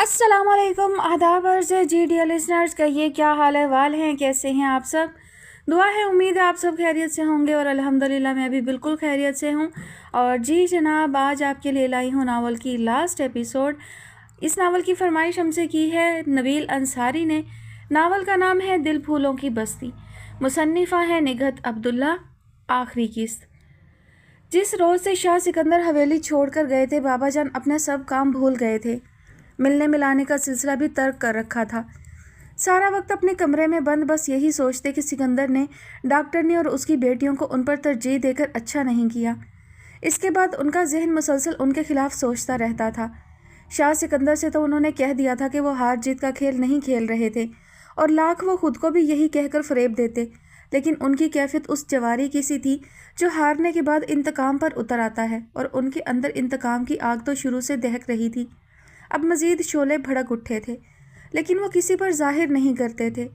अस्सलाम वालेकुम, आदाब अर्ज़ है जी डियर लिसनर्स। कहिए क्या हाल अहवाल हैं, कैसे हैं आप सब। दुआ है, उम्मीद है आप सब खैरियत से होंगे और अल्हम्दुलिल्लाह मैं भी बिल्कुल खैरियत से हूँ। और जी जनाब, आज आपके लिए लाई हूँ नावल की लास्ट एपिसोड। इस नावल की फरमाइश हमसे की है नबील अंसारी ने। नावल का नाम है दिल फूलों की बस्ती। मुसन्निफ़ा है निगहत अब्दुल्ला। आखिरी किस्त। जिस रोज़ से शाह सिकंदर हवेली छोड़कर गए थे, बाबा जान अपने सब काम भूल गए थे। मिलने मिलाने का सिलसिला भी तर्क कर रखा था। सारा वक्त अपने कमरे में बंद बस यही सोचते कि सिकंदर ने, डॉक्टर ने और उसकी बेटियों को उन पर तरजीह देकर अच्छा नहीं किया। इसके बाद उनका जहन मुसलसल उनके खिलाफ सोचता रहता था। शाह सिकंदर से तो उन्होंने कह दिया था कि वो हार जीत का खेल नहीं खेल रहे थे, और लाख वो खुद को भी यही कहकर फरेब देते, लेकिन उनकी कैफियत उस जवारी की सी थी जो हारने के बाद इंतकाम पर उतर आता है, और उनके अंदर इंतकाम की आग तो शुरू से दहक रही थी। अब मज़ीद शोले भड़क उठे थे, लेकिन वो किसी पर जाहिर नहीं करते थे।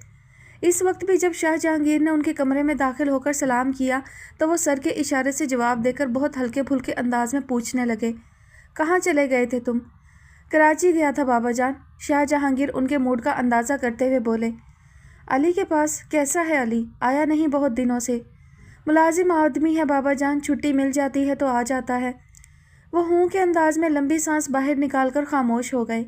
इस वक्त भी जब शाह जहांगीर ने उनके कमरे में दाखिल होकर सलाम किया तो वो सर के इशारे से जवाब देकर बहुत हल्के फुल्के अंदाज में पूछने लगे, कहाँ चले गए थे तुम? कराची गया था बाबा जान। शाह जहांगीर उनके मूड का अंदाज़ा करते हुए बोले। अली के पास? कैसा है अली? आया नहीं बहुत दिनों से। मुलाजिम आदमी है बाबा जान, छुट्टी मिल जाती है तो आ जाता है। वो हूँ के अंदाज में लंबी सांस बाहर निकालकर खामोश हो गए।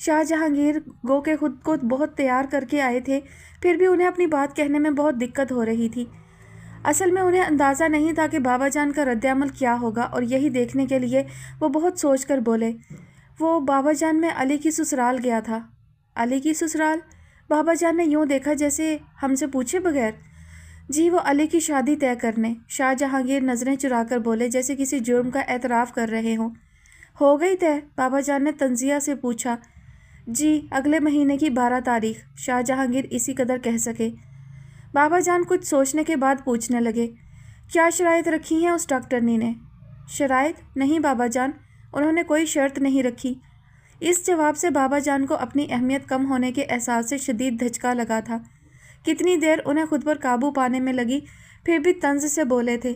शाह जहांगीर गो के खुद को बहुत तैयार करके आए थे, फिर भी उन्हें अपनी बात कहने में बहुत दिक्कत हो रही थी। असल में उन्हें अंदाज़ा नहीं था कि बाबा जान का रद्द-ए-अमल क्या होगा, और यही देखने के लिए वो बहुत सोच कर बोले, वो बाबा जान, मैं अली की ससुराल गया था। अली की ससुराल? बाबा जान ने यूँ देखा जैसे हमसे पूछे बगैर। जी, वो अली की शादी तय करने। शाह जहांगीर नज़रें चुराकर बोले, जैसे किसी जुर्म का एतराफ़ कर रहे हों। हो गई तय? बाबा जान ने तंजिया से पूछा। जी, अगले महीने की 12 तारीख। शाह जहांगीर इसी कदर कह सके। बाबा जान कुछ सोचने के बाद पूछने लगे, क्या शराइत रखी हैं उस डॉक्टरनी ने? शराइत? नहीं बाबा जान, उन्होंने कोई शर्त नहीं रखी। इस जवाब से बाबा जान को अपनी अहमियत कम होने के एहसास से शदीद धचका लगा था। कितनी देर उन्हें खुद पर काबू पाने में लगी, फिर भी तंज से बोले थे,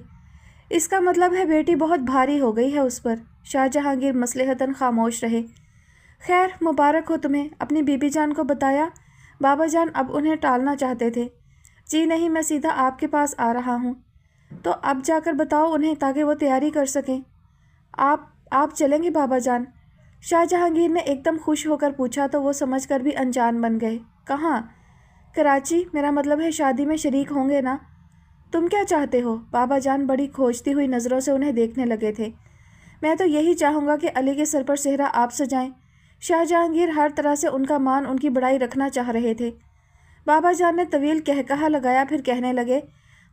इसका मतलब है बेटी बहुत भारी हो गई है उस पर। शाह जहांगीर मसलहतन खामोश रहे। खैर, मुबारक हो तुम्हें। अपनी बीबी जान को बताया? बाबा जान अब उन्हें टालना चाहते थे। जी नहीं, मैं सीधा आपके पास आ रहा हूँ। तो अब जाकर बताओ उन्हें, ताकि वो तैयारी कर सकें। आप चलेंगे बाबा जान? शाह जहांगीर ने एकदम खुश होकर पूछा तो वो समझ कर भी अनजान बन गए। कहाँ? कराची। मेरा मतलब है शादी में शरीक होंगे ना? तुम क्या चाहते हो? बाबा जान बड़ी खोजती हुई नज़रों से उन्हें देखने लगे थे। मैं तो यही चाहूँगा कि अली के सर पर सेहरा आप सजाएं। शाह जहांगीर हर तरह से उनका मान, उनकी बड़ाई रखना चाह रहे थे। बाबा जान ने तवील कहकहा लगाया, फिर कहने लगे,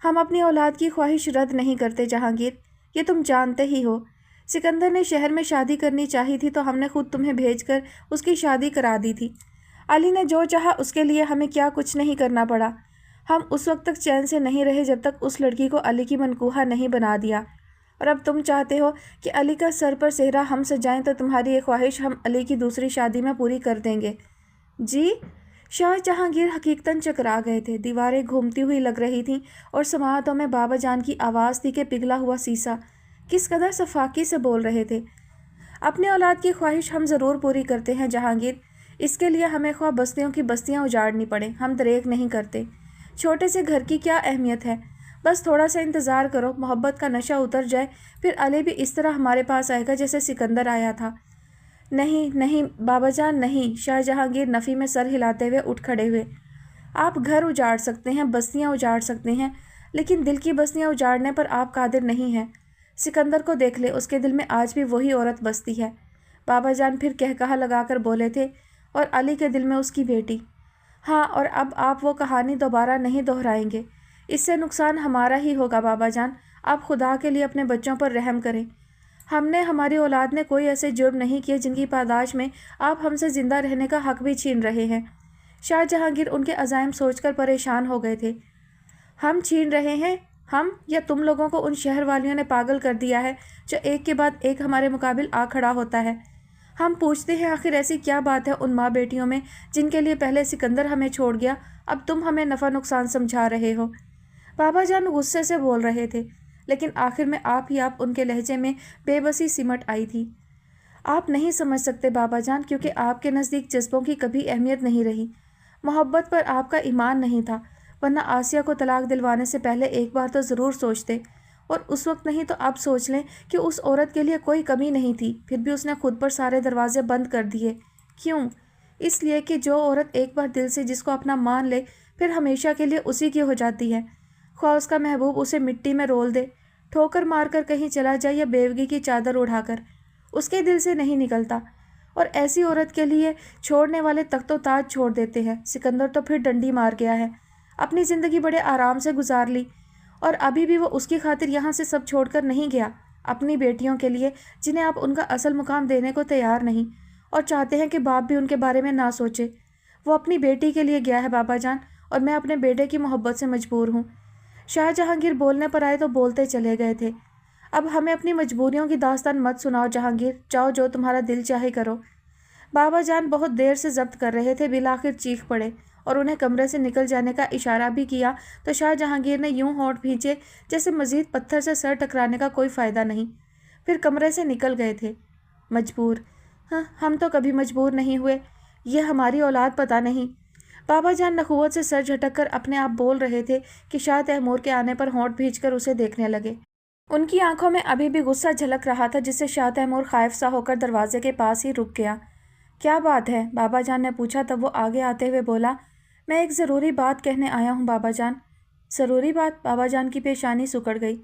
हम अपनी औलाद की ख्वाहिश रद्द नहीं करते जहांगीर, ये तुम जानते ही हो। सिकंदर ने शहर में शादी करनी चाही थी तो हमने खुद तुम्हें भेजकर उसकी शादी करा दी थी। अली ने जो चाहा उसके लिए हमें क्या कुछ नहीं करना पड़ा। हम उस वक्त तक चैन से नहीं रहे जब तक उस लड़की को अली की मनकूहा नहीं बना दिया, और अब तुम चाहते हो कि अली का सर पर सेहरा हम सजाएं, तो तुम्हारी ये ख्वाहिश हम अली की दूसरी शादी में पूरी कर देंगे। जी? शाह जहांगीर हकीकतन चकरा गए थे। दीवारें घूमती हुई लग रही थीं और समाअतों में बाबा जान की आवाज़ थी कि पिघला हुआ सीसा। किस कदर सफाकी से बोल रहे थे। अपनी औलाद की ख्वाहिश हम ज़रूर पूरी करते हैं जहांगीर। इसके लिए हमें ख्वाह बस्तियों की बस्तियां उजाड़नी पड़े, हम दरेक नहीं करते। छोटे से घर की क्या अहमियत है? बस थोड़ा सा इंतज़ार करो, मोहब्बत का नशा उतर जाए, फिर अली भी इस तरह हमारे पास आएगा जैसे सिकंदर आया था। नहीं नहीं बाबा जान, नहीं। शाह जहांगीर नफ़ी में सर हिलाते हुए उठ खड़े हुए। आप घर उजाड़ सकते हैं, बस्तियां उजाड़ सकते हैं, लेकिन दिल की बस्तियां उजाड़ने पर आप कादिर नहीं हैं। सिकंदर को देख ले, उसके दिल में आज भी वही औरत बसती है। बाबा जान फिर कहकहा लगाकर बोले थे, और अली के दिल में उसकी बेटी। हाँ, और अब आप वो कहानी दोबारा नहीं दोहराएंगे। इससे नुकसान हमारा ही होगा बाबा जान। आप खुदा के लिए अपने बच्चों पर रहम करें। हमने, हमारी औलाद ने कोई ऐसे जुर्म नहीं किए जिनकी पादाश में आप हमसे ज़िंदा रहने का हक भी छीन रहे हैं। शाह जहांगीर उनके अज़ाइम सोचकर परेशान हो गए थे। हम छीन रहे हैं? हम या तुम लोगों को उन शहर वालियों ने पागल कर दिया है जो एक के बाद एक हमारे मुकाबिल आ खड़ा होता है। हम पूछते हैं, आखिर ऐसी क्या बात है उन माँ बेटियों में जिनके लिए पहले सिकंदर हमें छोड़ गया, अब तुम हमें नफ़ा नुकसान समझा रहे हो। बाबा जान गुस्से से बोल रहे थे, लेकिन आखिर में आप उनके लहजे में बेबसी सिमट आई थी। आप नहीं समझ सकते बाबा जान, क्योंकि आपके नज़दीक जज्बों की कभी अहमियत नहीं रही। मोहब्बत पर आपका ईमान नहीं था, वरना आसिया को तलाक दिलवाने से पहले एक बार तो ज़रूर सोचते। और उस वक्त नहीं तो अब सोच लें कि उस औरत के लिए कोई कमी नहीं थी, फिर भी उसने खुद पर सारे दरवाजे बंद कर दिए। क्यों? इसलिए कि जो औरत एक बार दिल से जिसको अपना मान ले, फिर हमेशा के लिए उसी की हो जाती है। ख्वाह उसका महबूब उसे मिट्टी में रोल दे, ठोकर मारकर कहीं चला जाए या बेवगी की चादर उड़ाकर, उसके दिल से नहीं निकलता। और ऐसी औरत के लिए छोड़ने वाले तख्तो ताज छोड़ देते हैं। सिकंदर तो फिर डंडी मार गया है, अपनी ज़िंदगी बड़े आराम से गुजार ली, और अभी भी वो उसकी खातिर यहाँ से सब छोड़कर नहीं गया। अपनी बेटियों के लिए, जिन्हें आप उनका असल मुकाम देने को तैयार नहीं, और चाहते हैं कि बाप भी उनके बारे में ना सोचे। वो अपनी बेटी के लिए गया है बाबा जान, और मैं अपने बेटे की मोहब्बत से मजबूर हूँ। शाह जहांगीर बोलने पर आए तो बोलते चले गए थे। अब हमें अपनी मजबूरियों की दास्तान मत सुनाओ जहांगीर, जाओ जो तुम्हारा दिल चाहे करो। बाबा जान बहुत देर से जब्त कर रहे थे, बिलाखिर चीख पड़े और उन्हें कमरे से निकल जाने का इशारा भी किया तो शाह जहांगीर ने यूं होंठ भींचे जैसे मजीद पत्थर से सर टकराने का कोई फ़ायदा नहीं। फिर कमरे से निकल गए थे। मजबूर? हाँ, हम तो कभी मजबूर नहीं हुए, ये हमारी औलाद पता नहीं। बाबा जान नखुवत से सर झटक कर अपने आप बोल रहे थे कि शाह तैमूर के आने पर होंठ भींचकर उसे देखने लगे। उनकी आंखों में अभी भी गुस्सा झलक रहा था, जिससे शाह तैमूर खौफ सा होकर दरवाजे के पास ही रुक गया। क्या बात है? बाबा जान ने पूछा। तब वो आगे आते हुए बोला, मैं एक ज़रूरी बात कहने आया हूँ बाबा जान। ज़रूरी बात? बाबा जान की पेशानी सुकड़ गई।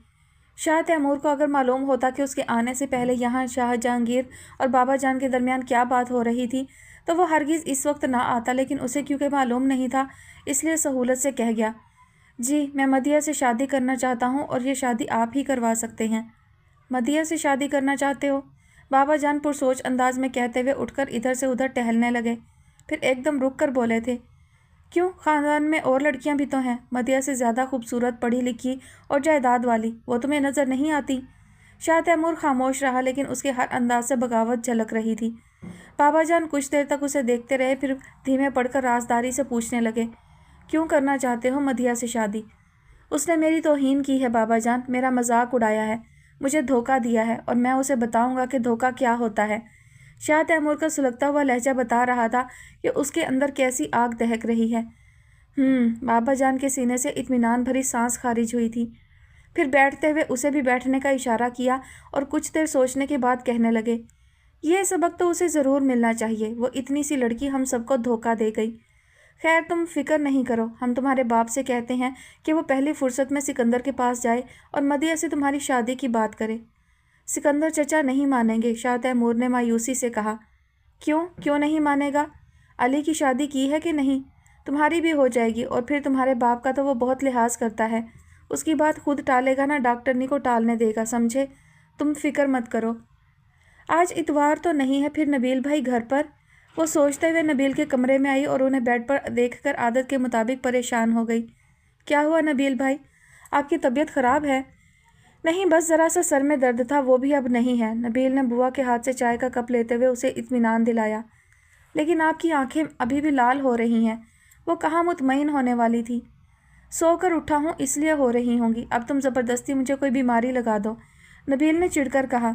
शाह तैमूर को अगर मालूम होता कि उसके आने से पहले यहाँ शाह जहांगीर और बाबा जान के दरमियान क्या बात हो रही थी, तो वो हरगिज़ इस वक्त ना आता, लेकिन उसे क्योंकि मालूम नहीं था, इसलिए सहूलत से कह गया, जी मैं मदिया से शादी करना चाहता हूँ और ये शादी आप ही करवा सकते हैं। मदिया से शादी करना चाहते हो? बाबा जान पुरसोच अंदाज में कहते हुए उठकर इधर से उधर टहलने लगे, फिर एकदम रुक कर बोले थे, क्यों, ख़ानदान में और लड़कियां भी तो हैं, मदिया से ज़्यादा खूबसूरत, पढ़ी लिखी और जायदाद वाली, वो तुम्हें नज़र नहीं आती? शाह तैमूर खामोश रहा, लेकिन उसके हर अंदाज से बगावत झलक रही थी। बाबा जान कुछ देर तक उसे देखते रहे, फिर धीमे पड़कर राजदारी से पूछने लगे, क्यों करना चाहते हो मदिया से शादी? उसने मेरी तौहीन की है बाबा जान, मेरा मजाक उड़ाया है, मुझे धोखा दिया है, और मैं उसे बताऊंगा कि धोखा क्या होता है। शाह तैमूर का सुलगता हुआ लहजा बता रहा था कि उसके अंदर कैसी आग दहक रही है। बाबा जान के सीने से इत्मीनान भरी सांस खारिज हुई थी। फिर बैठते हुए उसे भी बैठने का इशारा किया और कुछ देर सोचने के बाद कहने लगे, यह सबक तो उसे ज़रूर मिलना चाहिए, वो इतनी सी लड़की हम सबको धोखा दे गई। खैर तुम फिक्र नहीं करो, हम तुम्हारे बाप से कहते हैं कि वो पहली फुर्सत में सिकंदर के पास जाए और मदिया से तुम्हारी शादी की बात करे। सिकंदर चचा नहीं मानेंगे, शाह तैमूर ने मायूसी से कहा। क्यों नहीं मानेगा? अली की शादी की है कि नहीं? तुम्हारी भी हो जाएगी, और फिर तुम्हारे बाप का तो वो बहुत लिहाज करता है, उसकी बात खुद टालेगा ना डॉक्टरनी को टालने देगा, समझे? तुम फिक्र मत करो। आज इतवार तो नहीं है, फिर नबील भाई घर पर? वो सोचते हुए नबील के कमरे में आई और उन्हें बेड पर देखकर आदत के मुताबिक परेशान हो गई। क्या हुआ नबील भाई, आपकी तबीयत ख़राब है? नहीं, बस ज़रा सा सर में दर्द था, वो भी अब नहीं है। नबील ने बुआ के हाथ से चाय का कप लेते हुए उसे इत्मीनान दिलाया। लेकिन आपकी आंखें अभी भी लाल हो रही हैं। वो कहाँ मुतमईन होने वाली थी। सोकर उठा हूँ इसलिए हो रही होंगी, अब तुम ज़बरदस्ती मुझे कोई बीमारी लगा दो, नबील ने चिढ़कर कहा।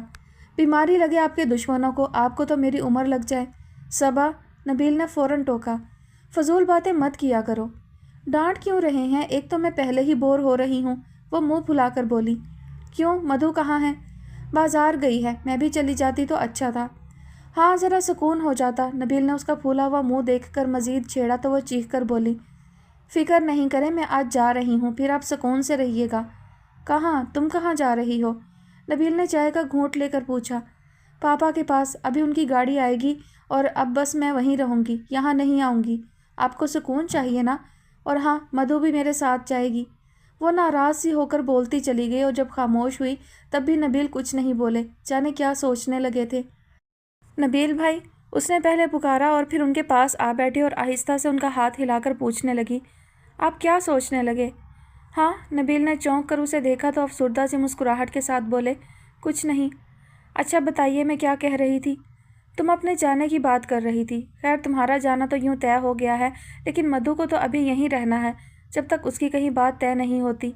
बीमारी लगे आपके दुश्मनों को, आपको तो मेरी उम्र लग जाए। सबा, नबील ने फ़ौरन टोका, फजूल बातें मत किया करो। डांट क्यों रहे हैं, एक तो मैं पहले ही बोर हो रही हूँ। वो मुंह फुलाकर बोली। क्यों, मधु कहाँ है? बाजार गई है, मैं भी चली जाती तो अच्छा था। हाँ, ज़रा सुकून हो जाता। नबील ने उसका फूला हुआ मुंह देखकर मज़ीद छेड़ा तो वो चीख कर बोली, फ़िक्र नहीं करें, मैं आज जा रही हूँ, फिर आप सुकून से रहिएगा। कहाँ? तुम कहाँ जा रही हो? नबील ने चाय का घूंट लेकर पूछा। पापा के पास, अभी उनकी गाड़ी आएगी और अब बस मैं वहीं रहूँगी, यहाँ नहीं आऊँगी। आपको सुकून चाहिए ना? और हाँ, मधु भी मेरे साथ जाएगी। वो नाराज़ सी होकर बोलती चली गई, और जब खामोश हुई तब भी नबील कुछ नहीं बोले, जाने क्या सोचने लगे थे। नबील भाई, उसने पहले पुकारा और फिर उनके पास आ बैठी और आहिस्ता से उनका हाथ हिलाकर पूछने लगी, आप क्या सोचने लगे? हाँ, नबील ने चौंक कर उसे देखा तो अफसुर्दा सी मुस्कुराहट के साथ बोले, कुछ नहीं। अच्छा बताइए, मैं क्या कह रही थी? तुम अपने जाने की बात कर रही थी। खैर तुम्हारा जाना तो यूँ तय हो गया है, लेकिन मधु को तो अभी यहीं रहना है जब तक उसकी कहीं बात तय नहीं होती।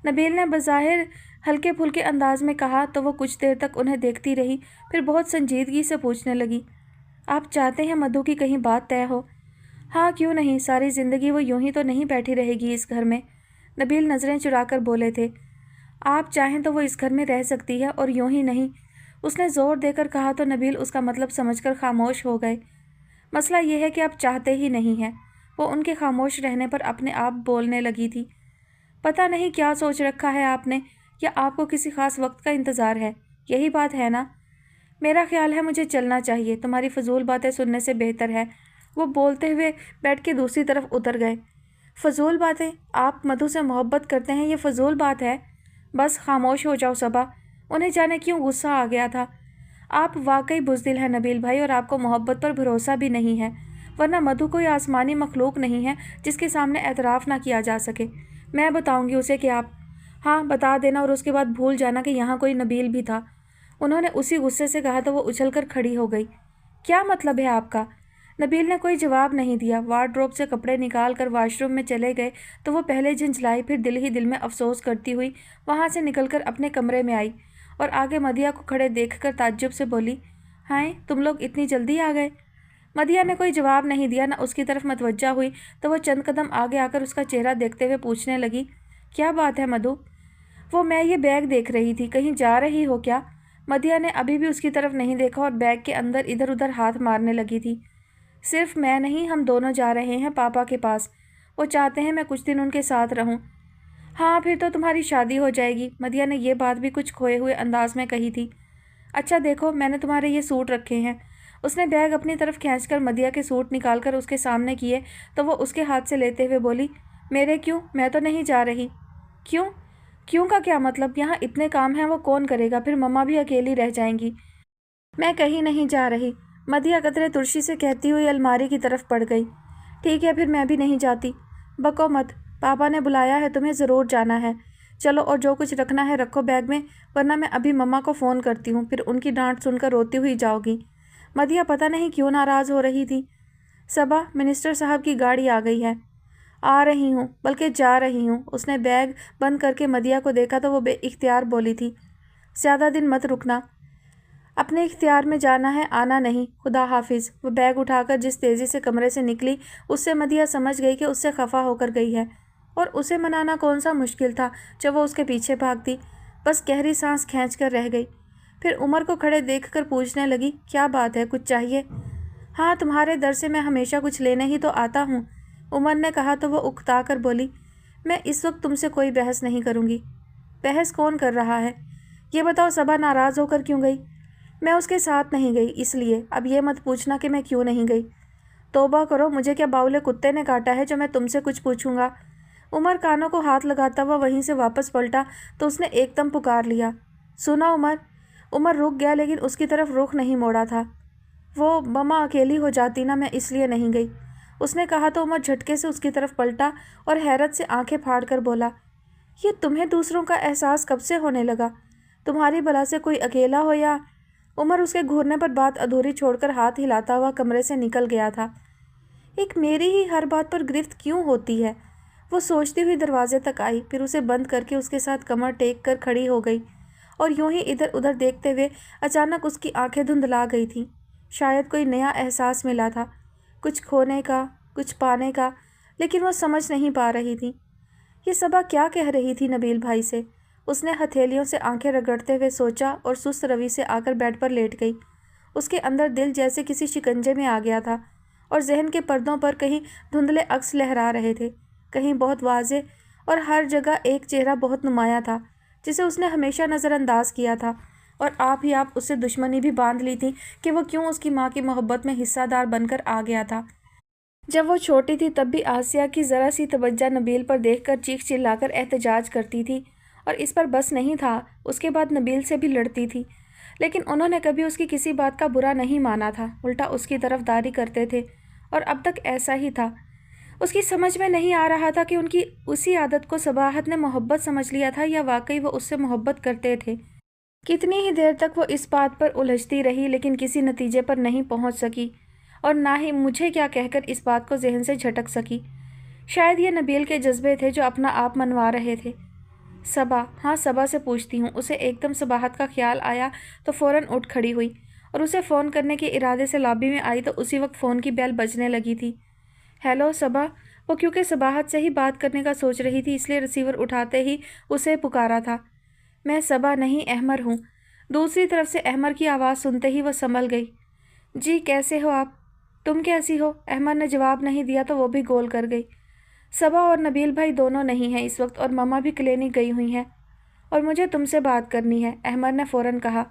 नबील ने बज़ाहिर हल्के फुल्के अंदाज में कहा तो वो कुछ देर तक उन्हें देखती रही, फिर बहुत संजीदगी से पूछने लगी, आप चाहते हैं मधु की कहीं बात तय हो? हाँ, क्यों नहीं, सारी ज़िंदगी वो यूं ही तो नहीं बैठी रहेगी इस घर में। नबील नज़रें चुराकर बोले थे। आप चाहें तो वो इस घर में रह सकती है और यूं ही नहीं। उसने ज़ोर देकर कहा तो नबील उसका मतलब समझकर खामोश हो गए। मसला ये है कि आप चाहते ही नहीं हैं। वो उनके खामोश रहने पर अपने आप बोलने लगी थी। पता नहीं क्या सोच रखा है आपने, या आपको किसी ख़ास वक्त का इंतज़ार है, यही बात है ना? मेरा ख्याल है मुझे चलना चाहिए, तुम्हारी फजूल बातें सुनने से बेहतर है। वो बोलते हुए बेड के दूसरी तरफ उतर गए। फजूल बातें? आप मधु से मोहब्बत करते हैं, ये फजूल बात है? बस खामोश हो जाओ सबा। उन्हें जाने क्यों गुस्सा आ गया था। आप वाकई बुज़दिल हैं नबील भाई, और आपको मोहब्बत पर भरोसा भी नहीं है, वरना मधु कोई आसमानी मखलूक नहीं है जिसके सामने एतराफ़ ना किया जा सके। मैं बताऊंगी उसे कि आप, हाँ बता देना, और उसके बाद भूल जाना कि यहाँ कोई नबील भी था। उन्होंने उसी गुस्से से कहा तो वो उछलकर खड़ी हो गई। क्या मतलब है आपका? नबील ने कोई जवाब नहीं दिया। वार्डरोब से कपड़े निकाल कर वॉशरूम में चले गए तो वो पहले झंझलाई, फिर दिल ही दिल में अफसोस करती हुई वहाँ से निकलकर अपने कमरे में आई और आगे मदिया को खड़े देखकर ताज्जुब से बोली, हाय तुम लोग इतनी जल्दी आ गए? मदिया ने कोई जवाब नहीं दिया, न उसकी तरफ मतवज्जा हुई तो वो चंद कदम आगे आकर उसका चेहरा देखते हुए पूछने लगी, क्या बात है मधु? वो, मैं ये बैग देख रही थी, कहीं जा रही हो क्या? मदिया ने अभी भी उसकी तरफ नहीं देखा और बैग के अंदर इधर उधर हाथ मारने लगी थी। सिर्फ मैं नहीं, हम दोनों जा रहे हैं पापा के पास। वो चाहते हैं मैं कुछ दिन उनके साथ रहूं। हाँ, फिर तो तुम्हारी शादी हो जाएगी। मदिया ने ये बात भी कुछ खोए हुए अंदाज में कही थी। अच्छा देखो, मैंने तुम्हारे ये सूट रखे हैं। उसने बैग अपनी तरफ खींचकर मदिया के सूट निकालकर उसके सामने किए तो वो उसके हाथ से लेते हुए बोली, मेरे क्यों? मैं तो नहीं जा रही। क्यों? क्यों का क्या मतलब? यहाँ इतने काम हैं, वो कौन करेगा? फिर मम्मा भी अकेली रह जाएंगी। मैं कहीं नहीं जा रही, मदिया कतरे तुर्शी से कहती हुई अलमारी की तरफ पड़ गई। ठीक है, फिर मैं भी नहीं जाती। बको मत, पापा ने बुलाया है, तुम्हें ज़रूर जाना है। चलो, और जो कुछ रखना है रखो बैग में, वरना मैं अभी मम्मा को फ़ोन करती हूँ, फिर उनकी डांट सुनकर रोती हुई जाओगी। मदिया पता नहीं क्यों नाराज़ हो रही थी। सबा, मिनिस्टर साहब की गाड़ी आ गई है। आ रही हूँ, बल्कि जा रही हूँ। उसने बैग बंद करके मदिया को देखा तो वो बेइख्तियार बोली थी, ज़्यादा दिन मत रुकना, अपने इख्तियार में जाना है, आना नहीं। खुदा हाफिज़। वो बैग उठाकर जिस तेज़ी से कमरे से निकली उससे मदिया समझ गई कि उससे खफा होकर गई है, और उसे मनाना कौन सा मुश्किल था जब वो उसके पीछे भागती। बस गहरी सांस खींच कर रह गई। फिर उमर को खड़े देखकर पूछने लगी, क्या बात है, कुछ चाहिए? हाँ, तुम्हारे दर से मैं हमेशा कुछ लेने ही तो आता हूँ, उमर ने कहा तो वो उकता कर बोली, मैं इस वक्त तुमसे कोई बहस नहीं करूँगी। बहस कौन कर रहा है? ये बताओ, सबा नाराज़ होकर क्यों गई? मैं उसके साथ नहीं गई, इसलिए। अब ये मत पूछना कि मैं क्यों नहीं गई। तौबा करो, मुझे क्या बाउले कुत्ते ने काटा है जो मैं तुमसे कुछ पूछूंगा? उमर कानों को हाथ लगाता हुआ वहीं से वापस पलटा तो उसने एकदम पुकार लिया, सुना उमर। उमर रुक गया, लेकिन उसकी तरफ रुख नहीं मोड़ा था। वो, मम्मा अकेली हो जाती ना, मैं इसलिए नहीं गई, उसने कहा तो उमर झटके से उसकी तरफ पलटा और हैरत से आंखें फाड़ कर बोला, ये तुम्हें दूसरों का एहसास कब से होने लगा? तुम्हारी भला से कोई अकेला हो या? उमर उसके घूरने पर बात अधूरी छोड़कर हाथ हिलाता हुआ कमरे से निकल गया था। एक मेरी ही हर बात पर गिरफ्त क्यों होती है? वो सोचती हुई दरवाजे तक आई, फिर उसे बंद करके उसके साथ कमर टेक कर खड़ी हो गई और यूं ही इधर उधर देखते हुए अचानक उसकी आंखें धुंधला गई थीं। शायद कोई नया एहसास मिला था, कुछ खोने का, कुछ पाने का, लेकिन वो समझ नहीं पा रही थी। ये सबा क्या कह रही थी नबील भाई से? उसने हथेलियों से आंखें रगड़ते हुए सोचा और सुस्त रवि से आकर बेड पर लेट गई। उसके अंदर दिल जैसे किसी शिकंजे में आ गया था और जहन के पर्दों पर कहीं धुंधले अक्स लहरा रहे थे, कहीं बहुत वाज़े, और हर जगह एक चेहरा बहुत नुमाया था जिसे उसने हमेशा नज़रअंदाज किया था, और आप ही आप उससे दुश्मनी भी बांध ली थी कि वो क्यों उसकी माँ की मोहब्बत में हिस्सादार बनकर आ गया था। जब वो छोटी थी तब भी आसिया की ज़रा सी तवज्जो नबील पर देखकर चीख चिल्लाकर एहतजाज करती थी, और इस पर बस नहीं था, उसके बाद नबील से भी लड़ती थी। लेकिन उन्होंने कभी उसकी किसी बात का बुरा नहीं माना था, उल्टा उसकी तरफदारी करते थे, और अब तक ऐसा ही था। उसकी समझ में नहीं आ रहा था कि उनकी उसी आदत को सबाहत ने मोहब्बत समझ लिया था या वाकई वो उससे मोहब्बत करते थे। कितनी ही देर तक वो इस बात पर उलझती रही, लेकिन किसी नतीजे पर नहीं पहुंच सकी, और ना ही मुझे क्या कहकर इस बात को जहन से झटक सकी। शायद ये नबील के जज्बे थे जो अपना आप मनवा रहे थे। सबा, हाँ सबा से पूछती हूँ। उसे एकदम सबाहत का ख्याल आया तो फ़ौरन उठ खड़ी हुई और उसे फ़ोन करने के इरादे से लॉबी में आई तो उसी वक्त फ़ोन की बेल बजने लगी थी। हेलो सबा। वो क्योंकि सबाहत से ही बात करने का सोच रही थी इसलिए रिसीवर उठाते ही उसे पुकारा था। मैं सबा नहीं, अहमर हूँ। दूसरी तरफ से अहमर की आवाज़ सुनते ही वो संभल गई। जी कैसे हो आप? तुम कैसी हो? अहमर ने जवाब नहीं दिया तो वो भी गोल कर गई। सबा और नबील भाई दोनों नहीं हैं इस वक्त और मम्मा भी क्लिनिक गई हुई हैं और मुझे तुमसे बात करनी है, अहमर ने फ़ौरन कहा।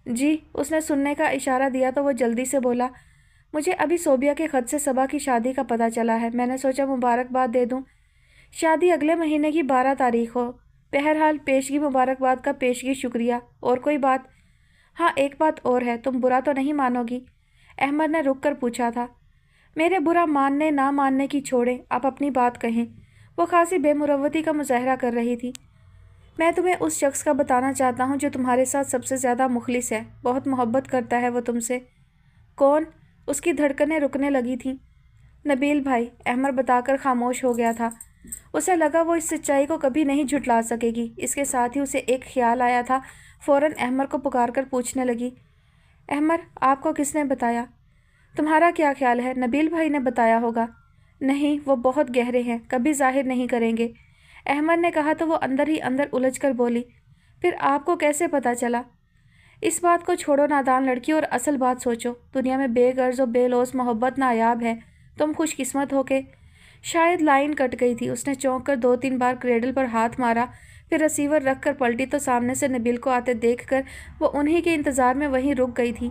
जी, उसने सुनने का इशारा दिया तो वो जल्दी से बोला, मुझे अभी सोबिया के ख़त से सबा की शादी का पता चला है। मैंने सोचा मुबारकबाद दे दूं। शादी अगले महीने की 12 तारीख हो। बहरहाल पेशगी मुबारकबाद का पेशगी शुक्रिया। और कोई बात? हाँ एक बात और है, तुम बुरा तो नहीं मानोगी? अहमद ने रुक कर पूछा था। मेरे बुरा मानने ना मानने की छोड़े, आप अपनी बात कहें। वो खासी बेमुरवती का मुजाहरा कर रही थी। मैं तुम्हें उस शख्स का बताना चाहता हूँ जो तुम्हारे साथ सबसे ज़्यादा मुखलिस है। बहुत मोहब्बत करता है वो तुमसे। कौन? उसकी धड़कनें रुकने लगी थीं। नबील भाई, अहमद बताकर खामोश हो गया था। उसे लगा वो इस सच्चाई को कभी नहीं झुठला सकेगी। इसके साथ ही उसे एक ख्याल आया था। फ़ौरन अहमद को पुकार कर पूछने लगी, अहमद आपको किसने बताया? तुम्हारा क्या ख्याल है? नबील भाई ने बताया होगा। नहीं, वो बहुत गहरे हैं, कभी जाहिर नहीं करेंगे। अहमद ने कहा तो वो अंदर ही अंदर उलझ कर बोली, फिर आपको कैसे पता चला? इस बात को छोड़ो नादान लड़की और असल बात सोचो। दुनिया में बेगर्ज और बेलौस मोहब्बत नायाब है। तुम खुशकिस्मत हो के। शायद लाइन कट गई थी। उसने चौंक कर 2-3 बार क्रेडल पर हाथ मारा, फिर रिसीवर रख कर पलटी तो सामने से नबील को आते देखकर वो उन्हीं के इंतज़ार में वहीं रुक गई थी।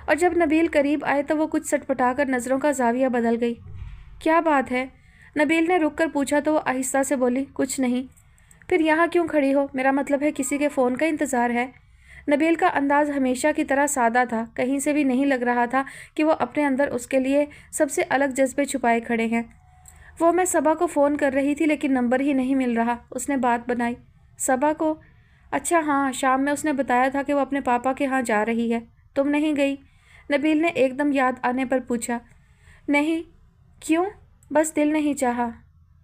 और जब नबील करीब आए तो वो कुछ सटपटा कर नज़रों का जाविया बदल गई। क्या बात है? नबील ने रुक कर पूछा तो वो आहिस्ता से बोली, कुछ नहीं। फिर यहाँ क्यों खड़ी हो? मेरा मतलब है किसी के फ़ोन का इंतज़ार है। नबील का अंदाज हमेशा की तरह सादा था। कहीं से भी नहीं लग रहा था कि वो अपने अंदर उसके लिए सबसे अलग जज्बे छुपाए खड़े हैं। वो मैं सबा को फ़ोन कर रही थी लेकिन नंबर ही नहीं मिल रहा। उसने बात बनाई। सबा को? अच्छा हाँ, शाम में उसने बताया था कि वो अपने पापा के यहाँ जा रही है। तुम नहीं गई? नबील ने एकदम याद आने पर पूछा। नहीं। क्यों? बस दिल नहीं चाहा।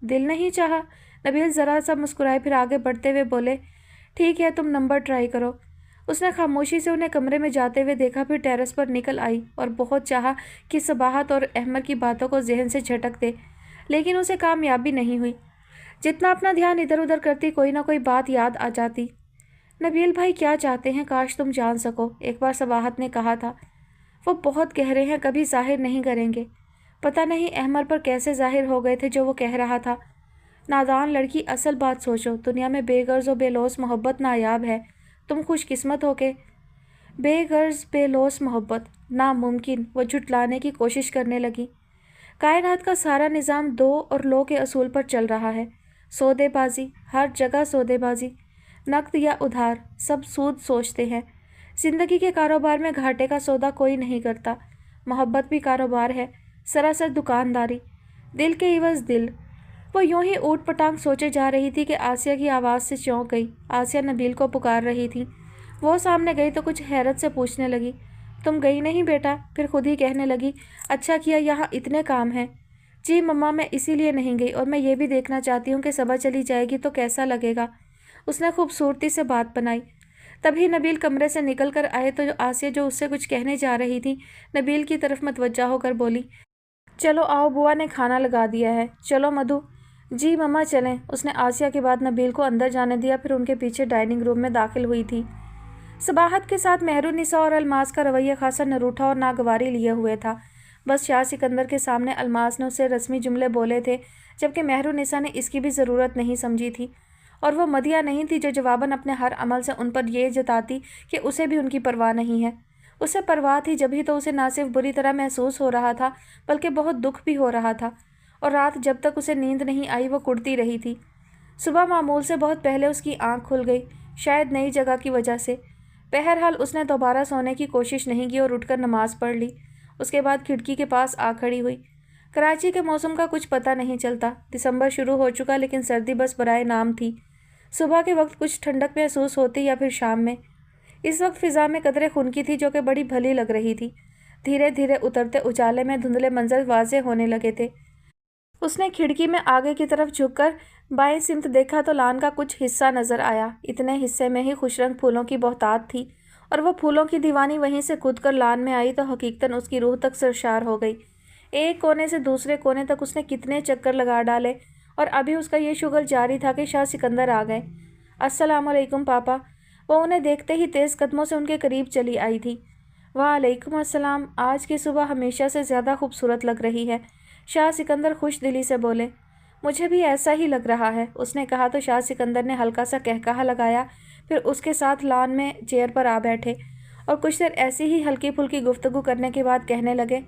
दिल नहीं चाहा? नबील ज़रा सा मुस्कुराए फिर आगे बढ़ते हुए बोले, ठीक है तुम नंबर ट्राई करो। उसने खामोशी से उन्हें कमरे में जाते हुए देखा, फिर टेरेस पर निकल आई और बहुत चाहा कि सबाहत और अहमद की बातों को जहन से झटक दे, लेकिन उसे कामयाबी नहीं हुई। जितना अपना ध्यान इधर उधर करती कोई ना कोई बात याद आ जाती। नबील भाई क्या चाहते हैं काश तुम जान सको, एक बार सबाहत ने कहा था। वो बहुत गहरे हैं, कभी जाहिर नहीं करेंगे। पता नहीं अहमद पर कैसे जाहिर हो गए थे जो वो कह रहा था। नादान लड़की, असल बात सोचो। दुनिया में बेगर्ज और बेलौस मोहब्बत नायाब है। तुम खुशकिस्मत हो के। बेगर्ज बेलौस मोहब्बत नामुमकिन। वो झुटलाने की कोशिश करने लगी। कायनात का सारा निज़ाम दो और लो के असूल पर चल रहा है। सौदेबाजी, हर जगह सौदेबाजी। नकद या उधार, सब सूद सोचते हैं। ज़िंदगी के कारोबार में घाटे का सौदा कोई नहीं करता। मोहब्बत भी कारोबार है, सरासर दुकानदारी। दिल के इवज़ दिल। वो यूं ही ऊट पटांग सोचे जा रही थी कि आसिया की आवाज़ से चौंक गई। आसिया नबील को पुकार रही थी। वो सामने गई तो कुछ हैरत से पूछने लगी, तुम गई नहीं बेटा? फिर खुद ही कहने लगी, अच्छा किया, यहाँ इतने काम हैं। जी मम्मा, मैं इसीलिए नहीं गई और मैं ये भी देखना चाहती हूँ कि सबा चली जाएगी तो कैसा लगेगा। उसने खूबसूरती से बात बनाई। तभी नबील कमरे से निकल कर आए तो आसिया जो उससे कुछ कहने जा रही थी नबील की तरफ मतवज्जा होकर बोली, चलो आओ, बुआ ने खाना लगा दिया है। चलो मधु। जी मम्मा चलें। उसने आसिया के बाद नबील को अंदर जाने दिया, फिर उनके पीछे डाइनिंग रूम में दाखिल हुई थी। सबाहत के साथ मेहरुन्निसा और अलमास का रवैया खासा नरूठा और नागवारी लिए हुए था। बस शाह सिकंदर के सामने अलमास ने उससे रस्मी जुमले बोले थे, जबकि मेहरुन्निसा ने इसकी भी ज़रूरत नहीं समझी थी। और वो मदिया नहीं थी जो जवाबन अपने हर अमल से उन पर यह जताती कि उसे भी उनकी परवाह नहीं है। उसे परवाह थी, जभी तो उसे ना सिर्फ बुरी तरह महसूस हो रहा था बल्कि बहुत दुख भी हो रहा था। और रात जब तक उसे नींद नहीं आई वो कुड़ती रही थी। सुबह मामूल से बहुत पहले उसकी आंख खुल गई, शायद नई जगह की वजह से। बहरहाल उसने दोबारा सोने की कोशिश नहीं की और उठकर नमाज पढ़ ली। उसके बाद खिड़की के पास आ खड़ी हुई। कराची के मौसम का कुछ पता नहीं चलता। दिसंबर शुरू हो चुका लेकिन सर्दी बस बराए नाम थी। सुबह के वक्त कुछ ठंडक महसूस होती या फिर शाम में। इस वक्त फिज़ा में कदरे खुनकी थी जो कि बड़ी भली लग रही थी। धीरे धीरे उतरते उजाले में धुंधले मंजर वाज़े होने लगे थे। उसने खिड़की में आगे की तरफ झुककर बाएं सिमत देखा तो लान का कुछ हिस्सा नजर आया। इतने हिस्से में ही खुशरंग फूलों की बहुतायत थी और वह फूलों की दीवानी वहीं से कूद कर लान में आई तो हकीकतन उसकी रूह तक सरशार हो गई। एक कोने से दूसरे कोने तक उसने कितने चक्कर लगा डाले और अभी उसका ये शुगल जारी था कि शाह सिकंदर आ गए। अस्सलामुअलैकुम पापा। वो उन्हें देखते ही तेज़ कदमों से उनके करीब चली आई थी। वालेकुम अस्सलाम। आज की सुबह हमेशा से ज़्यादा खूबसूरत लग रही है, शाह सिकंदर खुश दिली से बोले। मुझे भी ऐसा ही लग रहा है, उसने कहा तो शाह सिकंदर ने हल्का सा कहकहा लगाया, फिर उसके साथ लान में चेयर पर आ बैठे और कुछ देर ऐसी ही हल्की फुल्की गुफ्तगू करने के बाद कहने लगे,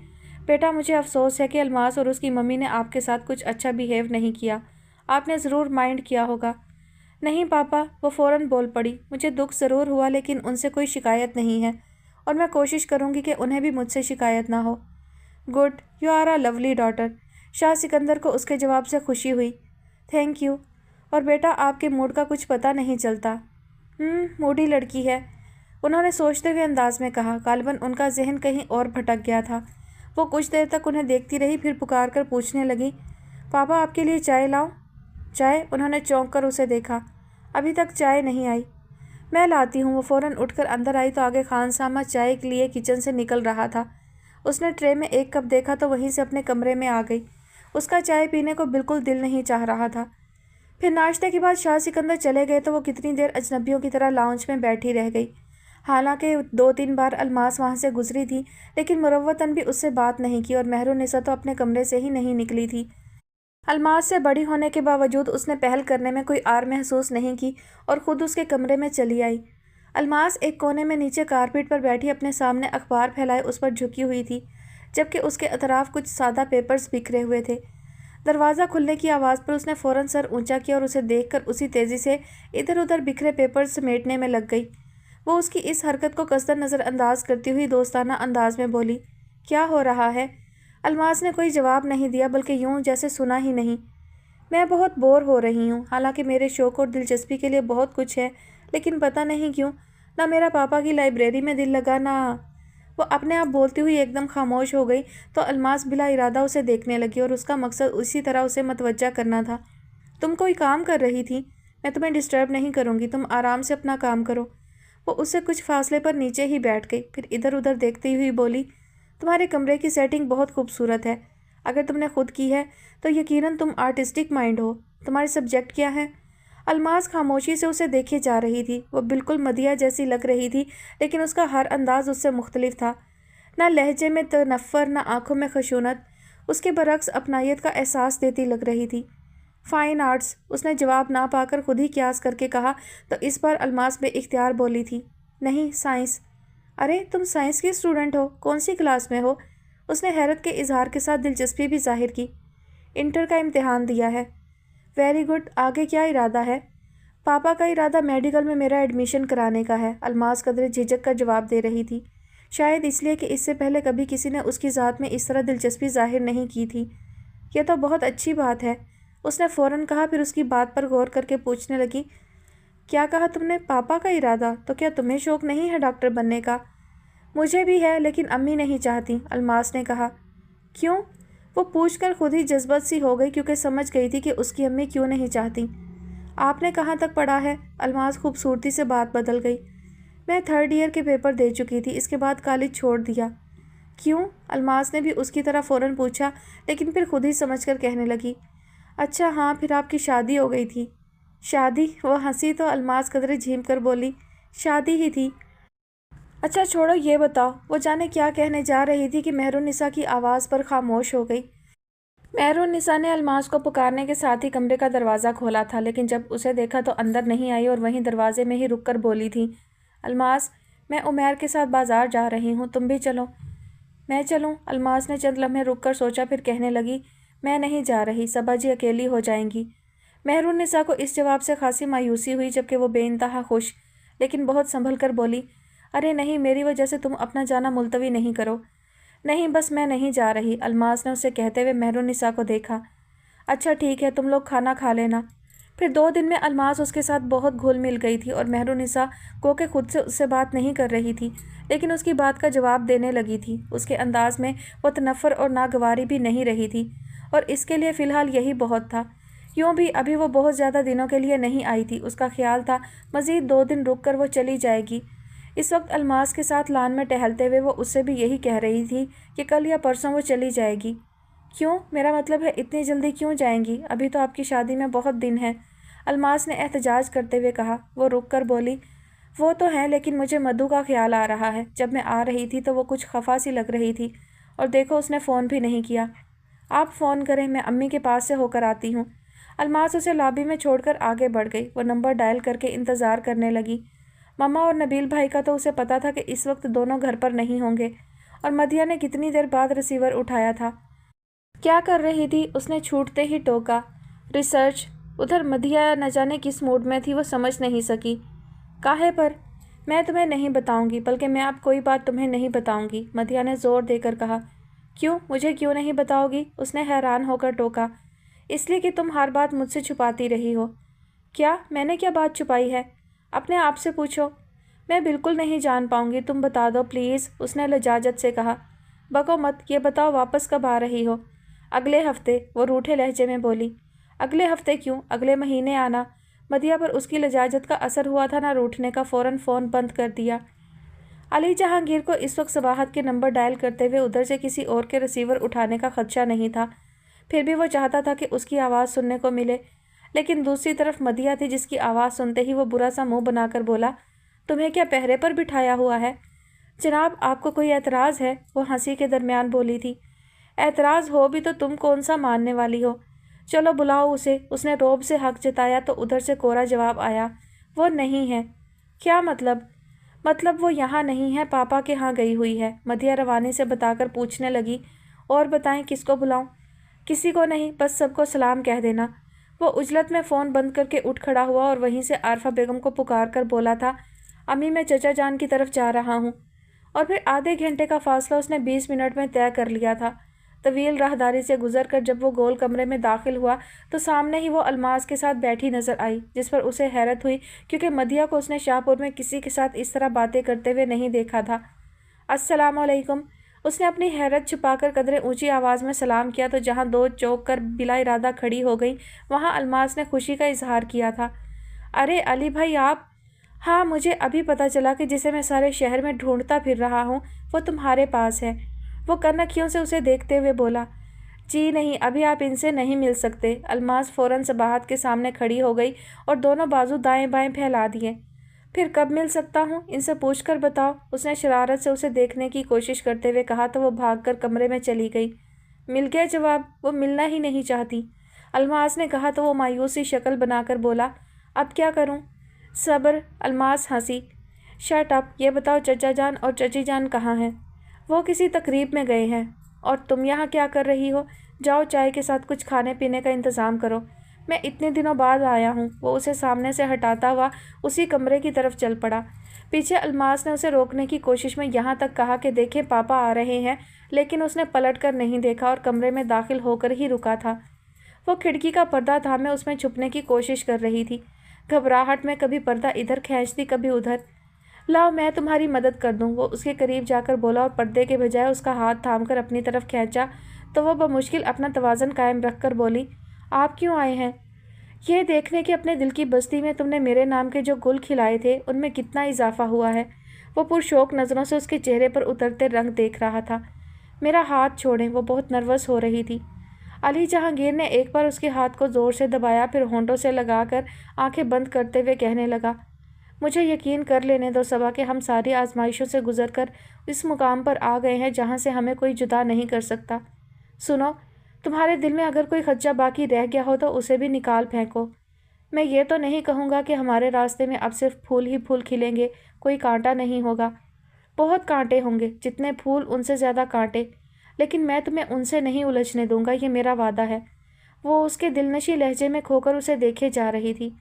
बेटा मुझे अफसोस है कि अलमास और उसकी मम्मी ने आपके साथ कुछ अच्छा बिहेव नहीं किया। आपने ज़रूर माइंड किया होगा। नहीं पापा, वो फ़ौरन बोल पड़ी। मुझे दुख ज़रूर हुआ लेकिन उनसे कोई शिकायत नहीं है और मैं कोशिश करूँगी कि उन्हें भी मुझसे शिकायत ना हो। Good, you are a lovely daughter. Shah Sikandar को उसके जवाब से खुशी हुई। Thank you. और बेटा आपके मूड का कुछ पता नहीं चलता। मूडी लड़की है, उन्होंने सोचते हुए अंदाज में कहा। गालिबन उनका जहन कहीं और भटक गया था। वो कुछ देर तक उन्हें देखती रही, फिर पुकार कर पूछने लगी, पापा आपके लिए चाय लाऊं? चाय? उन्होंने चौंक कर उसे देखा। अभी तक चाय नहीं आई। मैं लाती हूँ। वो फ़ौरन उठकर अंदर आई तो आगे खान सामा चाय के लिए किचन से निकल रहा था। उसने ट्रे में एक कप देखा तो वहीं से अपने कमरे में आ गई। उसका चाय पीने को बिल्कुल दिल नहीं चाह रहा था। फिर नाश्ते के बाद शाह सिकंदर चले गए तो वो कितनी देर अजनबियों की तरह लाउंज में बैठी रह गई। हालांकि 2-3 बार अलमास वहाँ से गुजरी थी लेकिन मुरव्वतन भी उससे बात नहीं की और मेहरुन्निसा तो अपने कमरे से ही नहीं निकली थी। अलमास से बड़ी होने के बावजूद उसने पहल करने में कोई आर महसूस नहीं की और ख़ुद उसके कमरे में चली आई। अलमास एक कोने में नीचे कारपेट पर बैठी अपने सामने अखबार फैलाए उस पर झुकी हुई थी, जबकि उसके अतराफ कुछ सादा पेपर्स बिखरे हुए थे। दरवाज़ा खुलने की आवाज़ पर उसने फ़ौरन सर ऊंचा किया और उसे देखकर उसी तेज़ी से इधर उधर बिखरे पेपर्स समेटने में लग गई। वो उसकी इस हरकत को कसदन नज़रअंदाज करती हुई दोस्ताना अंदाज में बोली, क्या हो रहा है? अलमास ने कोई जवाब नहीं दिया, बल्कि यूं जैसे सुना ही नहीं। मैं बहुत बोर हो रही हूँ। हालांकि मेरे शौक़ और दिलचस्पी के लिए बहुत कुछ है, लेकिन पता नहीं क्यों ना मेरा पापा की लाइब्रेरी में दिल लगा ना। वो अपने आप बोलती हुई एकदम खामोश हो गई तो अलमास बिला इरादा उसे देखने लगी और उसका मकसद उसी तरह उसे मतवज्जा करना था। तुम कोई काम कर रही थी? मैं तुम्हें डिस्टर्ब नहीं करूँगी, तुम आराम से अपना काम करो। वो उससे कुछ फासले पर नीचे ही बैठ गई, फिर इधर उधर देखती हुई बोली, तुम्हारे कमरे की सेटिंग बहुत खूबसूरत है। अगर तुमने खुद की है तो यकीनन तुम आर्टिस्टिक माइंड हो। तुम्हारे सब्जेक्ट क्या है? अलमास खामोशी से उसे देखे जा रही थी। वो बिल्कुल मदिया जैसी लग रही थी, लेकिन उसका हर अंदाज उससे मुख्तलिफ था। ना लहजे में तनफ़्फ़ुर, ना आँखों में खशूनत। उसके बरक्स अपनायत का एहसास देती लग रही थी। फ़ाइन आर्ट्स, उसने जवाब ना पाकर खुद ही क्यास करके कहा तो इस बार अलमास बेइख्तियार बोली थी। नहीं, साइंस। अरे तुम साइंस की स्टूडेंट हो? कौन सी क्लास में हो? उसने हैरत के इजहार के साथ दिलचस्पी भी जाहिर की। इंटर का इम्तिहान दिया है। Very good. आगे क्या इरादा है? पापा का इरादा मेडिकल में मेरा एडमिशन कराने का है। अलमास कदरे झिझक का जवाब दे रही थी, शायद इसलिए कि इससे पहले कभी किसी ने उसकी ज़ात में इस तरह दिलचस्पी जाहिर नहीं की थी। यह तो बहुत अच्छी बात है, उसने फ़ौरन कहा, फिर उसकी बात पर गौर करके पूछने लगी, क्या कहा तुमने? पापा का इरादा? तो क्या तुम्हें शौक़ नहीं है डॉक्टर बनने का? मुझे भी है, लेकिन अम्मी नहीं चाहती, अलमास ने कहा। क्यों? वो पूछकर खुद ही जज्बत सी हो गई, क्योंकि समझ गई थी कि उसकी अम्मी क्यों नहीं चाहती। आपने कहाँ तक पढ़ा है? अलमास खूबसूरती से बात बदल गई। मैं 3rd ईयर के पेपर दे चुकी थी, इसके बाद कॉलेज छोड़ दिया। क्यों? अलमास ने भी उसकी तरह फ़ौरन पूछा, लेकिन फिर खुद ही समझ कर कहने लगी, अच्छा हाँ, फिर आपकी शादी हो गई थी। शादी? वो हंसी तो अलमास कदरे झीम कर बोली, शादी ही थी। अच्छा छोड़ो, ये बताओ। वो जाने क्या कहने जा रही थी कि मेहरुन्निसा की आवाज़ पर खामोश हो गई। मेहरुन्निसा ने अलमास को पुकारने के साथ ही कमरे का दरवाज़ा खोला था, लेकिन जब उसे देखा तो अंदर नहीं आई और वहीं दरवाजे में ही रुक कर बोली थी, अलमास, मैं उमैर के साथ बाज़ार जा रही हूँ, तुम भी चलो। मैं चलूँ? अलमास ने चंद लम्हे रुक कर सोचा, फिर कहने लगी, मैं नहीं जा रही, सबा जी अकेली हो जाएंगी। मेहरुन्निसा को इस जवाब से खासी मायूसी हुई, जबकि वो बेइंतहा खुश, लेकिन बहुत संभल कर बोली, अरे नहीं, मेरी वजह से तुम अपना जाना मुलतवी नहीं करो। नहीं, बस मैं नहीं जा रही। अलमास ने उसे कहते हुए मेहरुन्निसा को देखा। अच्छा ठीक है, तुम लोग खाना खा लेना। फिर 2 दिन में अलमास उसके साथ बहुत घुल मिल गई थी और मेहरुन्निसा को के खुद से उससे बात नहीं कर रही थी, लेकिन उसकी बात का जवाब देने लगी थी। उसके अंदाज में वो तनफ़्फ़ुर और नागवारी भी नहीं रही थी और इसके लिए फ़िलहाल यही बहुत था। यूँ भी अभी वो बहुत ज़्यादा दिनों के लिए नहीं आई थी। उसका ख्याल था मज़ीद 2 दिन रुक कर वो चली जाएगी। इस वक्त अलमास के साथ लान में टहलते हुए वो उससे भी यही कह रही थी कि कल या परसों वो चली जाएगी। क्यों? मेरा मतलब है इतनी जल्दी क्यों जाएंगी? अभी तो आपकी शादी में बहुत दिन हैं, अलमास ने एहतजाज करते हुए कहा। वो रुक कर बोली, वो तो हैं, लेकिन मुझे मधु का ख्याल आ रहा है। जब मैं आ रही थी तो वो कुछ खफा सी लग रही थी, और देखो उसने फ़ोन भी नहीं किया। आप फ़ोन करें, मैं अम्मी के पास से होकर आती हूँ। अलमास उसे लॉबी में छोड़कर आगे बढ़ गई। वो नंबर डायल करके इंतज़ार करने लगी। मम्मा और नबील भाई का तो उसे पता था कि इस वक्त दोनों घर पर नहीं होंगे, और मदिया ने कितनी देर बाद रिसीवर उठाया था। क्या कर रही थी? उसने छूटते ही टोका। रिसर्च। उधर मदिया न जाने किस मूड में थी, वो समझ नहीं सकी। काहे पर? मैं तुम्हें नहीं बताऊंगी, बल्कि मैं अब कोई बात तुम्हें नहीं बताऊंगी, मदिया ने ज़ोर देकर कहा। क्यों? मुझे क्यों नहीं बताओगी? उसने हैरान होकर टोका। इसलिए कि तुम हर बात मुझसे छुपाती रही हो। क्या? मैंने क्या बात छुपाई है? अपने आप से पूछो। मैं बिल्कुल नहीं जान पाऊंगी, तुम बता दो प्लीज़, उसने लजाजत से कहा। बको मत, ये बताओ वापस कब आ रही हो? अगले हफ्ते, वो रूठे लहजे में बोली। अगले हफ्ते क्यों? अगले महीने आना। मदिया पर उसकी लजाजत का असर हुआ था ना रूठने का, फ़ौरन फ़ोन बंद कर दिया। अली जहांगीर को इस वक्त सबाहत के नंबर डायल करते हुए उधर से किसी और के रिसीवर उठाने का खदशा नहीं था। फिर भी वो चाहता था कि उसकी आवाज़ सुनने को मिले, लेकिन दूसरी तरफ मदिया थी, जिसकी आवाज़ सुनते ही वो बुरा सा मुंह बनाकर बोला, तुम्हें क्या पहरे पर बिठाया हुआ है? जनाब, आपको कोई एतराज़ है? वो हंसी के दरमियान बोली थी। एतराज़ हो भी तो तुम कौन सा मानने वाली हो? चलो बुलाओ उसे, उसने रोब से हक जताया तो उधर से कोरा जवाब आया, वो नहीं है। क्या मतलब? मतलब वो यहाँ नहीं है, पापा के यहाँ गई हुई है, मदिया रवानी से बताकर पूछने लगी। और बताएं, किसको बुलाऊं? किसी को नहीं, बस सबको सलाम कह देना। वो उजलत में फ़ोन बंद करके उठ खड़ा हुआ और वहीं से आरफा बेगम को पुकार कर बोला था, अम्मी मैं चचा जान की तरफ जा रहा हूँ। और फिर आधे घंटे का फासला उसने 20 मिनट में तय कर लिया था। तवील राहदारी से गुजर कर जब वो गोल कमरे में दाखिल हुआ तो सामने ही वो अलमास के साथ बैठी नजर आई, जिस पर उसे हैरत हुई, क्योंकि मदिया को उसने शाहपुर में किसी के साथ इस तरह बातें करते हुए नहीं देखा था। अस्सलामुअलैकुम। उसने अपनी हैरत छुपाकर कदरे ऊंची आवाज़ में सलाम किया तो जहाँ दो चौंक कर बिला इरादा खड़ी हो गई, वहाँ अलमास ने खुशी का इजहार किया था। अरे अली भाई, आप? हाँ, मुझे अभी पता चला कि जिसे मैं सारे शहर में ढूंढता फिर रहा हूँ वो तुम्हारे पास है। वो कनखियों से उसे देखते हुए बोला। जी नहीं, अभी आप इनसे नहीं मिल सकते। अलमास फ़ौरन सबाहत के सामने खड़ी हो गई और दोनों बाजू दाएं बाएं फैला दिए। फिर कब मिल सकता हूँ? इनसे पूछ कर बताओ, उसने शरारत से उसे देखने की कोशिश करते हुए कहा तो वो भागकर कमरे में चली गई। मिल गया जवाब, वो मिलना ही नहीं चाहती, अलमास ने कहा तो वो मायूसी शक्ल बनाकर बोला, अब क्या करूँ? सब्र। अलमास हंसी। शट अप, ये बताओ चचा जान और चची जान कहाँ हैं? वो किसी तकरीब में गए हैं। और तुम यहाँ क्या कर रही हो? जाओ चाय के साथ कुछ खाने पीने का इंतज़ाम करो, मैं इतने दिनों बाद आया हूँ। वो उसे सामने से हटाता हुआ उसी कमरे की तरफ चल पड़ा। पीछे अलमास ने उसे रोकने की कोशिश में यहाँ तक कहा कि देखें पापा आ रहे हैं, लेकिन उसने पलट कर नहीं देखा और कमरे में दाखिल होकर ही रुका था। वो खिड़की का पर्दा थामे उसमें छुपने की कोशिश कर रही थी। घबराहट में कभी पर्दा इधर खींचती कभी उधर। लाओ मैं तुम्हारी मदद कर दूँ, वो उसके करीब जाकर बोला और पर्दे के बजाय उसका हाथ थामकर अपनी तरफ खींचा तो वो बमुश्किल अपना तवाज़न कायम रख कर बोली, आप क्यों आए हैं? ये देखने कि अपने दिल की बस्ती में तुमने मेरे नाम के जो गुल खिलाए थे उनमें कितना इजाफा हुआ है। वो पुरशौक नज़रों से उसके चेहरे पर उतरते रंग देख रहा था। मेरा हाथ छोड़ें, वो बहुत नर्वस हो रही थी। अली जहांगीर ने एक बार उसके हाथ को ज़ोर से दबाया, फिर होंठों से लगाकर आंखें बंद करते हुए कहने लगा, मुझे यकीन कर लेने दो सबा कि हम सारी आजमाइशों से गुजर कर इस मुकाम पर आ गए हैं जहाँ से हमें कोई जुदा नहीं कर सकता। सुनो, तुम्हारे दिल में अगर कोई खदशा बाकी रह गया हो तो उसे भी निकाल फेंको। मैं ये तो नहीं कहूँगा कि हमारे रास्ते में अब सिर्फ फूल ही फूल खिलेंगे, कोई कांटा नहीं होगा। बहुत कांटे होंगे, जितने फूल उनसे ज़्यादा कांटे, लेकिन मैं तुम्हें उनसे नहीं उलझने दूंगा, ये मेरा वादा है। वो उसके दिलनशी लहजे में खोकर उसे देखे जा रही थी।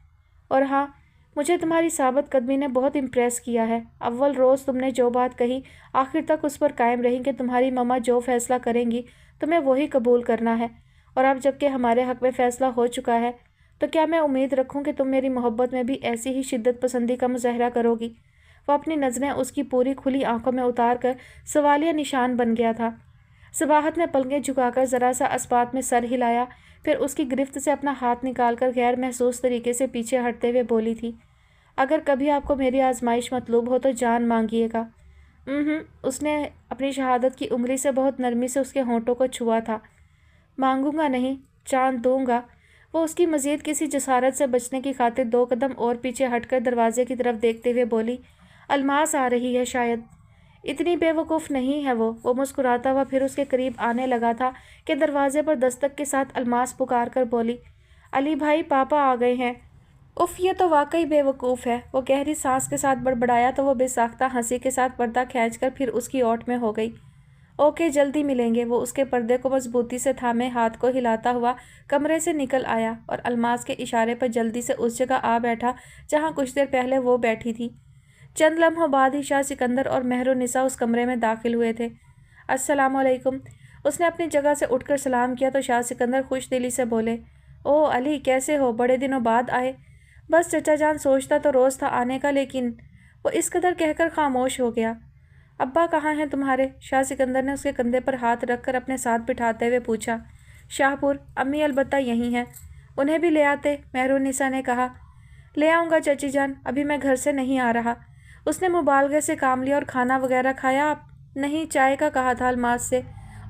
और हाँ, मुझे तुम्हारी साबित कदमी ने बहुत इम्प्रेस किया है। अव्वल रोज़ तुमने जो बात कही आखिर तक उस पर कायम रही कि तुम्हारी मम्मा जो फैसला करेंगी तुम्हें वही कबूल करना है। और अब जबकि हमारे हक़ में फ़ैसला हो चुका है तो क्या मैं उम्मीद रखूं कि तुम मेरी मोहब्बत में भी ऐसी ही शिद्दत पसंदी का मुजाहरा करोगी? वो अपनी नज़रें उसकी पूरी खुली आंखों में उतार कर सवालिया निशान बन गया था। सबाहत ने पलकें झुकाकर ज़रा सा अस्पात में सर हिलाया, پھر اس کی گرفت سے اپنا ہاتھ نکال کر غیر محسوس طریقے سے پیچھے ہٹتے ہوئے بولی تھی، اگر کبھی آپ کو میری آزمائش مطلوب ہو تو جان مانگیے گا۔ اس نے اپنی شہادت کی انگلی سے بہت نرمی سے اس کے ہونٹوں کو چھوا تھا۔ مانگوں گا نہیں، جان دوں گا۔ وہ اس کی مزید کسی جسارت سے بچنے کی خاطر 2 قدم اور پیچھے ہٹ کر دروازے کی طرف دیکھتے ہوئے بولی، الماس آ رہی ہے شاید۔ اتنی بے وقوف نہیں ہے وہ مسکراتا ہوا پھر اس کے قریب آنے لگا تھا کہ دروازے پر دستک کے ساتھ الماس پکار کر بولی، علی بھائی پاپا آ گئے ہیں۔ اف یہ تو واقعی بے وقوف ہے، وہ گہری سانس کے ساتھ بڑبڑایا تو وہ بے ساختہ ہنسی کے ساتھ پردہ کھینچ کر پھر اس کی اوٹ میں ہو گئی۔ اوکے جلدی ملیں گے۔ وہ اس کے پردے کو مضبوطی سے تھامے ہاتھ کو ہلاتا ہوا کمرے سے نکل آیا اور الماس کے اشارے پر جلدی سے اس جگہ آ بیٹھا جہاں کچھ دیر پہلے وہ بیٹھی تھی۔ چند لمحوں بعد ہی شاہ سکندر اور مہر النساء اس کمرے میں داخل ہوئے تھے۔ السلام علیکم۔ اس نے اپنی جگہ سے اٹھ کر سلام کیا تو شاہ سکندر خوش دلی سے بولے، او علی کیسے ہو، بڑے دنوں بعد آئے۔ بس چچا جان سوچتا تو روز تھا آنے کا، لیکن وہ اس قدر کہہ کر خاموش ہو گیا۔ ابا کہاں ہیں تمہارے؟ شاہ سکندر نے اس کے کندھے پر ہاتھ رکھ کر اپنے ساتھ بٹھاتے ہوئے پوچھا۔ شاہ پور، امی البتہ یہیں ہیں۔ انہیں بھی لے آتے، مہر النساء نے کہا۔ لے آؤں گا چچی جان، ابھی میں گھر سے نہیں آ رہا۔ اس نے مبالغے سے کام لیا، اور کھانا وغیرہ کھایا آپ؟ نہیں، چائے کا کہا تھا الماس سے۔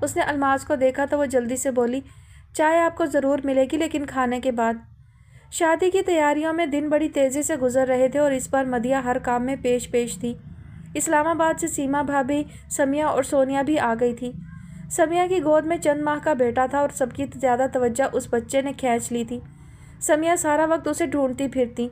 اس نے الماس کو دیکھا تو وہ جلدی سے بولی، چائے آپ کو ضرور ملے گی لیکن کھانے کے بعد۔ شادی کی تیاریوں میں دن بڑی تیزی سے گزر رہے تھے اور اس بار مدیہ ہر کام میں پیش تھی۔ اسلام آباد سے سیما بھابھی، سمیہ اور سونیا بھی آ گئی تھی۔ سمیہ کی گود میں چند ماہ کا بیٹا تھا اور سب کی زیادہ توجہ اس بچے نے کھینچ لی تھی۔ سمیہ سارا وقت اسے ڈھونڈتی پھرتی۔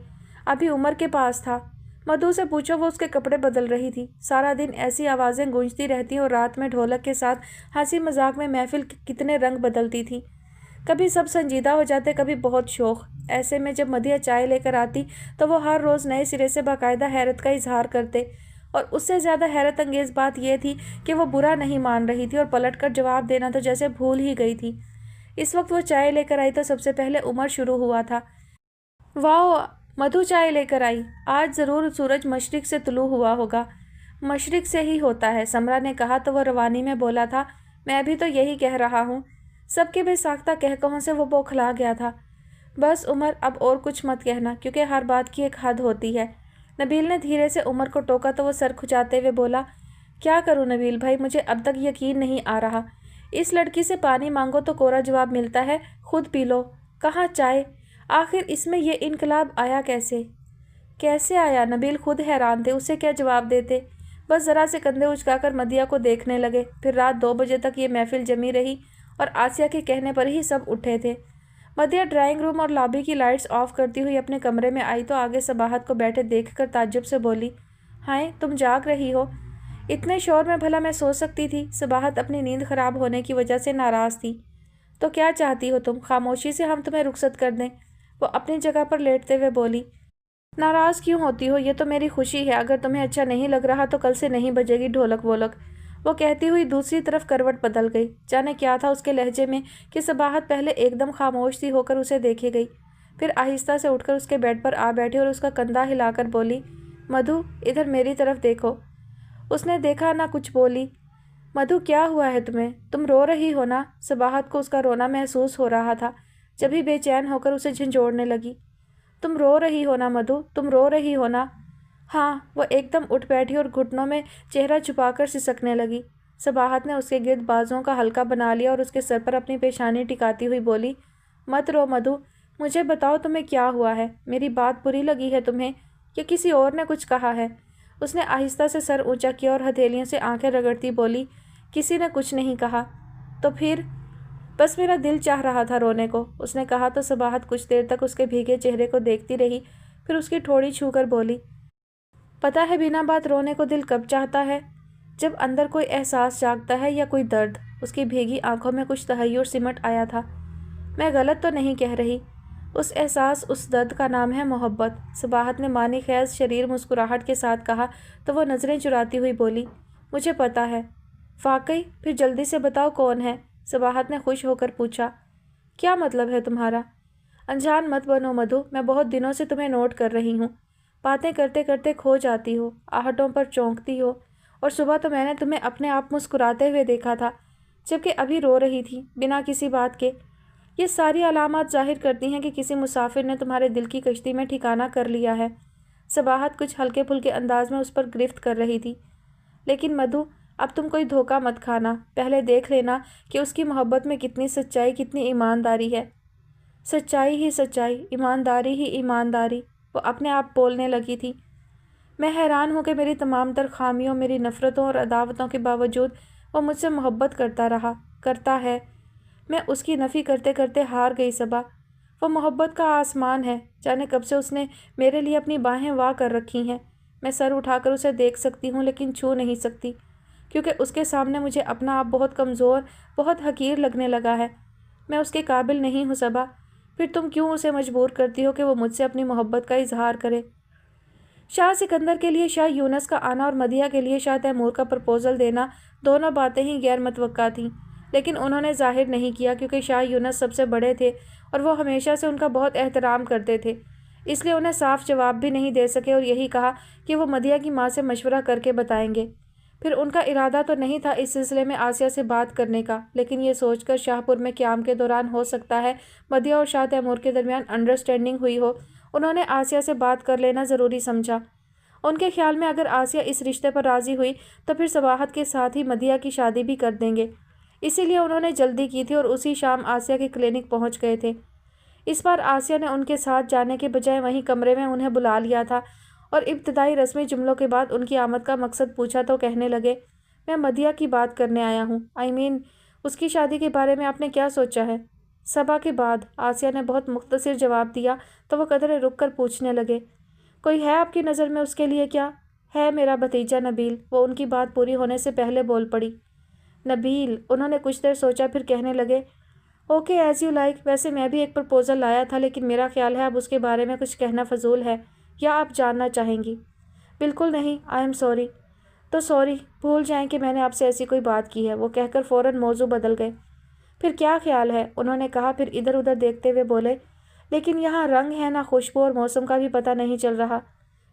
ابھی عمر کے پاس تھا۔ مدھو سے پوچھو، وہ اس کے کپڑے بدل رہی تھی۔ سارا دن ایسی آوازیں گونجتی رہتی اور رات میں ڈھولک کے ساتھ ہنسی مذاق میں محفل کتنے رنگ بدلتی تھی۔ کبھی سب سنجیدہ ہو جاتے، کبھی بہت شوخ۔ ایسے میں جب مدیہ چائے لے کر آتی تو وہ ہر روز نئے سرے سے باقاعدہ حیرت کا اظہار کرتے، اور اس سے زیادہ حیرت انگیز بات یہ تھی کہ وہ برا نہیں مان رہی تھی اور پلٹ کر جواب دینا تو جیسے بھول ہی گئی تھی۔ اس وقت وہ چائے لے کر آئی تو سب سے پہلے عمر شروع ہوا تھا۔ واؤ، مدھو چائے لے کر آئی، آج ضرور سورج مشرق سے طلوع ہوا ہوگا۔ مشرق سے ہی ہوتا ہے، سمرا نے کہا تو وہ روانی میں بولا تھا، میں بھی تو یہی کہہ رہا ہوں۔ سب کے بے ساختہ کہکہوں سے وہ بوکھلا گیا تھا۔ بس عمر، اب اور کچھ مت کہنا، کیونکہ ہر بات کی ایک حد ہوتی ہے۔ نبیل نے دھیرے سے عمر کو ٹوکا تو وہ سر کھچاتے ہوئے بولا، کیا کروں نبیل بھائی، مجھے اب تک یقین نہیں آ رہا۔ اس لڑکی سے پانی مانگو تو کوڑا جواب ملتا ہے، خود پی لو۔ کہاں چائے؟ آخر اس میں یہ انقلاب آیا کیسے؟ کیسے آیا؟ نبیل خود حیران تھے، اسے کیا جواب دیتے۔ بس ذرا سے کندھے اچکا کر مدیہ کو دیکھنے لگے۔ پھر رات 2 بجے تک یہ محفل جمی رہی اور آسیہ کے کہنے پر ہی سب اٹھے تھے۔ مدیہ ڈرائنگ روم اور لابی کی لائٹس آف کرتی ہوئی اپنے کمرے میں آئی تو آگے صباحت کو بیٹھے دیکھ کر تعجب سے بولی، ہائے تم جاگ رہی ہو؟ اتنے شور میں بھلا میں سو سکتی تھی؟ صباحت اپنی نیند خراب ہونے کی وجہ سے ناراض تھی۔ تو کیا چاہتی ہو تم؟ خاموشی سے ہم تمہیں رخصت کر دیں؟ وہ اپنی جگہ پر لیٹتے ہوئے بولی۔ ناراض کیوں ہوتی ہو؟ یہ تو میری خوشی ہے، اگر تمہیں اچھا نہیں لگ رہا تو کل سے نہیں بجے گی ڈھولک وولک۔ وہ کہتی ہوئی دوسری طرف کروٹ بدل گئی۔ جانے کیا تھا اس کے لہجے میں کہ صباحت پہلے ایک دم خاموش سی ہو کر اسے دیکھے گئی، پھر آہستہ سے اٹھ کر اس کے بیڈ پر آ بیٹھی اور اس کا کندھا ہلا کر بولی، مدھو ادھر میری طرف دیکھو۔ اس نے دیکھا، نہ کچھ بولی۔ مدھو کیا ہوا ہے تمہیں؟ تم رو رہی ہو نا؟ صباحت کو اس کا رونا محسوس ہو رہا تھا، جب ہی بے چین ہو کر اسے جھنجھوڑنے لگی۔ تم رو رہی ہو نا مدھو، تم رو رہی ہو نا؟ ہاں۔ وہ ایک دم اٹھ بیٹھی اور گھٹنوں میں چہرہ چھپا کر سسکنے لگی۔ صباحت نے اس کے گرد بازوؤں کا حلقہ بنا لیا اور اس کے سر پر اپنی پیشانی ٹکاتی ہوئی بولی، مت رو مدھو، مجھے بتاؤ تمہیں کیا ہوا ہے؟ میری بات بری لگی ہے تمہیں یا کسی اور نے کچھ کہا ہے؟ اس نے آہستہ سے سر اونچا کیا اور ہتھیلیوں سے آنکھیں رگڑتی بولی، کسی نے کچھ نہیں کہا۔ تو پھر؟ بس میرا دل چاہ رہا تھا رونے کو، اس نے کہا تو صباحت کچھ دیر تک اس کے بھیگے چہرے کو دیکھتی رہی، پھر اس کی ٹھوڑی چھو کر بولی، پتہ ہے بنا بات رونے کو دل کب چاہتا ہے؟ جب اندر کوئی احساس جاگتا ہے یا کوئی درد۔ اس کی بھیگی آنکھوں میں کچھ تحیر سمٹ آیا تھا۔ میں غلط تو نہیں کہہ رہی؟ اس احساس، اس درد کا نام ہے محبت۔ صباحت نے معنی خیز شریر مسکراہٹ کے ساتھ کہا تو وہ نظریں چراتی ہوئی بولی، مجھے پتہ ہے۔ واقعی؟ پھر جلدی سے بتاؤ کون ہے؟ صباحت نے خوش ہو کر پوچھا۔ کیا مطلب ہے تمہارا؟ انجان مت بنو مدھو، میں بہت دنوں سے تمہیں نوٹ کر رہی ہوں۔ باتیں کرتے کرتے کھو جاتی ہو، آہٹوں پر چونکتی ہو، اور صبح تو میں نے تمہیں اپنے آپ مسکراتے ہوئے دیکھا تھا، جبکہ ابھی رو رہی تھی بنا کسی بات کے۔ یہ ساری علامات ظاہر کرتی ہیں کہ کسی مسافر نے تمہارے دل کی کشتی میں ٹھکانہ کر لیا ہے۔ صباحت کچھ ہلکے پھلکے انداز میں اس پر گرفت کر رہی تھی۔ لیکن مدھو، اب تم کوئی دھوکہ مت کھانا، پہلے دیکھ لینا کہ اس کی محبت میں کتنی سچائی، کتنی ایمانداری ہے۔ سچائی ہی سچائی، ایمانداری ہی ایمانداری، وہ اپنے آپ بولنے لگی تھی۔ میں حیران ہوں کہ میری تمام تر خامیوں، میری نفرتوں اور عداوتوں کے باوجود وہ مجھ سے محبت کرتا ہے۔ میں اس کی نفی کرتے کرتے ہار گئی صبا۔ وہ محبت کا آسمان ہے، جانے کب سے اس نے میرے لیے اپنی باہیں وا کر رکھی ہیں۔ میں سر اٹھا کر اسے دیکھ سکتی ہوں لیکن چھو نہیں سکتی، کیونکہ اس کے سامنے مجھے اپنا آپ بہت کمزور، بہت حقیر لگنے لگا ہے۔ میں اس کے قابل نہیں ہوں صبا۔ پھر تم کیوں اسے مجبور کرتی ہو کہ وہ مجھ سے اپنی محبت کا اظہار کرے؟ شاہ سکندر کے لیے شاہ یونس کا آنا اور مدیحہ کے لیے شاہ تیمور کا پرپوزل دینا دونوں باتیں ہی غیر متوقع تھیں، لیکن انہوں نے ظاہر نہیں کیا کیونکہ شاہ یونس سب سے بڑے تھے اور وہ ہمیشہ سے ان کا بہت احترام کرتے تھے، اس لیے انہیں صاف جواب بھی نہیں دے سکے اور یہی کہا کہ وہ مدیحہ کی ماں سے مشورہ کر کے بتائیں گے۔ پھر ان کا ارادہ تو نہیں تھا اس سلسلے میں آسیہ سے بات کرنے کا، لیکن یہ سوچ کر شاہ پور میں قیام کے دوران ہو سکتا ہے مدیحہ اور شاہ تیمور کے درمیان انڈرسٹینڈنگ ہوئی ہو، انہوں نے آسیہ سے بات کر لینا ضروری سمجھا۔ ان کے خیال میں اگر آسیہ اس رشتے پر راضی ہوئی تو پھر صباحت کے ساتھ ہی مدیحہ کی شادی بھی کر دیں گے، اسی لیے انہوں نے جلدی کی تھی اور اسی شام آسیہ کے کلینک پہنچ گئے تھے۔ اس بار آسیہ نے ان کے ساتھ جانے کے بجائے وہیں کمرے میں انہیں بلا لیا تھا اور ابتدائی رسمی جملوں کے بعد ان کی آمد کا مقصد پوچھا تو کہنے لگے، میں مدیحہ کی بات کرنے آیا ہوں، اس کی شادی کے بارے میں آپ نے کیا سوچا ہے؟ صبا کے بعد آسیہ نے بہت مختصر جواب دیا تو وہ قدرے رک کر پوچھنے لگے، کوئی ہے آپ کی نظر میں اس کے لیے؟ کیا ہے میرا بھتیجا نبیل؟ وہ ان کی بات پوری ہونے سے پہلے بول پڑی۔ نبیل؟ انہوں نے کچھ دیر سوچا پھر کہنے لگے، اوکے ایز یو لائک، ویسے میں بھی ایک پرپوزل لایا تھا لیکن میرا خیال ہے اب اس کے بارے میں کچھ کہنا فضول ہے، یا آپ جاننا چاہیں گی؟ بالکل نہیں، آئی ایم سوری۔ تو سوری، بھول جائیں کہ میں نے آپ سے ایسی کوئی بات کی ہے، وہ کہہ کر فوراً موضوع بدل گئے۔ پھر کیا خیال ہے؟ انہوں نے کہا، پھر ادھر ادھر دیکھتے ہوئے بولے، لیکن یہاں رنگ ہے نہ خوشبو اور موسم کا بھی پتہ نہیں چل رہا،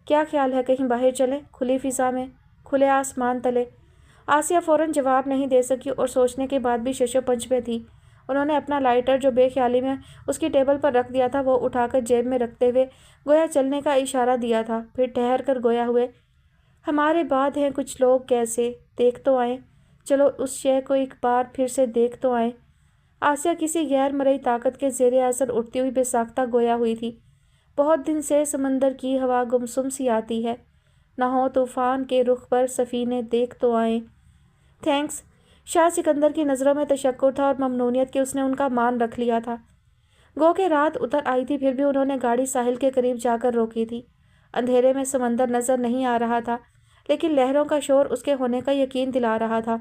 کیا خیال ہے کہیں باہر چلیں، کھلی فضا میں، کھلے آسمان تلے؟ آسیہ فوراً جواب نہیں دے سکی اور سوچنے کے بعد بھی شش و پنج میں تھی۔ انہوں نے اپنا لائٹر جو بے خیالی میں اس کی ٹیبل پر رکھ دیا تھا وہ اٹھا کر جیب میں رکھتے ہوئے گویا چلنے کا اشارہ دیا تھا، پھر ٹھہر کر گویا ہوئے، ہمارے بعد ہیں کچھ لوگ کیسے، دیکھ تو آئیں، چلو اس شے کو ایک بار پھر سے دیکھ تو آئیں۔ آسیہ کسی غیر مرئی طاقت کے زیر اثر اٹھتی ہوئی بے ساختہ گویا ہوئی تھی، بہت دن سے سمندر کی ہوا گمسم سی آتی ہے، نہ ہو طوفان کے رخ پر سفینے دیکھ تو آئیں۔ تھینکس۔ شاہ سکندر کی نظروں میں تشکر تھا اور ممنونیت کہ اس نے ان کا مان رکھ لیا تھا۔ گو کہ رات اتر آئی تھی، پھر بھی انہوں نے گاڑی ساحل کے قریب جا کر روکی تھی۔ اندھیرے میں سمندر نظر نہیں آ رہا تھا لیکن لہروں کا شور اس کے ہونے کا یقین دلا رہا تھا۔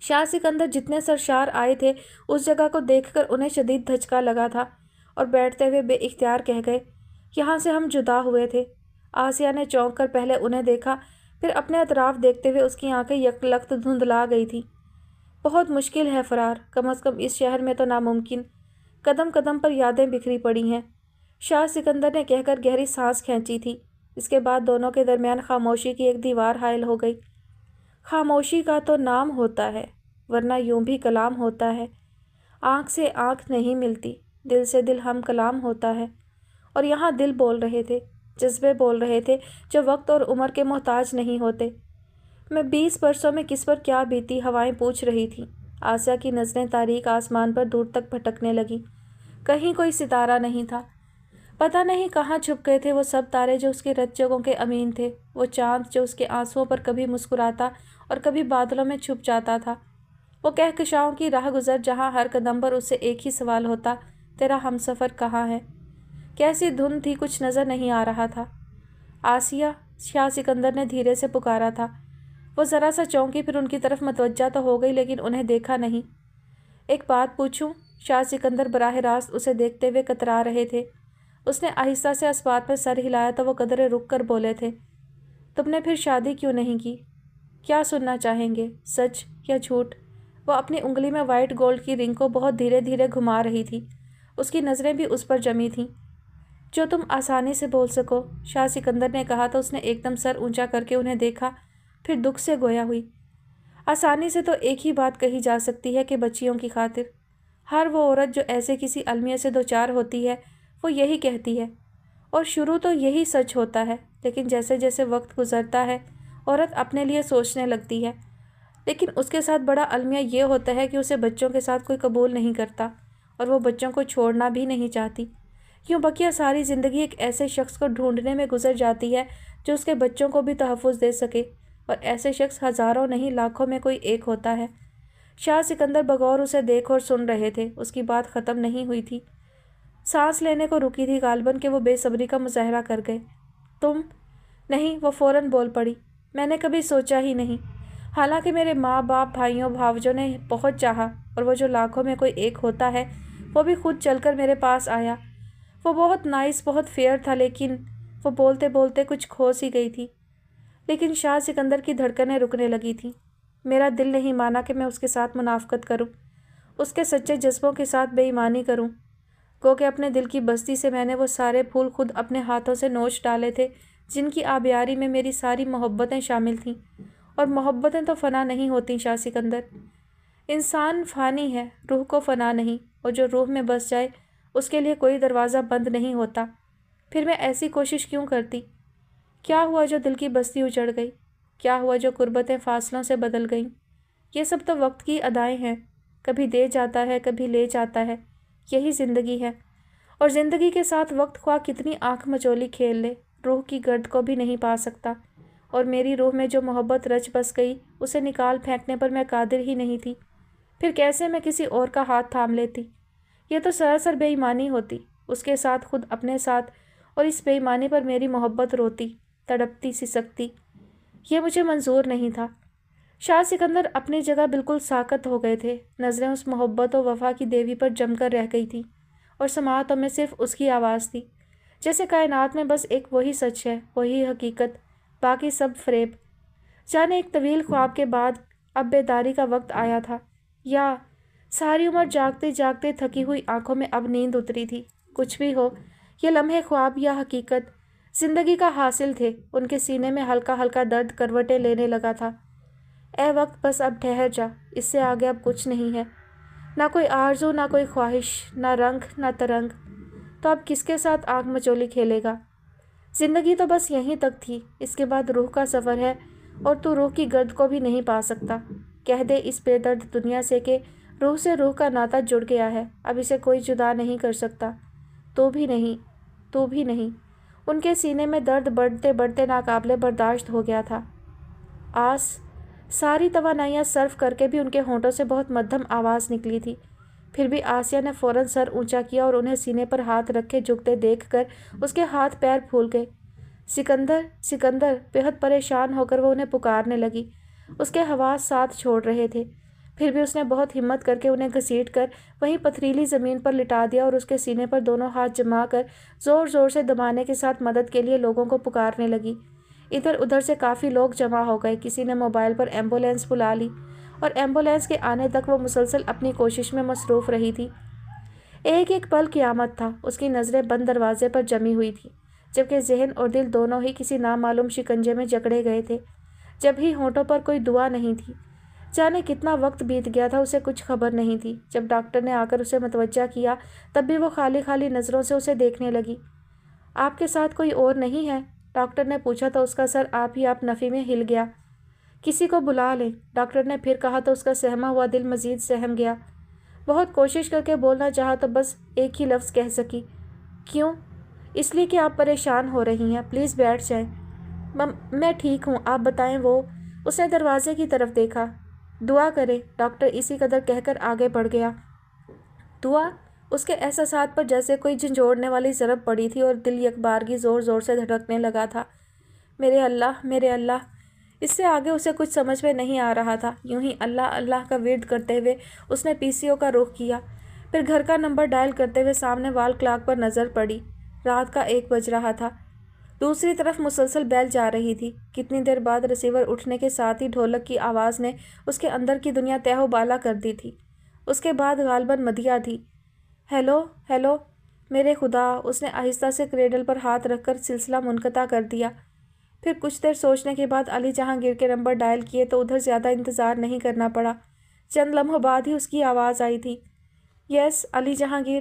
شاہ سکندر جتنے سرشار آئے تھے اس جگہ کو دیکھ کر انہیں شدید دھچکا لگا تھا اور بیٹھتے ہوئے بے اختیار کہہ گئے، یہاں سے ہم جدا ہوئے تھے۔ آسیہ نے چونک کر پہلے انہیں دیکھا، پھر اپنے اطراف دیکھتے ہوئے اس کی آنکھیں یکلخت دھندلا گئی تھیں۔ بہت مشکل ہے فرار، کم از کم اس شہر میں تو ناممکن، قدم قدم پر یادیں بکھری پڑی ہیں، شاہ سکندر نے کہہ کر گہری سانس کھینچی تھی۔ اس کے بعد دونوں کے درمیان خاموشی کی ایک دیوار حائل ہو گئی۔ خاموشی کا تو نام ہوتا ہے، ورنہ یوں بھی کلام ہوتا ہے، آنکھ سے آنکھ نہیں ملتی، دل سے دل ہم کلام ہوتا ہے۔ اور یہاں دل بول رہے تھے، جذبے بول رہے تھے جو وقت اور عمر کے محتاج نہیں ہوتے۔ میں 20 برسوں میں کس پر کیا بیتی ہوائیں پوچھ رہی تھیں۔ آسیہ کی نظریں تاریک آسمان پر دور تک بھٹکنے لگیں، کہیں کوئی ستارہ نہیں تھا، پتہ نہیں کہاں چھپ گئے تھے وہ سب تارے جو اس کے رت جگہوں کے امین تھے، وہ چاند جو اس کے آنسوؤں پر کبھی مسکراتا اور کبھی بادلوں میں چھپ جاتا تھا، وہ کہکشاؤں کی راہ گزر جہاں ہر قدم پر اس سے ایک ہی سوال ہوتا، تیرا ہمسفر کہاں ہے؟ کیسی دھند تھی، کچھ نظر نہیں آ رہا تھا۔ آسیہ، شاہ سکندر نے دھیرے سے پکارا تھا۔ وہ ذرا سا چونکی، پھر ان کی طرف متوجہ تو ہو گئی لیکن انہیں دیکھا نہیں۔ ایک بات پوچھوں؟ شاہ سکندر براہ راست اسے دیکھتے ہوئے کترا رہے تھے۔ اس نے آہستہ سے اس بات میں سر ہلایا تو وہ قدرے رک کر بولے تھے، تم نے پھر شادی کیوں نہیں کی؟ کیا سننا چاہیں گے، سچ یا جھوٹ؟ وہ اپنی انگلی میں وائٹ گولڈ کی رنگ کو بہت دھیرے دھیرے گھما رہی تھی، اس کی نظریں بھی اس پر جمی تھیں۔ جو تم آسانی سے بول سکو، شاہ سکندر نے کہا تو اس نے ایک دم سر اونچا کر کے انہیں دیکھا، پھر دکھ سے گویا ہوئی۔ آسانی سے تو ایک ہی بات کہی جا سکتی ہے کہ بچیوں کی خاطر۔ ہر وہ عورت جو ایسے کسی المیہ سے دوچار ہوتی ہے وہ یہی کہتی ہے، اور شروع تو یہی سچ ہوتا ہے، لیکن جیسے جیسے وقت گزرتا ہے عورت اپنے لیے سوچنے لگتی ہے، لیکن اس کے ساتھ بڑا المیہ یہ ہوتا ہے کہ اسے بچوں کے ساتھ کوئی قبول نہیں کرتا اور وہ بچوں کو چھوڑنا بھی نہیں چاہتی۔ یوں بقیہ ساری زندگی ایک ایسے شخص کو ڈھونڈنے میں گزر جاتی ہے جو اس کے بچوں کو بھی تحفظ دے سکے، اور ایسے شخص ہزاروں نہیں لاکھوں میں کوئی ایک ہوتا ہے۔ شاہ سکندر بغور اسے دیکھ اور سن رہے تھے، اس کی بات ختم نہیں ہوئی تھی، سانس لینے کو رکی تھی غالباً کہ وہ بے صبری کا مظاہرہ کر گئے۔ تم؟ نہیں، وہ فوراً بول پڑی، میں نے کبھی سوچا ہی نہیں، حالانکہ میرے ماں باپ بھائیوں بھاوجوں نے بہت چاہا، اور وہ جو لاکھوں میں کوئی ایک ہوتا ہے وہ بھی خود چل کر میرے پاس آیا۔ وہ بہت نائس، بہت فیئر تھا، لیکن وہ بولتے بولتے کچھ کھو سی گئی تھی۔ لیکن شاہ سکندر کی دھڑکنیں رکنے لگی تھیں۔ میرا دل نہیں مانا کہ میں اس کے ساتھ منافقت کروں، اس کے سچے جذبوں کے ساتھ بے ایمانی کروں، گو کہ اپنے دل کی بستی سے میں نے وہ سارے پھول خود اپنے ہاتھوں سے نوچ ڈالے تھے جن کی آبیاری میں میری ساری محبتیں شامل تھیں، اور محبتیں تو فنا نہیں ہوتیں شاہ سکندر۔ انسان فانی ہے، روح کو فنا نہیں، اور جو روح میں بس جائے اس کے لیے کوئی دروازہ بند نہیں ہوتا۔ پھر میں ایسی کوشش کیوں کرتی؟ کیا ہوا جو دل کی بستی اجڑ گئی؟ کیا ہوا جو قربتیں فاصلوں سے بدل گئیں؟ یہ سب تو وقت کی ادائیں ہیں، کبھی دے جاتا ہے، کبھی لے جاتا ہے، یہی زندگی ہے۔ اور زندگی کے ساتھ وقت خواہ کتنی آنکھ مچولی کھیل لے، روح کی گرد کو بھی نہیں پا سکتا، اور میری روح میں جو محبت رچ بس گئی اسے نکال پھینکنے پر میں قادر ہی نہیں تھی۔ پھر کیسے میں کسی اور کا ہاتھ تھام لیتی؟ یہ تو سراسر بے ایمانی ہوتی، اس کے ساتھ خود اپنے ساتھ، اور اس بے ایمانی پر میری محبت روتی، تڑپتی، سسکتی۔ یہ مجھے منظور نہیں تھا۔ شاہ سکندر اپنی جگہ بالکل ساکت ہو گئے تھے، نظریں اس محبت و وفا کی دیوی پر جم کر رہ گئی تھیں، اور سماعتوں میں صرف اس کی آواز تھی، جیسے کائنات میں بس ایک وہی سچ ہے، وہی حقیقت، باقی سب فریب۔ جانے ایک طویل خواب کے بعد اب بیداری کا وقت آیا تھا، یا ساری عمر جاگتے جاگتے تھکی ہوئی آنکھوں میں اب نیند اتری تھی۔ کچھ بھی ہو، یہ لمحے خواب یا حقیقت زندگی کا حاصل تھے۔ ان کے سینے میں ہلکا ہلکا درد کروٹیں لینے لگا تھا۔ اے وقت، بس اب ٹھہر جا، اس سے آگے اب کچھ نہیں ہے، نہ کوئی آرزو، نہ کوئی خواہش، نہ رنگ، نہ ترنگ، تو اب کس کے ساتھ آنکھ مچولی کھیلے گا؟ زندگی تو بس یہیں تک تھی، اس کے بعد روح کا سفر ہے، اور تو روح کی گرد کو بھی نہیں پا سکتا۔ کہہ دے اس بے درد دنیا سے کہ روح سے روح کا ناطہ جڑ گیا ہے، اب اسے کوئی جدا نہیں کر سکتا۔ تو بھی نہیں، تو بھی نہیں۔ ان کے سینے میں درد بڑھتے بڑھتے ناقابل برداشت ہو گیا تھا۔ آس ساری توانائیاں صرف کر کے بھی ان کے ہونٹوں سے بہت مدھم آواز نکلی تھی۔ پھر بھی آسیہ نے فوراً سر اونچا کیا اور انہیں سینے پر ہاتھ رکھے جھکتے دیکھ کر اس کے ہاتھ پیر پھول گئے۔ سکندر، سکندر! بہت پریشان ہو کر وہ انہیں پکارنے لگی۔ اس کے حواس ساتھ چھوڑ رہے تھے، پھر بھی اس نے بہت ہمت کر کے انہیں گھسیٹ کر وہیں پتھریلی زمین پر لٹا دیا اور اس کے سینے پر دونوں ہاتھ جما کر زور زور سے دبانے کے ساتھ مدد کے لیے لوگوں کو پکارنے لگی۔ ادھر ادھر سے کافی لوگ جمع ہو گئے، کسی نے موبائل پر ایمبولینس بلا لی، اور ایمبولینس کے آنے تک وہ مسلسل اپنی کوشش میں مصروف رہی تھی۔ ایک ایک پل قیامت تھا۔ اس کی نظریں بند دروازے پر جمی ہوئی تھیں، جبکہ ذہن اور دل دونوں ہی کسی نامعلوم شکنجے میں جکڑے گئے تھے۔ جب ہی ہونٹوں پر کوئی دعا نہیں تھی۔ جانے کتنا وقت بیت گیا تھا، اسے کچھ خبر نہیں تھی۔ جب ڈاکٹر نے آ کر اسے متوجہ کیا تب بھی وہ خالی خالی نظروں سے اسے دیکھنے لگی۔ آپ کے ساتھ کوئی اور نہیں ہے؟ ڈاکٹر نے پوچھا تو اس کا سر آپ ہی آپ نفی میں ہل گیا۔ کسی کو بلا لیں، ڈاکٹر نے پھر کہا تو اس کا سہما ہوا دل مزید سہم گیا۔ بہت کوشش کر کے بولنا چاہا تو بس ایک ہی لفظ کہہ سکی، کیوں؟ اس لیے کہ آپ پریشان ہو رہی ہیں، پلیز بیٹھ جائیں۔ میں ٹھیک ہوں، آپ بتائیں۔ وہ اس نے دروازے کی طرف دیکھا۔ دعا کریں، ڈاکٹر اسی قدر کہہ کر آگے بڑھ گیا۔ دعا؟ اس کے احساسات پر جیسے کوئی جھنجھوڑنے والی ضرب پڑی تھی اور دل یکبارگی زور زور سے دھڑکنے لگا تھا۔ میرے اللہ، میرے اللہ! اس سے آگے اسے کچھ سمجھ میں نہیں آ رہا تھا۔ یوں ہی اللہ اللہ کا ورد کرتے ہوئے اس نے پی سی او کا رخ کیا، پھر گھر کا نمبر ڈائل کرتے ہوئے سامنے وال کلاک پر نظر پڑی۔ رات کا 1 بج رہا تھا۔ دوسری طرف مسلسل بیل جا رہی تھی۔ کتنی دیر بعد ریسیور اٹھنے کے ساتھ ہی ڈھولک کی آواز نے اس کے اندر کی دنیا تہہ و بالا کر دی تھی۔ اس کے بعد غالباً مدیحہ تھی۔ Hello, hello! میرے خدا! اس نے آہستہ سے کریڈل پر ہاتھ رکھ کر سلسلہ منقطع کر دیا۔ پھر کچھ دیر سوچنے کے بعد علی جہانگیر کے نمبر ڈائل کیے تو ادھر زیادہ انتظار نہیں کرنا پڑا۔ چند لمحوں بعد ہی اس کی آواز آئی تھی، یس علی جہانگیر۔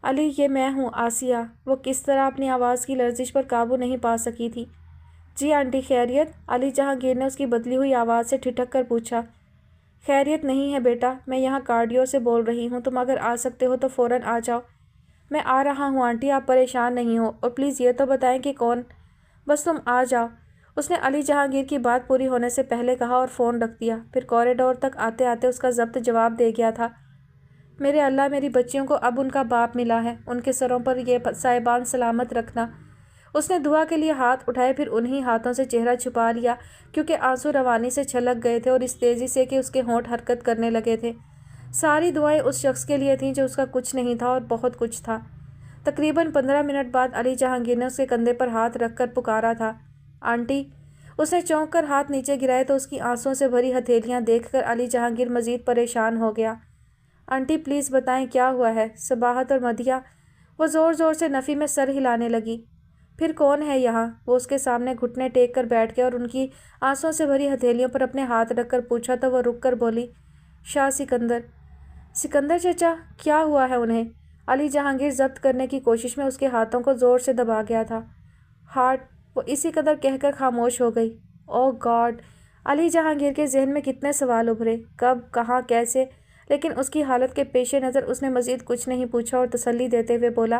علی یہ میں ہوں آسیہ۔ وہ کس طرح اپنی آواز کی لرزش پر قابو نہیں پا سکی تھی۔ جی آنٹی خیریت؟ علی جہانگیر نے اس کی بدلی ہوئی آواز سے ٹھٹک کر پوچھا۔ خیریت نہیں ہے بیٹا، میں یہاں کارڈیو سے بول رہی ہوں، تم اگر آ سکتے ہو تو فوراً آ جاؤ۔ میں آ رہا ہوں آنٹی، آپ پریشان نہیں ہو، اور پلیز یہ تو بتائیں کہ کون؟ بس تم آ جاؤ، اس نے علی جہانگیر کی بات پوری ہونے سے پہلے کہا اور فون رکھ دیا۔ پھر کوریڈور تک آتے آتے اس کا ضبط جواب دے گیا تھا۔ میرے اللہ، میری بچیوں کو اب ان کا باپ ملا ہے، ان کے سروں پر یہ صاحبان سلامت رکھنا۔ اس نے دعا کے لیے ہاتھ اٹھائے، پھر انہی ہاتھوں سے چہرہ چھپا لیا کیونکہ آنسو روانی سے چھلک گئے تھے اور اس تیزی سے کہ اس کے ہونٹ حرکت کرنے لگے تھے۔ ساری دعائیں اس شخص کے لیے تھیں جو اس کا کچھ نہیں تھا اور بہت کچھ تھا۔ تقریباً 15 منٹ بعد علی جہانگیر نے اس کے کندھے پر ہاتھ رکھ کر پکارا تھا، آنٹی۔ اس نے چونک کر ہاتھ نیچے گرائے تو اس کی آنسوؤں سے بھری ہتھیلیاں دیکھ کر علی جہانگیر مزید پریشان ہو گیا۔ آنٹی پلیز بتائیں کیا ہوا ہے؟ صباحت اور مدیحہ؟ وہ زور زور سے نفی میں سر ہلانے لگی۔ پھر کون ہے یہاں؟ وہ اس کے سامنے گھٹنے ٹیک کر بیٹھ گیا اور ان کی آنسوؤں سے بھری ہتھیلیوں پر اپنے ہاتھ رکھ کر پوچھا تو وہ رک کر بولی، شاہ سکندر۔ سکندر چچا؟ کیا ہوا ہے انہیں؟ علی جہانگیر ضبط کرنے کی کوشش میں اس کے ہاتھوں کو زور سے دبا گیا تھا۔ ہارٹ۔ وہ اسی قدر کہہ کر خاموش ہو گئی۔ اوہ گاڈ! علی جہانگیر کے ذہن میں کتنے سوال ابھرے، کب، کہاں، کیسے، لیکن اس کی حالت کے پیش نظر اس نے مزید کچھ نہیں پوچھا اور تسلی دیتے ہوئے بولا،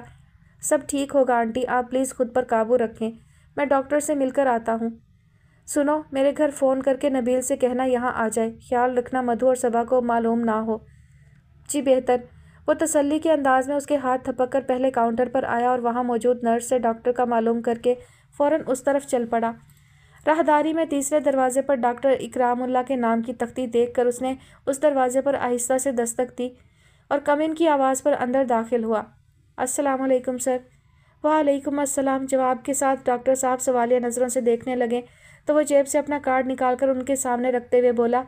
سب ٹھیک ہوگا آنٹی، آپ پلیز خود پر قابو رکھیں، میں ڈاکٹر سے مل کر آتا ہوں۔ سنو، میرے گھر فون کر کے نبیل سے کہنا یہاں آ جائے، خیال رکھنا مدھو اور صبا کو معلوم نہ ہو۔ جی بہتر۔ وہ تسلی کے انداز میں اس کے ہاتھ تھپک کر پہلے کاؤنٹر پر آیا اور وہاں موجود نرس سے ڈاکٹر کا معلوم کر کے فوراً اس طرف چل پڑا۔ راہداری میں تیسرے دروازے پر ڈاکٹر اکرام اللہ کے نام کی تختی دیکھ کر اس نے اس دروازے پر آہستہ سے دستک دی اور کم ان کی آواز پر اندر داخل ہوا۔ السلام علیکم سر۔ وعلیکم السلام جواب کے ساتھ ڈاکٹر صاحب سوالیہ نظروں سے دیکھنے لگے تو وہ جیب سے اپنا کارڈ نکال کر ان کے سامنے رکھتے ہوئے بولا،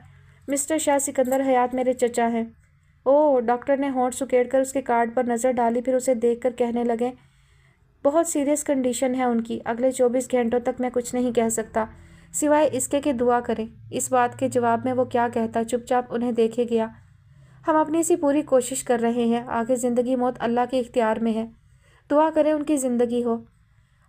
مسٹر شاہ سکندر حیات میرے چچا ہیں۔ اوہ! ڈاکٹر نے ہونٹ سکیڑ کر اس کے کارڈ پر نظر ڈالی، پھر اسے دیکھ کر کہنے لگے، بہت سیریس کنڈیشن ہے ان کی، اگلے 24 گھنٹوں تک میں کچھ نہیں کہہ سکتا سوائے اس کے کہ دعا کریں۔ اس بات کے جواب میں وہ کیا کہتا، چپ چاپ انہیں دیکھے گیا۔ ہم اپنی سی پوری کوشش کر رہے ہیں، آگے زندگی موت اللہ کے اختیار میں ہے، دعا کریں ان کی زندگی ہو۔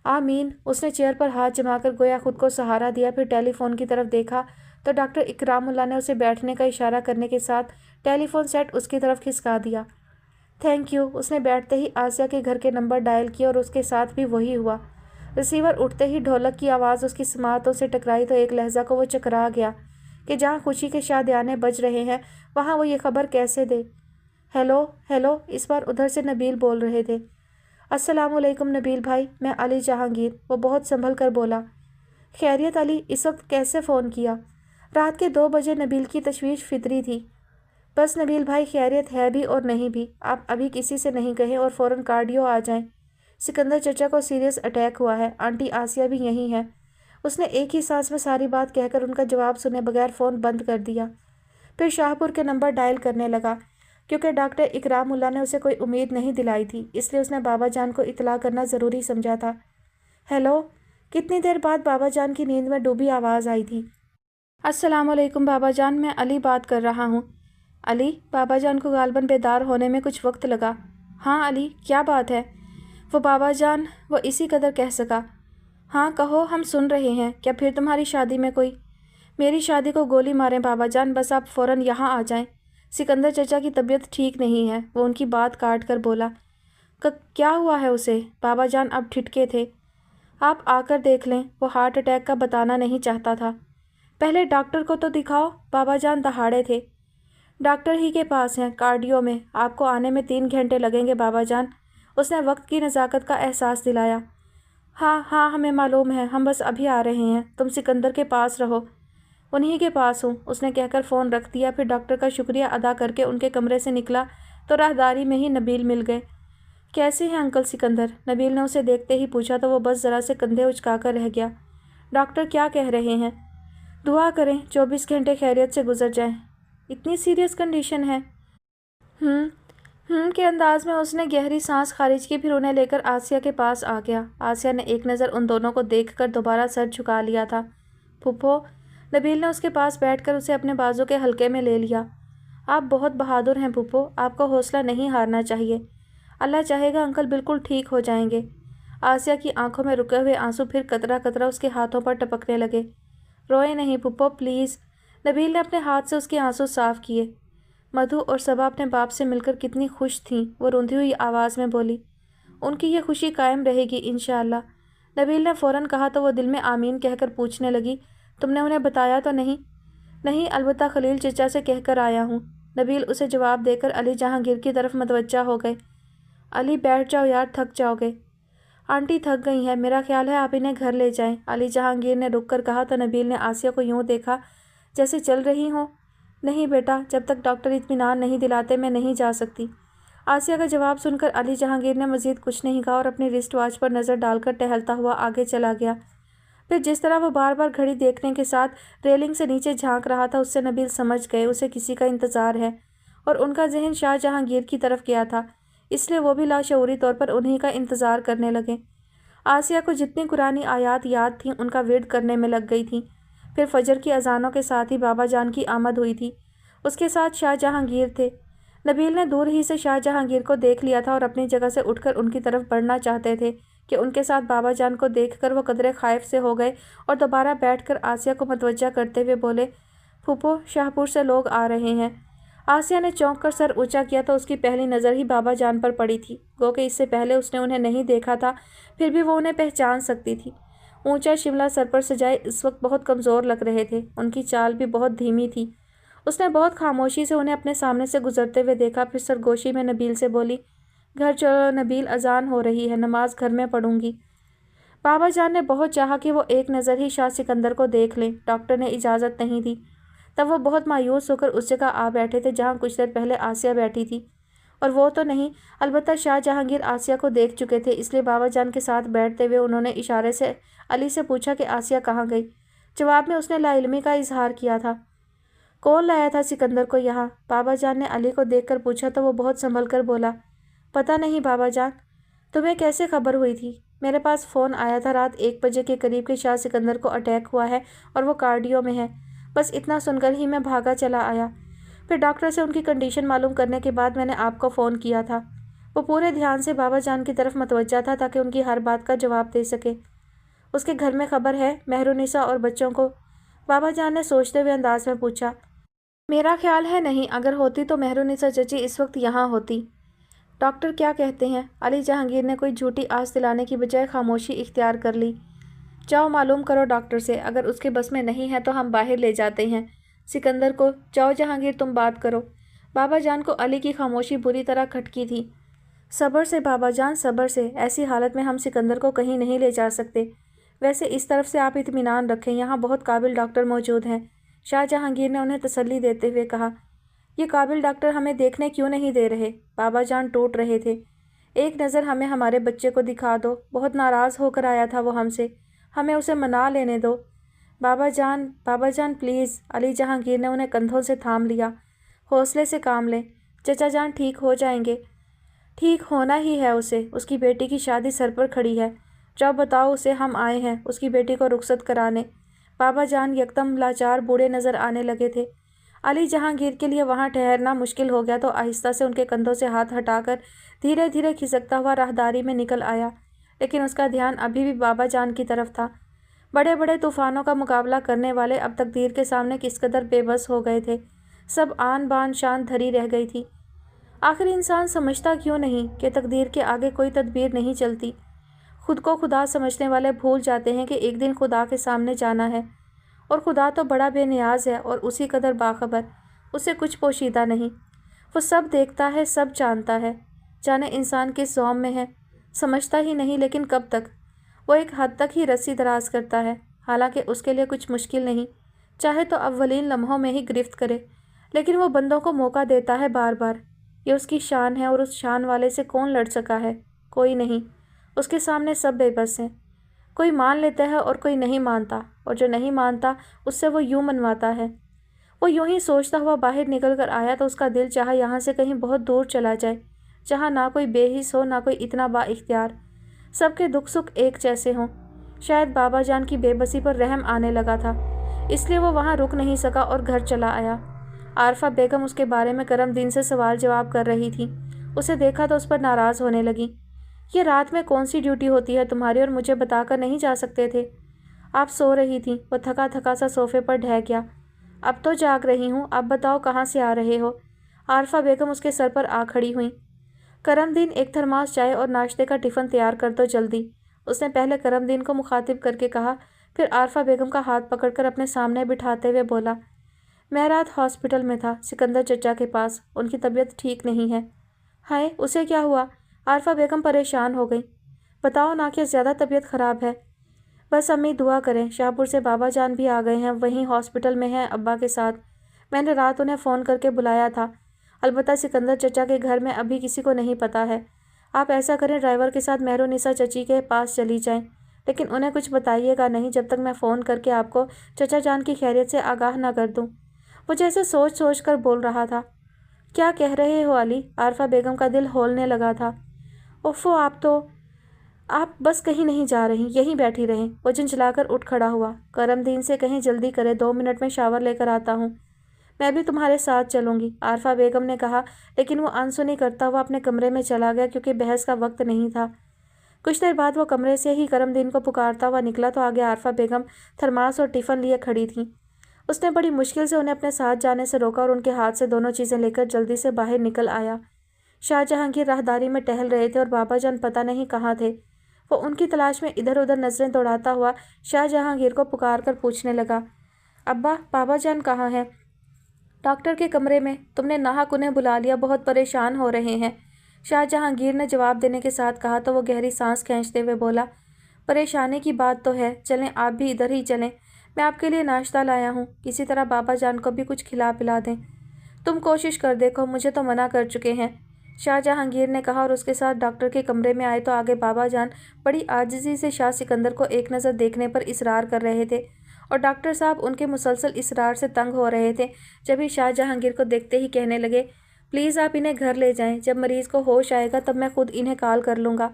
آمین۔ اس نے چیئر پر ہاتھ جما کر گویا خود کو سہارا دیا، پھر ٹیلی فون کی طرف دیکھا تو ڈاکٹر اکرام اللہ نے اسے بیٹھنے کا اشارہ کرنے کے ساتھ ٹیلی فون سیٹ اس کی طرف کھسکا دیا۔ Thank you. اس نے بیٹھتے ہی آسیہ کے گھر کے نمبر ڈائل کیا اور اس کے ساتھ بھی وہی ہوا۔ ریسیور اٹھتے ہی ڈھولک کی آواز اس کی سماعتوں سے ٹکرائی تو ایک لہجہ کو وہ چکرا گیا کہ جہاں خوشی کے شادیانے بج رہے ہیں وہاں وہ یہ خبر کیسے دے۔ ہیلو ہیلو، اس بار ادھر سے نبیل بول رہے تھے۔ السلام علیکم نبیل بھائی، میں علی جہانگیر۔ وہ بہت سنبھل کر بولا۔ خیریت علی، اس وقت کیسے فون کیا؟ رات کے 2 بجے نبیل کی تشویش فطری تھی۔ بس نبیل بھائی، خیریت ہے بھی اور نہیں بھی، آپ ابھی کسی سے نہیں کہیں اور فوراً کارڈیو آ جائیں۔ سکندر چچا کو سیریس اٹیک ہوا ہے، آنٹی آسیہ بھی یہیں ہے۔ اس نے ایک ہی سانس میں ساری بات کہہ کر ان کا جواب سنے بغیر فون بند کر دیا۔ پھر شاہ پور کے نمبر ڈائل کرنے لگا۔ کیونکہ ڈاکٹر اکرام اللہ نے اسے کوئی امید نہیں دلائی تھی، اس لیے اس نے بابا جان کو اطلاع کرنا ضروری سمجھا تھا۔ ہیلو۔ کتنی دیر بعد بابا جان کی نیند میں ڈوبی آواز آئی تھی۔ السلام علیکم بابا جان، میں علی بات کر رہا ہوں۔ علی؟ بابا جان کو غالباً بیدار ہونے میں کچھ وقت لگا۔ ہاں علی، کیا بات ہے؟ وہ بابا جان، وہ اسی قدر کہہ سکا۔ ہاں کہو، ہم سن رہے ہیں۔ کیا پھر تمہاری شادی میں کوئی؟ میری شادی کو گولی ماریں بابا جان، بس آپ فوراً یہاں آ جائیں۔ سکندر چچا کی طبیعت ٹھیک نہیں ہے، وہ ان کی بات کاٹ کر بولا۔ کیا ہوا ہے اسے؟ بابا جان اب ٹھٹکے تھے۔ آپ آ کر دیکھ لیں، وہ ہارٹ اٹیک کا بتانا نہیں چاہتا تھا۔ پہلے ڈاکٹر کو تو دکھاؤ۔ بابا جان دہاڑے تھے۔ ڈاکٹر ہی کے پاس ہیں، کارڈیو میں، آپ کو آنے میں 3 گھنٹے لگیں گے بابا جان۔ اس نے وقت کی نزاکت کا احساس دلایا۔ ہاں ہاں، ہمیں معلوم ہے، ہم بس ابھی آ رہے ہیں، تم سکندر کے پاس رہو۔ انہی کے پاس ہوں، اس نے کہہ کر فون رکھ دیا، پھر ڈاکٹر کا شکریہ ادا کر کے ان کے کمرے سے نکلا تو راہداری میں ہی نبیل مل گئے۔ کیسے ہیں انکل سکندر؟ نبیل نے اسے دیکھتے ہی پوچھا تو وہ بس ذرا سے کندھے اچکا کر رہ گیا۔ ڈاکٹر کیا کہہ رہے ہیں؟ دعا کریں 24 گھنٹے خیریت سے گزر جائیں۔ اتنی سیریس کنڈیشن ہے؟ کے انداز میں اس نے گہری سانس خارج کی، پھر انہیں لے کر آسیہ کے پاس آ گیا۔ آسیہ نے ایک نظر ان دونوں کو دیکھ کر دوبارہ سر جھکا لیا تھا۔ پھپھو؟ نبیل نے اس کے پاس بیٹھ کر اسے اپنے بازو کے حلقے میں لے لیا۔ آپ بہت بہادر ہیں پھوپھو، آپ کا حوصلہ نہیں ہارنا چاہیے، اللہ چاہے گا انکل بالکل ٹھیک ہو جائیں گے۔ آسیہ کی آنکھوں میں رکے ہوئے آنسو پھر قطرہ قطرہ اس کے ہاتھوں پر ٹپکنے لگے۔ روئے نہیں پھوپھو پلیز۔ نبیل نے اپنے ہاتھ سے اس کے آنسو صاف کیے۔ مدھو اور صبا اپنے باپ سے مل کر کتنی خوش تھیں، وہ روندی ہوئی آواز میں بولی۔ ان کی یہ خوشی قائم رہے گی انشاءاللہ۔ نبیل نے فوراً کہا تو وہ دل میں آمین کہہ کر پوچھنے لگی، تم نے انہیں بتایا تو نہیں؟ نہیں، البتہ خلیل چچا سے کہہ کر آیا ہوں۔ نبیل اسے جواب دے کر علی جہانگیر کی طرف متوجہ ہو گئے۔ علی بیٹھ جاؤ یار، تھک جاؤ گے۔ آنٹی تھک گئی ہے، میرا خیال ہے آپ انہیں گھر لے جائیں، علی جہانگیر نے رک کر کہا تو نبیل نے آسیہ کو یوں دیکھا جیسے چل رہی ہوں۔ نہیں بیٹا، جب تک ڈاکٹر اطمینان نہیں دلاتے میں نہیں جا سکتی۔ آسیہ کا جواب سن کر علی جہانگیر نے مزید کچھ نہیں کہا اور اپنی رسٹ واچ پر نظر ڈال کر ٹہلتا ہوا آگے چلا گیا۔ پھر جس طرح وہ بار بار گھڑی دیکھنے کے ساتھ ریلنگ سے نیچے جھانک رہا تھا، اس سے نبیل سمجھ گئے اسے کسی کا انتظار ہے، اور ان کا ذہن شاہ جہانگیر کی طرف گیا تھا، اس لیے وہ بھی لاشعوری طور پر انہی کا انتظار کرنے لگے۔ آسیہ کو جتنی قرآنی آیات یاد تھیں ان کا ورد کرنے میں لگ گئی تھیں۔ پھر فجر کی اذانوں کے ساتھ ہی بابا جان کی آمد ہوئی تھی، اس کے ساتھ شاہ جہانگیر تھے۔ نبیل نے دور ہی سے شاہ جہانگیر کو دیکھ لیا تھا اور اپنی جگہ سے اٹھ کر ان کی طرف بڑھنا چاہتے تھے کہ ان کے ساتھ بابا جان کو دیکھ کر وہ قدرے خائف سے ہو گئے اور دوبارہ بیٹھ کر آسیہ کو متوجہ کرتے ہوئے بولے، پھوپھو شاہپور سے لوگ آ رہے ہیں۔ آسیہ نے چونک کر سر اونچا کیا تو اس کی پہلی نظر ہی بابا جان پر پڑی تھی، گو کہ اس سے پہلے اس نے انہیں نہیں دیکھا تھا، پھر بھی وہ انہیں پہچان سکتی تھی۔ اونچا شملہ سر پر سجائے اس وقت بہت کمزور لگ رہے تھے، ان کی چال بھی بہت دھیمی تھی۔ اس نے بہت خاموشی سے انہیں اپنے سامنے سے گزرتے ہوئے دیکھا، پھر سرگوشی میں نبیل سے بولی، گھر چلو نبیل، اذان ہو رہی ہے، نماز گھر میں پڑھوں گی۔ بابا جان نے بہت چاہا کہ وہ ایک نظر ہی شاہ سکندر کو دیکھ لیں، ڈاکٹر نے اجازت نہیں دی۔ تب وہ بہت مایوس ہو کر اس جگہ آ بیٹھے تھے جہاں کچھ دیر پہلے آسیہ بیٹھی تھی، اور وہ تو نہیں، البتہ شاہ جہانگیر آسیہ کو دیکھ چکے تھے، اس لیے بابا جان کے ساتھ بیٹھتے ہوئے انہوں نے اشارے سے علی سے پوچھا کہ آسیہ کہاں گئی۔ جواب میں اس نے لا علمی کا اظہار کیا تھا۔ کون لایا تھا سکندر کو یہاں؟ بابا جان نے علی کو دیکھ کر پوچھا تو وہ بہت سنبھل کر بولا، پتہ نہیں بابا جان۔ تمہیں کیسے خبر ہوئی تھی؟ میرے پاس فون آیا تھا رات 1 بجے کے قریب کہ شاہ سکندر کو اٹیک ہوا ہے اور وہ کارڈیو میں ہے، بس اتنا سن کر ہی میں بھاگا چلا آیا۔ پھر ڈاکٹر سے ان کی کنڈیشن معلوم کرنے کے بعد میں نے آپ کو فون کیا تھا۔ وہ پورے دھیان سے بابا جان کی طرف متوجہ تھا تاکہ ان کی ہر بات کا جواب دے سکے۔ اس کے گھر میں خبر ہے مہرونسا اور بچوں کو؟ بابا جان نے سوچتے ہوئے انداز میں پوچھا۔ میرا خیال ہے نہیں، اگر ہوتی تو مہرونسا چچی اس وقت یہاں ہوتی۔ ڈاکٹر کیا کہتے ہیں؟ علی جہانگیر نے کوئی جھوٹی آس دلانے کی بجائے خاموشی اختیار کر لی۔ جاؤ معلوم کرو ڈاکٹر سے، اگر اس کے بس میں نہیں ہے تو ہم باہر لے جاتے ہیں سکندر کو۔ جاؤ جہانگیر تم بات کرو۔ بابا جان کو علی کی خاموشی بری طرح کھٹکی تھی۔ صبر سے بابا جان، صبر سے، ایسی حالت میں ہم سکندر کو کہیں نہیں لے جا سکتے۔ ویسے اس طرف سے آپ اطمینان رکھیں، یہاں بہت قابل ڈاکٹر موجود ہیں، شاہ جہانگیر نے انہیں تسلی دیتے ہوئے کہا۔ یہ قابل ڈاکٹر ہمیں دیکھنے کیوں نہیں دے رہے؟ بابا جان ٹوٹ رہے تھے۔ ایک نظر ہمیں ہمارے بچے کو دکھا دو، بہت ناراض ہو کر آیا تھا وہ ہم سے، ہمیں اسے منا لینے دو۔ بابا جان پلیز، علی جہانگیر نے انہیں کندھوں سے تھام لیا۔ حوصلے سے کام لیں، چچا جان ٹھیک ہو جائیں گے۔ ٹھیک ہونا ہی ہے اسے، اس کی بیٹی کی شادی سر پر کھڑی ہے، جاؤ بتاؤ اسے ہم آئے ہیں اس کی بیٹی کو رخصت کرانے۔ بابا جان یکدم لاچار بوڑھے نظر آنے لگے تھے۔ علی جہانگیر کے لیے وہاں ٹھہرنا مشکل ہو گیا تو آہستہ سے ان کے کندھوں سے ہاتھ ہٹا کر دھیرے دھیرے کھسکتا ہوا راہداری میں نکل آیا، لیکن اس کا دھیان ابھی بھی بابا جان کی طرف تھا۔ بڑے بڑے طوفانوں کا مقابلہ کرنے والے اب تقدیر کے سامنے کس قدر بے بس ہو گئے تھے، سب آن بان شان دھری رہ گئی تھی۔ آخر انسان سمجھتا کیوں نہیں کہ تقدیر کے آگے کوئی تدبیر نہیں چلتی؟ خود کو خدا سمجھنے والے بھول جاتے ہیں کہ ایک دن خدا کے سامنے جانا ہے، اور خدا تو بڑا بے نیاز ہے اور اسی قدر باخبر، اسے کچھ پوشیدہ نہیں، وہ سب دیکھتا ہے، سب جانتا ہے، جانے انسان کس زوم میں ہے، سمجھتا ہی نہیں، لیکن کب تک؟ وہ ایک حد تک ہی رسی دراز کرتا ہے، حالانکہ اس کے لیے کچھ مشکل نہیں، چاہے تو اولین لمحوں میں ہی گرفت کرے، لیکن وہ بندوں کو موقع دیتا ہے بار بار، یہ اس کی شان ہے، اور اس شان والے سے کون لڑ سکا ہے؟ کوئی نہیں، اس کے سامنے سب بے بس ہیں، کوئی مان لیتا ہے اور کوئی نہیں مانتا، اور جو نہیں مانتا اس سے وہ یوں منواتا ہے۔ وہ یوں ہی سوچتا ہوا باہر نکل کر آیا تو اس کا دل چاہا یہاں سے کہیں بہت دور چلا جائے، جہاں نہ کوئی بے حس ہو، نہ کوئی اتنا با اختیار، سب کے دکھ سکھ ایک جیسے ہوں۔ شاید بابا جان کی بے بسی پر رحم آنے لگا تھا، اس لیے وہ وہاں رک نہیں سکا اور گھر چلا آیا۔ आरफा बेगम उसके बारे में करमदीन से सवाल जवाब कर रही थी। उसे देखा तो उस पर नाराज़ होने लगी। ये रात में कौन सी ड्यूटी होती है तुम्हारी, और मुझे बताकर नहीं जा सकते थे? आप सो रही थी। वो थका थका सा सोफे पर ढह गया। अब तो जाग रही हूँ, अब बताओ कहाँ से आ रहे हो? आरफा बेगम उसके सर पर आ खड़ी हुई। करमदीन, एक थर्मास चाय और नाश्ते का टिफ़िन तैयार कर दो जल्दी, उसने पहले करमदीन को मुखातिब करके कहा, फिर आरफा बेगम का हाथ पकड़कर अपने सामने बिठाते हुए बोला, मैं रात हॉस्पिटल में था, सिकंदर चचा के पास। उनकी तबीयत ठीक नहीं है। हाय, उसे क्या हुआ? आरफा बेगम परेशान हो गई। बताओ ना, क्या ज़्यादा तबीयत ख़राब है? बस अम्मी दुआ करें। शाहपुर से बाबा जान भी आ गए हैं, वहीं हॉस्पिटल में हैं अब्बा के साथ। मैंने रात उन्हें फ़ोन करके बुलाया था। अलबत्ता सिकंदर चचा के घर में अभी किसी को नहीं पता है। आप ऐसा करें, ड्राइवर के साथ मेहरुनिसा चची के पास चली जाएं, लेकिन उन्हें कुछ बताइएगा नहीं जब तक मैं फ़ोन करके आपको चचा जान की खैरियत से आगाह ना कर दूं। वो जैसे सोच सोच कर बोल रहा था। क्या कह रहे हो अली? आरफा बेगम का दिल होलने लगा था। ओफो, आप बस कहीं नहीं जा रही, यहीं बैठी रहें। वो झिंझलाकर उठ खड़ा हुआ। करमदीन से कहीं जल्दी करे, 2 मिनट में शावर लेकर आता हूँ। मैं भी तुम्हारे साथ चलूँगी, आरफा बेगम ने कहा, लेकिन वो अनसुनी करता हुआ अपने कमरे में चला गया क्योंकि बहस का वक्त नहीं था। कुछ देर बाद वो कमरे से ही करमदीन को पुकारता हुआ निकला तो आगे आरफा बेगम थर्मास और टिफ़िन लिए खड़ी थी। उसने बड़ी मुश्किल से उन्हें अपने साथ जाने से रोका और उनके हाथ से दोनों चीज़ें लेकर जल्दी से बाहर निकल आया। शाहजहांगीर राहदारी में टहल रहे थे और बाबा जान पता नहीं कहाँ थे। वो उनकी तलाश में इधर उधर नज़रें दौड़ाता हुआ शाहजहांगीर को पुकार कर पूछने लगा, अब्बा, बाबा जान कहाँ हैं? डॉक्टर के कमरे में। तुमने नाहक उन्हें बुला लिया, बहुत परेशान हो रहे हैं, शाहजहांगीर ने जवाब देने के साथ कहा तो वो गहरी सांस खींचते हुए बोला, परेशानी की बात तो है, चलें, आप भी इधर ही चलें। मैं आपके लिए नाश्ता लाया हूँ, किसी तरह बाबा जान को भी कुछ खिला पिला दें। तुम कोशिश कर देखो, मुझे तो मना कर चुके हैं, शाहजहांगीर ने कहा और उसके साथ डॉक्टर के कमरे में आए तो आगे बाबा जान बड़ी आजिज़ी से शाह सिकंदर को एक नज़र देखने पर इसरार कर रहे थे और डॉक्टर साहब उनके मुसलसल इसरार से तंग हो रहे थे। जब ही शाहजहांगीर को देखते ही कहने लगे, प्लीज़ आप इन्हें घर ले जाएं, जब मरीज़ को होश आएगा तब मैं खुद इन्हें कॉल कर लूँगा।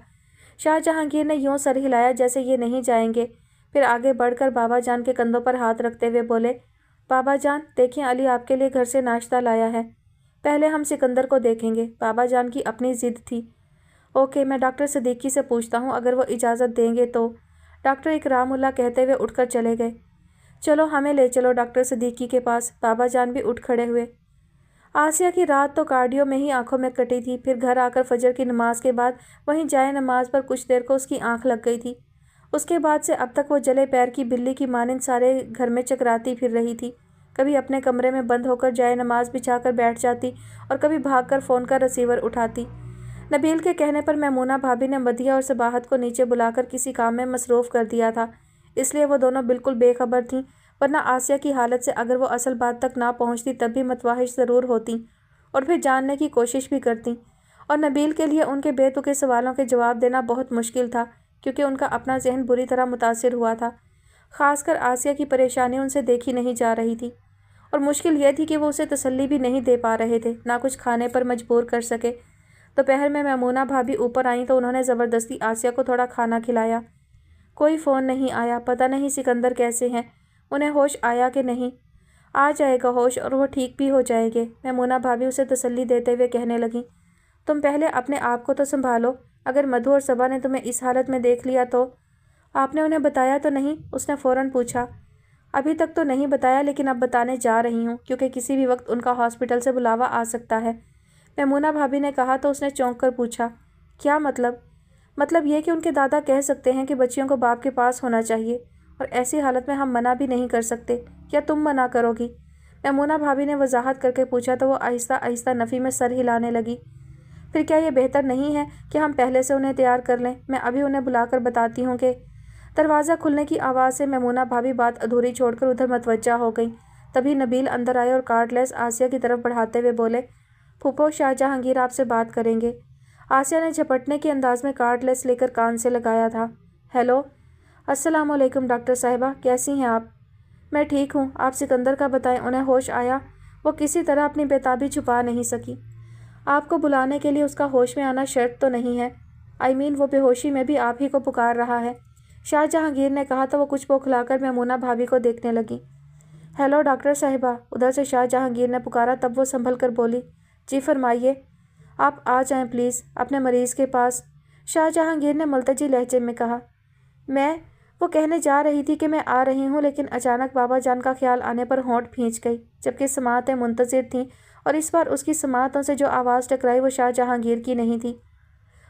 शाहजहांगीर ने यूँ सर हिलाया जैसे ये नहीं जाएंगे, फिर आगे बढ़कर बाबा जान के कंधों पर हाथ रखते हुए बोले, बाबा जान, देखें, अली आपके लिए घर से नाश्ता लाया है। पहले हम सिकंदर को देखेंगे, बाबा जान की अपनी ज़िद थी। ओके, मैं डॉक्टर सिद्दीकी से पूछता हूँ, अगर वो इजाज़त देंगे तो। डॉक्टर इकरामुल्लाह कहते हुए उठकर चले गए। चलो, हमें ले चलो डॉक्टर सिद्दीकी के पास। बाबा जान भी उठ खड़े हुए। आसिया की रात तो कार्डियो में ही आंखों में कटी थी। फिर घर आकर फजर की नमाज के बाद वहीं जाए नमाज पर कुछ देर को उसकी आंख लग गई थी। उसके बाद से अब तक वो जले पैर की बिल्ली की मानिंद सारे घर में चकराती फिर रही थी। कभी अपने कमरे में बंद होकर जाए नमाज बिछाकर बैठ जाती और कभी भागकर फ़ोन का रिसीवर उठाती। नबील के कहने पर मैमूना भाभी ने मदिया और सबाहत को नीचे बुलाकर किसी काम में मसरूफ़ कर दिया था, इसलिए वो दोनों बिल्कुल बेखबर थीं, वरना आसिया की हालत से अगर वो असल बात तक ना पहुंचती तब भी मतवाहिश ज़रूर होती और फिर जानने की कोशिश भी करती। और नबील के लिए उनके बेतुके सवालों के जवाब देना बहुत मुश्किल था क्योंकि उनका अपना जहन बुरी तरह मुतासिर हुआ था। ख़ासकर आसिया की परेशानी उनसे देखी नहीं जा रही थी और मुश्किल यह थी कि वो उसे तसल्ली भी नहीं दे पा रहे थे, ना कुछ खाने पर मजबूर कर सके। दोपहर में मैमूना भाभी ऊपर आई तो उन्होंने ज़बरदस्ती आसिया को थोड़ा खाना खिलाया। कोई फ़ोन नहीं आया, पता नहीं सिकंदर कैसे हैं, उन्हें होश आया कि नहीं। आ जाएगा होश और वो ठीक भी हो जाएंगे, मैमूना भाभी उसे तसल्ली देते हुए कहने लगी। तुम पहले अपने आप को तो संभालो, अगर मधु और सबा ने तुम्हें इस हालत में देख लिया तो। आपने उन्हें बताया तो नहीं? उसने फ़ौरन पूछा। अभी तक तो नहीं बताया, लेकिन अब बताने जा रही हूँ क्योंकि किसी भी वक्त उनका हॉस्पिटल से बुलावा आ सकता है, मैमूना भाभी ने कहा तो उसने चौंक कर पूछा, क्या मतलब? मतलब ये कि उनके दादा कह सकते हैं कि बच्चियों को बाप के पास होना चाहिए और ऐसी हालत में हम मना भी नहीं कर सकते। क्या तुम मना करोगी? मैमूना भाभी ने वजाहत करके पूछा तो वो आहिस्ता आहिस्ता नफ़ी में सर हिलाने लगी। फिर क्या ये बेहतर नहीं है कि हम पहले से उन्हें तैयार कर लें? मैं अभी उन्हें बुलाकर बताती हूँ कि। दरवाज़ा खुलने की आवाज़ से मैमूना भाभी बात अधूरी छोड़कर उधर मतवज्जा हो गई। तभी नबील अंदर आए और कार्डलेस आसिया की तरफ बढ़ाते हुए बोले, फूफो, शाहजहांगीर आपसे बात करेंगे। आसिया ने झपटने के अंदाज में कार्डलेस लेकर कान से लगाया था। हेलो, अस्सलाम वालेकुम डॉक्टर साहिबा, कैसी हैं आप? मैं ठीक हूँ, आप सिकंदर का बताएं, उन्हें होश आया? वो किसी तरह अपनी बेताबी छुपा नहीं सकी। आपको बुलाने के लिए उसका होश में आना शर्त तो नहीं है। वो बेहोशी में भी आप ही को पुकार रहा है, शाहजहांगीर ने कहा तो वो कुछ बौखलाकर मैमूना भाभी को देखने लगी। हेलो डॉक्टर साहिबा, उधर से शाह जहांगीर ने पुकारा। तब वो संभल कर बोली, जी फरमाइए, आप आ जाएं प्लीज़ अपने मरीज़ के पास। शाह जहांगीर ने मुल्तजी लहजे में कहा। वो कहने जा रही थी कि मैं आ रही हूँ, लेकिन अचानक बाबा जान का ख्याल आने पर होंठ भींच गई, जबकि समाअतें मुंतज़िर थीं और इस बार उसकी समाअतों से जो आवाज़ टकराई वो शाह जहांगीर की नहीं थी।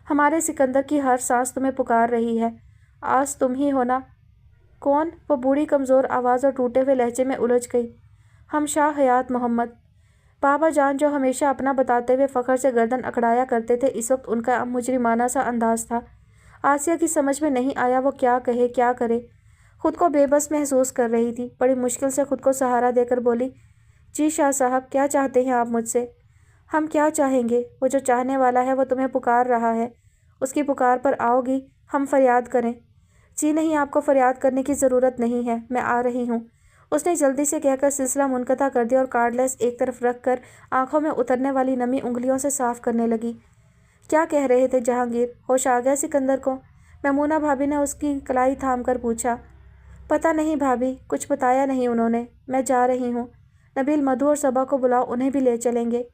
हमारे सिकंदर की हर सांस तुम्हें पुकार रही है, आज तुम ही हो ना? कौन? वो बूढ़ी कमज़ोर आवाज़ और टूटे हुए लहजे में उलझ गई। हम शाह हयात मोहम्मद। बाबा जान जो हमेशा अपना बताते हुए फ़ख्र से गर्दन अकड़ाया करते थे, इस वक्त उनका मुजरिमाना सा अंदाज था। आसिया की समझ में नहीं आया वो क्या कहे क्या करे। खुद को बेबस महसूस कर रही थी। बड़ी मुश्किल से खुद को सहारा देकर बोली, जी शाह साहब, क्या चाहते हैं आप मुझसे? हम क्या चाहेंगे? वो जो चाहने वाला है वो तुम्हें पुकार रहा है। उसकी पुकार पर आओगी? हम फरियाद करें? जी नहीं, आपको फरियाद करने की ज़रूरत नहीं है, मैं आ रही हूँ। उसने जल्दी से कहकर सिलसिला मुनक़ता कर दिया और कार्डलेस एक तरफ रख कर आंखों में उतरने वाली नमी उंगलियों से साफ करने लगी। क्या कह रहे थे जहांगीर? होश आ गया सिकंदर को? मैमूना भाभी ने उसकी कलाई थाम कर पूछा। पता नहीं भाभी, कुछ बताया नहीं उन्होंने। मैं जा रही हूँ। नबील, मधु और सबा को बुलाओ, उन्हें भी ले चलेंगे।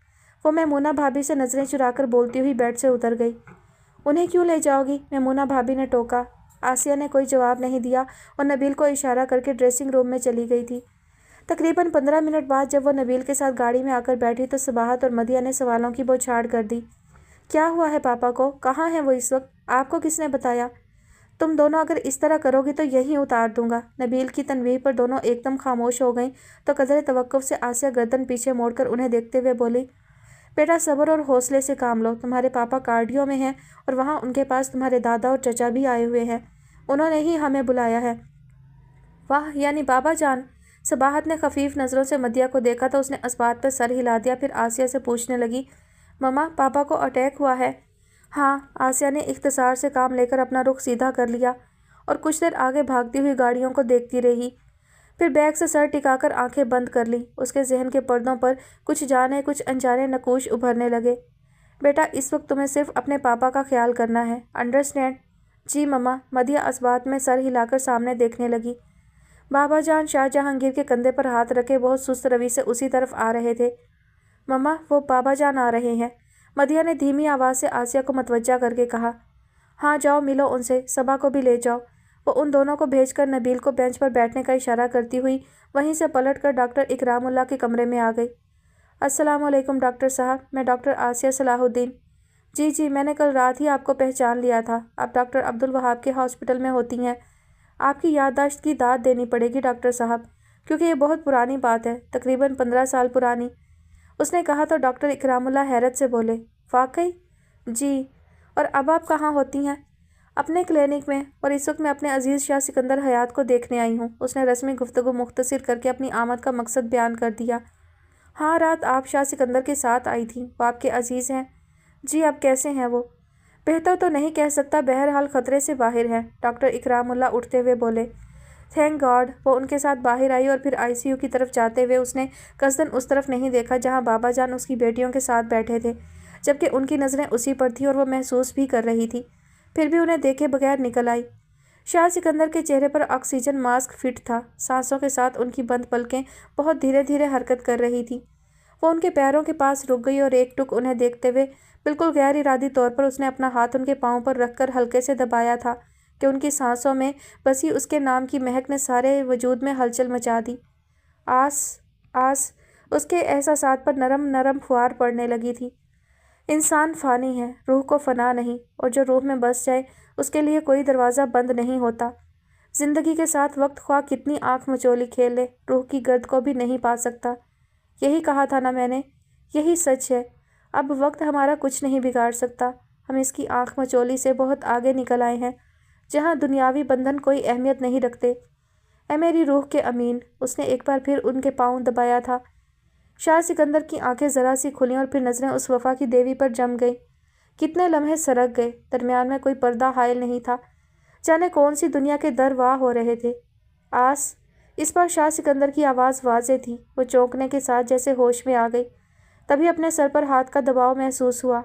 वो मैमूना भाभी से नज़रें चुराकर बोलती हुई बेड से उतर गई। उन्हें क्यों ले जाओगी? मैमूना भाभी ने टोका। आसिया ने कोई जवाब नहीं दिया और नबील को इशारा करके ड्रेसिंग रूम में चली गई थी। तकरीबन 15 मिनट बाद जब वो नबील के साथ गाड़ी में आकर बैठी तो सबाहत और मदिया ने सवालों की बौछार कर दी। क्या हुआ है पापा को? कहाँ हैं वो इस वक्त? आपको किसने बताया? तुम दोनों अगर इस तरह करोगी तो यहीं उतार दूंगा। नबील की तनवीह पर दोनों एकदम खामोश हो गईं तो कदरे तवक्कुफ से आसिया गर्दन पीछे मोड़कर उन्हें देखते हुए बोली, बेटा सब्र और हौसले से काम लो। तुम्हारे पापा कार्डियो में हैं और वहाँ उनके पास तुम्हारे दादा और चचा भी आए हुए हैं। उन्होंने ही हमें बुलाया है। वाह, यानी बाबा जान? सबाहत ने खफीफ नज़रों से मदिया को देखा तो उसने इस बात पर सर हिला दिया। फिर आसिया से पूछने लगी, मम्मा, पापा को अटैक हुआ है? हाँ। आसिया ने इख्तिसार से काम लेकर अपना रुख सीधा कर लिया और कुछ देर आगे भागती हुई गाड़ियों को देखती रही। फिर बैग से सर टिकाकर आंखें बंद कर ली। उसके जहन के पर्दों पर कुछ जाने कुछ अनजाने नकूश उभरने लगे। बेटा, इस वक्त तुम्हें सिर्फ अपने पापा का ख्याल करना है, अंडरस्टैंड? जी मम्मा। मदिया इस बात में सर हिलाकर सामने देखने लगी। बाबा जान शाह जहांगीर के कंधे पर हाथ रखे बहुत सुस्त रवि से उसी तरफ आ रहे थे। मम्मा, वो बाबा जान आ रहे हैं, मदिया ने धीमी आवाज़ से आसिया को मतवज्जा करके कहा। हाँ, जाओ मिलो उनसे, सबा को भी ले जाओ। वो उन दोनों को भेजकर नबील को बेंच पर बैठने का इशारा करती हुई वहीं से पलटकर डॉक्टर इकरामुल्लाह के कमरे में आ गई। अस्सलामुअलैकुम डॉक्टर साहब, मैं डॉक्टर आसिया सलाहुद्दीन। जी, मैंने कल रात ही आपको पहचान लिया था। आप डॉक्टर अब्दुल वहाब के हॉस्पिटल में होती हैं। आपकी याददाश्त की दाद देनी पड़ेगी डॉक्टर साहब, क्योंकि ये बहुत पुरानी बात है, तकरीबन 15 साल पुरानी। उसने कहा तो डॉक्टर इकरामुल्लाह हैरत से बोले, वाकई? जी। और अब आप कहाँ होती हैं? अपने क्लिनिक में, और इस वक्त मैं अपने अजीज़ शाह सिकंदर हयात को देखने आई हूँ। उसने रस्मी गुफ्तगू मुख्तसर करके अपनी आमद का मकसद बयान कर दिया। हाँ, रात आप शाह सिकंदर के साथ आई थी। वो आपके अजीज़ हैं? जी। अब कैसे हैं वो? बेहतर तो नहीं कह सकता, बहरहाल ख़तरे से बाहर है, डॉक्टर इकरामुल्लाह उठते हुए बोले। Thank God. वो उनके साथ बाहर आई और फिर आईसीयू की तरफ जाते हुए उसने कसदन उस तरफ नहीं देखा जहां बाबा जान उसकी बेटियों के साथ बैठे थे, जबकि उनकी नज़रें उसी पर थी और वो महसूस भी कर रही थी। फिर भी उन्हें देखे बगैर निकल आई। शाह सिकंदर के चेहरे पर ऑक्सीजन मास्क फिट था। सांसों के साथ उनकी बंद पलकें बहुत धीरे धीरे हरकत कर रही थी। वो उनके पैरों के पास रुक गई और एक टुक उन्हें देखते हुए बिल्कुल गैर इरादी तौर पर उसने अपना हाथ उनके पाँव पर रखकर हल्के से दबाया था कि उनकी सांसों में बसी उसके नाम की महक ने सारे वजूद में हलचल मचा दी। आस उसके एहसासात पर नरम नरम फुहार पड़ने लगी थी। इंसान फ़ानी है, रूह को फ़ना नहीं, और जो रूह में बस जाए उसके लिए कोई दरवाज़ा बंद नहीं होता। ज़िंदगी के साथ वक्त ख्वाह कितनी आँख मचोली खेल ले, रूह की गर्द को भी नहीं पा सकता। यही कहा था ना मैंने, यही सच है। अब वक्त हमारा कुछ नहीं बिगाड़ सकता। हम इसकी आँख मचोली से बहुत आगे निकल आए हैं, जहाँ दुनियावी बंधन कोई अहमियत नहीं रखते। ऐ मेरी रूह के अमीन। उसने एक बार फिर उनके पाँव दबाया था। शाह सिकंदर की आंखें ज़रा सी खुलीं और फिर नज़रें उस वफ़ा की देवी पर जम गई। कितने लम्हे सरक गए, दरमियान में कोई पर्दा हायल नहीं था। जाने कौन सी दुनिया के दर वाह हो रहे थे। आस। इस बार शाह सिकंदर की आवाज़ वाज़े थी। वो चौंकने के साथ जैसे होश में आ गई। तभी अपने सर पर हाथ का दबाव महसूस हुआ।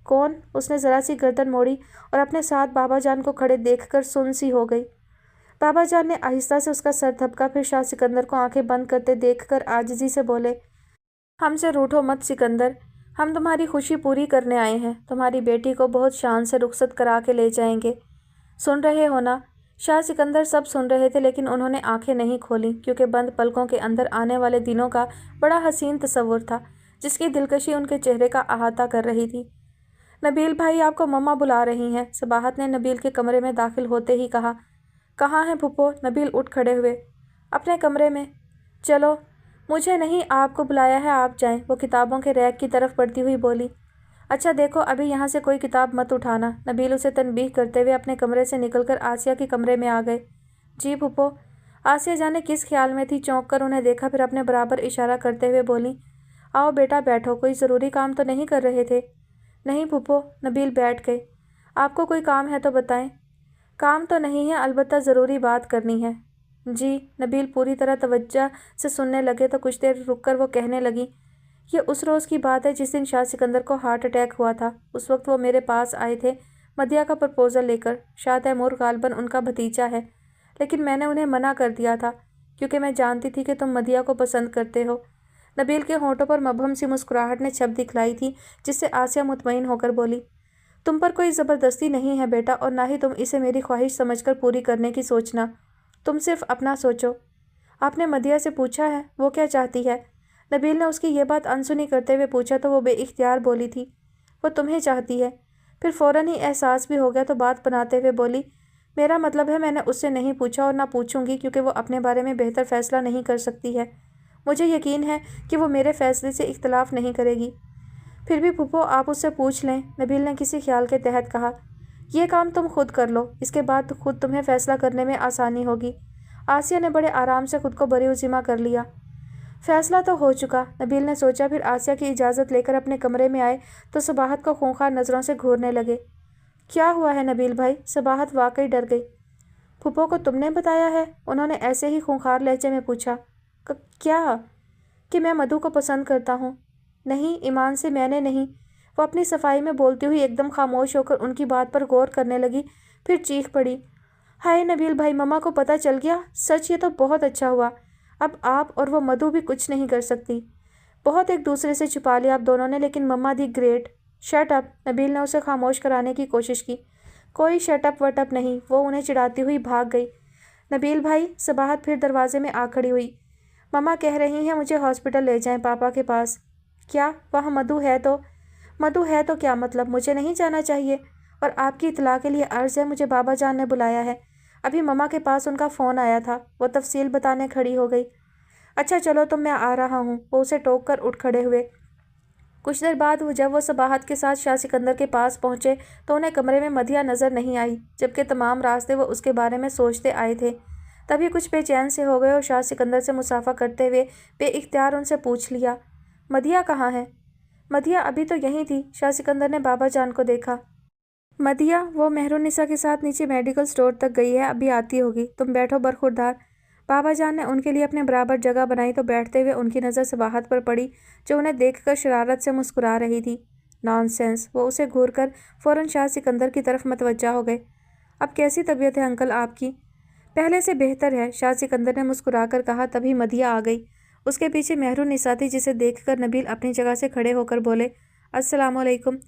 कौन? उसने ज़रा सी गर्दन मोड़ी और अपने साथ बाबा जान को खड़े देखकर सुन्न सी हो गई। बाबा जान ने आहिस्ता से उसका सर धपका, फिर शाह सिकंदर को आंखें बंद करते देखकर आजिज़ी से बोले, हमसे रूठो मत सिकंदर, हम तुम्हारी खुशी पूरी करने आए हैं। तुम्हारी बेटी को बहुत शान से रुखसत करा के ले जाएंगे। सुन रहे हो ना? शाह सिकंदर सब सुन रहे थे, लेकिन उन्होंने आंखें नहीं खोली, क्योंकि बंद पलकों के अंदर आने वाले दिनों का बड़ा हसीन तस्वुर था, जिसकी दिलकशी उनके चेहरे का अहाता कर रही थी। नबील भाई, आपको मम्मा बुला रही हैं, सबाहत ने नबील के कमरे में दाखिल होते ही कहा। कहाँ हैं फूफो? नबील उठ खड़े हुए। अपने कमरे में। चलो। मुझे नहीं, आपको बुलाया है, आप जाएं, वो किताबों के रैक की तरफ बढ़ती हुई बोली। अच्छा देखो, अभी यहाँ से कोई किताब मत उठाना। नबील उसे तनबीह करते हुए अपने कमरे से निकलकर आसिया के कमरे में आ गए। जी फूफो। आसिया जाने किस ख्याल में थी, चौंक कर उन्हें देखा, फिर अपने बराबर इशारा करते हुए बोली, आओ बेटा बैठो, कोई ज़रूरी काम तो नहीं कर रहे थे? नहीं फूफो। नबील बैठ गए। आपको कोई काम है तो बताएं। काम तो नहीं है, अलबत्ता ज़रूरी बात करनी है। जी। नबील पूरी तरह तवज्जो से सुनने लगे तो कुछ देर रुककर वो कहने लगी, ये उस रोज़ की बात है जिस दिन शाह सिकंदर को हार्ट अटैक हुआ था। उस वक्त वो मेरे पास आए थे मदिया का प्रपोज़ल लेकर। शाह तैमूर गालबन उनका भतीजा है, लेकिन मैंने उन्हें मना कर दिया था, क्योंकि मैं जानती थी कि तुम मदिया को पसंद करते हो। नबील के होंठों पर मबहम सी मुस्कुराहट ने छप दिखलाई थी, जिससे आसिया मुतमईन होकर बोली, तुम पर कोई ज़बरदस्ती नहीं है बेटा, और ना ही तुम इसे मेरी ख्वाहिश समझकर पूरी करने की सोचना। तुम सिर्फ अपना सोचो। आपने मदिया से पूछा है वो क्या चाहती है? नबील ने उसकी ये बात अनसुनी करते हुए पूछा तो वो बेइख्तियार बोली थी, वो तुम्हें चाहती है। फिर फ़ौरन ही एहसास भी हो गया तो बात बनाते हुए बोली, मेरा मतलब है मैंने उससे नहीं पूछा और ना पूछूंगी, क्योंकि वो अपने बारे में बेहतर फ़ैसला नहीं कर सकती है। मुझे यकीन है कि वो मेरे फ़ैसले से इख्तलाफ नहीं करेगी। फिर भी फूफो आप उससे पूछ लें, नबील ने किसी ख्याल के तहत कहा। यह काम तुम खुद कर लो, इसके बाद खुद तुम्हें फ़ैसला करने में आसानी होगी। आसिया ने बड़े आराम से खुद को बरीउज़िमा कर लिया। फ़ैसला तो हो चुका, नबील ने सोचा। फिर आसिया की इजाज़त लेकर अपने कमरे में आए तो सबाहत को खूंखार नज़रों से घूरने लगे। क्या हुआ है नबील भाई? सबाहत वाकई डर गई। फूफो को तुमने बताया है? उन्होंने ऐसे ही खूंखार लहजे में पूछा। क्या? कि मैं मधु को पसंद करता हूँ। नहीं, ईमान से मैंने नहीं। वो अपनी सफाई में बोलती हुई एकदम खामोश होकर उनकी बात पर गौर करने लगी, फिर चीख पड़ी, हाय नबील भाई, मम्मा को पता चल गया? सच, ये तो बहुत अच्छा हुआ। अब आप और वो मधु भी कुछ नहीं कर सकती। बहुत एक दूसरे से छुपा लिया आप दोनों ने, लेकिन mamma the great. Shut up. Nabeel ने उसे खामोश कराने की कोशिश की। कोई शट अप वटअप नहीं, वो उन्हें चिढ़ाती हुई भाग गई। नबील भाई, सबाहत फिर दरवाजे में आ खड़ी हुई। मम्मा कह रही हैं मुझे हॉस्पिटल ले जाएं, पापा के पास। क्या? वहाँ मधु है तो? मधु है तो क्या मतलब? मुझे नहीं जाना चाहिए? और आपकी इतला के लिए अर्ज़ है, मुझे बाबा जान ने बुलाया है। अभी मम्मा के पास उनका फ़ोन आया था। वो तफसील बताने खड़ी हो गई। अच्छा चलो तो मैं आ रहा हूँ, वो उसे टोक कर उठ खड़े हुए। कुछ देर बाद जब वो सबाहत के साथ शाह सिकंदर के पास पहुँचे तो उन्हें कमरे में मदिया नज़र नहीं आई, जबकि तमाम रास्ते वो उसके बारे में सोचते आए थे। तभी कुछ बेचैन से हो गए और शाह सिकंदर से मुसाफा करते हुए बेइख्तियार उनसे पूछ लिया, मदिया कहाँ है? मदिया अभी तो यहीं थी। शाह सिकंदर ने बाबा जान को देखा। मदिया, वो मेहरुन्निसा के साथ नीचे मेडिकल स्टोर तक गई है, अभी आती होगी। तुम बैठो बरखुरदार। बाबा जान ने उनके लिए अपने बराबर जगह बनाई तो बैठते हुए उनकी नज़र सबाहत पर पड़ी, जो उन्हें देखकर शरारत से मुस्कुरा रही थी। नॉनसेंस। वो उसे घूरकर फ़ौरन शाह सिकंदर की तरफ मतवज्जा हो गए। अब कैसी तबीयत है अंकल आपकी? पहले से बेहतर है, शाह सिकंदर ने मुस्कुराकर कहा। तभी मदिया आ गई। उसके पीछे मेहरुन्निसा थी, जिसे देखकर नबील अपनी जगह से खड़े होकर बोले, अस्सलामुअलैकुम।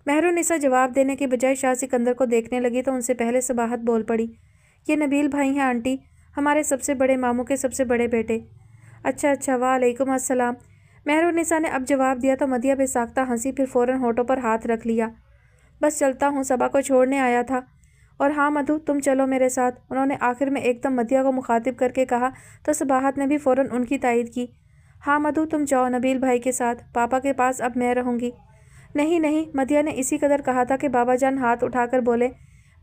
मेहरुन्निसा जवाब देने के बजाय शाह सिकंदर को देखने लगी तो उनसे पहले सबाहत बोल पड़ी, ये नबील भाई हैं आंटी, हमारे सबसे बड़े मामू के सबसे बड़े बेटे। अच्छा, वालेकुम अस्सलाम। मेहरुन्निसा ने अब जवाब दिया तो मदिया बेसाख्ता हंसी, फिर फ़ौरन होठों पर हाथ रख लिया। बस चलता हूँ, सबा को छोड़ने आया था। और हाँ मधु, तुम चलो मेरे साथ, उन्होंने आखिर में एकदम मदिया को मुखातिब करके कहा तो सबाहत ने भी फ़ौरन उनकी तायद की। हाँ मधु, तुम जाओ नबील भाई के साथ, पापा के पास अब मैं रहूँगी। नहीं, मदिया ने इसी कदर कहा था कि बाबा जान हाथ उठाकर बोले,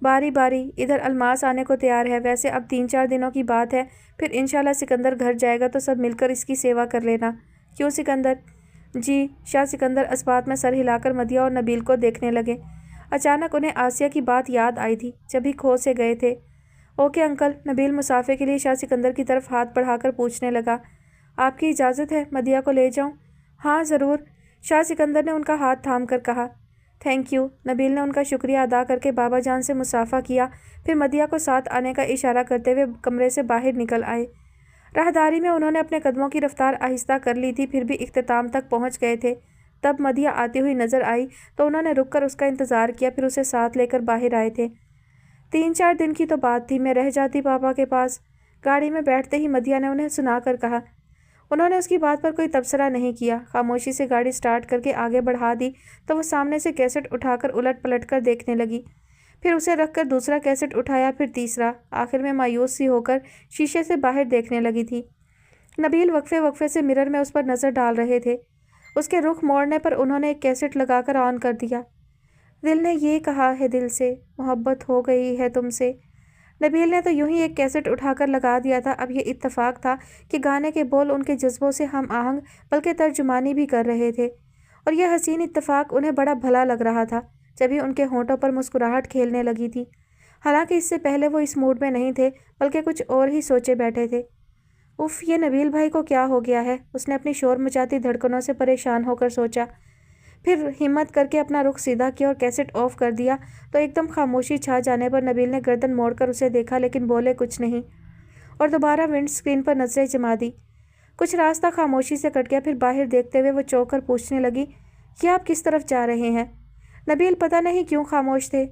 बारी बारी, इधर अलमास आने को तैयार है। वैसे अब 3-4 दिनों की बात है, फिर इंशाल्लाह सिकंदर घर जाएगा तो सब मिलकर इसकी सेवा कर लेना। क्यों सिकंदर? जी। शाह सिकंदर इस्बात में सर हिलाकर मदिया और नबील को देखने लगे। अचानक उन्हें आसिया की बात याद आई थी, जब ही खो से गए थे। Okay uncle. नबील मुसाफे के लिए शाह सिकंदर की तरफ हाथ बढ़ाकर पूछने लगा, आपकी इजाज़त है मदिया को ले जाऊं? हाँ ज़रूर, शाह सिकंदर ने उनका हाथ थाम कर कहा। Thank you. नबील ने उनका शुक्रिया अदा करके बाबा जान से मुसाफा किया, फिर मदिया को साथ आने का इशारा करते हुए कमरे से बाहर निकल आए। राहदारी में उन्होंने अपने कदमों की रफ्तार आहिस्ता कर ली थी, फिर भी इख्तिताम तक पहुंच गए थे। तब मदिया आती हुई नजर आई तो उन्होंने रुककर उसका इंतज़ार किया, फिर उसे साथ लेकर बाहर आए थे। 3-4 दिन की तो बात थी, मैं रह जाती पापा के पास। गाड़ी में बैठते ही मदिया ने उन्हें सुनाकर कहा। उन्होंने उसकी बात पर कोई तबसरा नहीं किया, खामोशी से गाड़ी स्टार्ट करके आगे बढ़ा दी तो वो सामने से कैसेट उठाकर उलट पलट कर देखने लगी। फिर उसे रखकर दूसरा कैसेट उठाया, फिर तीसरा। आखिर में मायूस सी होकर शीशे से बाहर देखने लगी थी। नबील वक्फे वक्फे से मिरर में उस पर नज़र डाल रहे थे। उसके रुख मोड़ने पर उन्होंने एक कैसेट लगाकर ऑन कर दिया। दिल ने ये कहा है दिल से, मोहब्बत हो गई है तुमसे। नबील ने तो यूं ही एक कैसेट उठाकर लगा दिया था। अब ये इत्तेफाक था कि गाने के बोल उनके जज्बों से हम आहंग बल्कि तर्जुमानी भी कर रहे थे, और यह हसीन इत्तेफाक उन्हें बड़ा भला लग रहा था। जभी उनके होंठों पर मुस्कुराहट खेलने लगी थी। हालांकि इससे पहले वो इस मूड में नहीं थे, बल्कि कुछ और ही सोचे बैठे थे। उफ़, ये नबील भाई को क्या हो गया है, उसने अपनी शोर मचाती धड़कनों से परेशान होकर सोचा। फिर हिम्मत करके अपना रुख सीधा किया और कैसेट ऑफ कर दिया तो एकदम खामोशी छा जाने पर नबील ने गर्दन मोड़कर उसे देखा, लेकिन बोले कुछ नहीं, और दोबारा विंड स्क्रीन पर नजरें जमा दी। कुछ रास्ता खामोशी से कट गया, फिर बाहर देखते हुए वो चौंक कर पूछने लगी, ये आप किस तरफ जा रहे हैं? नबील पता नहीं क्यों खामोश थे।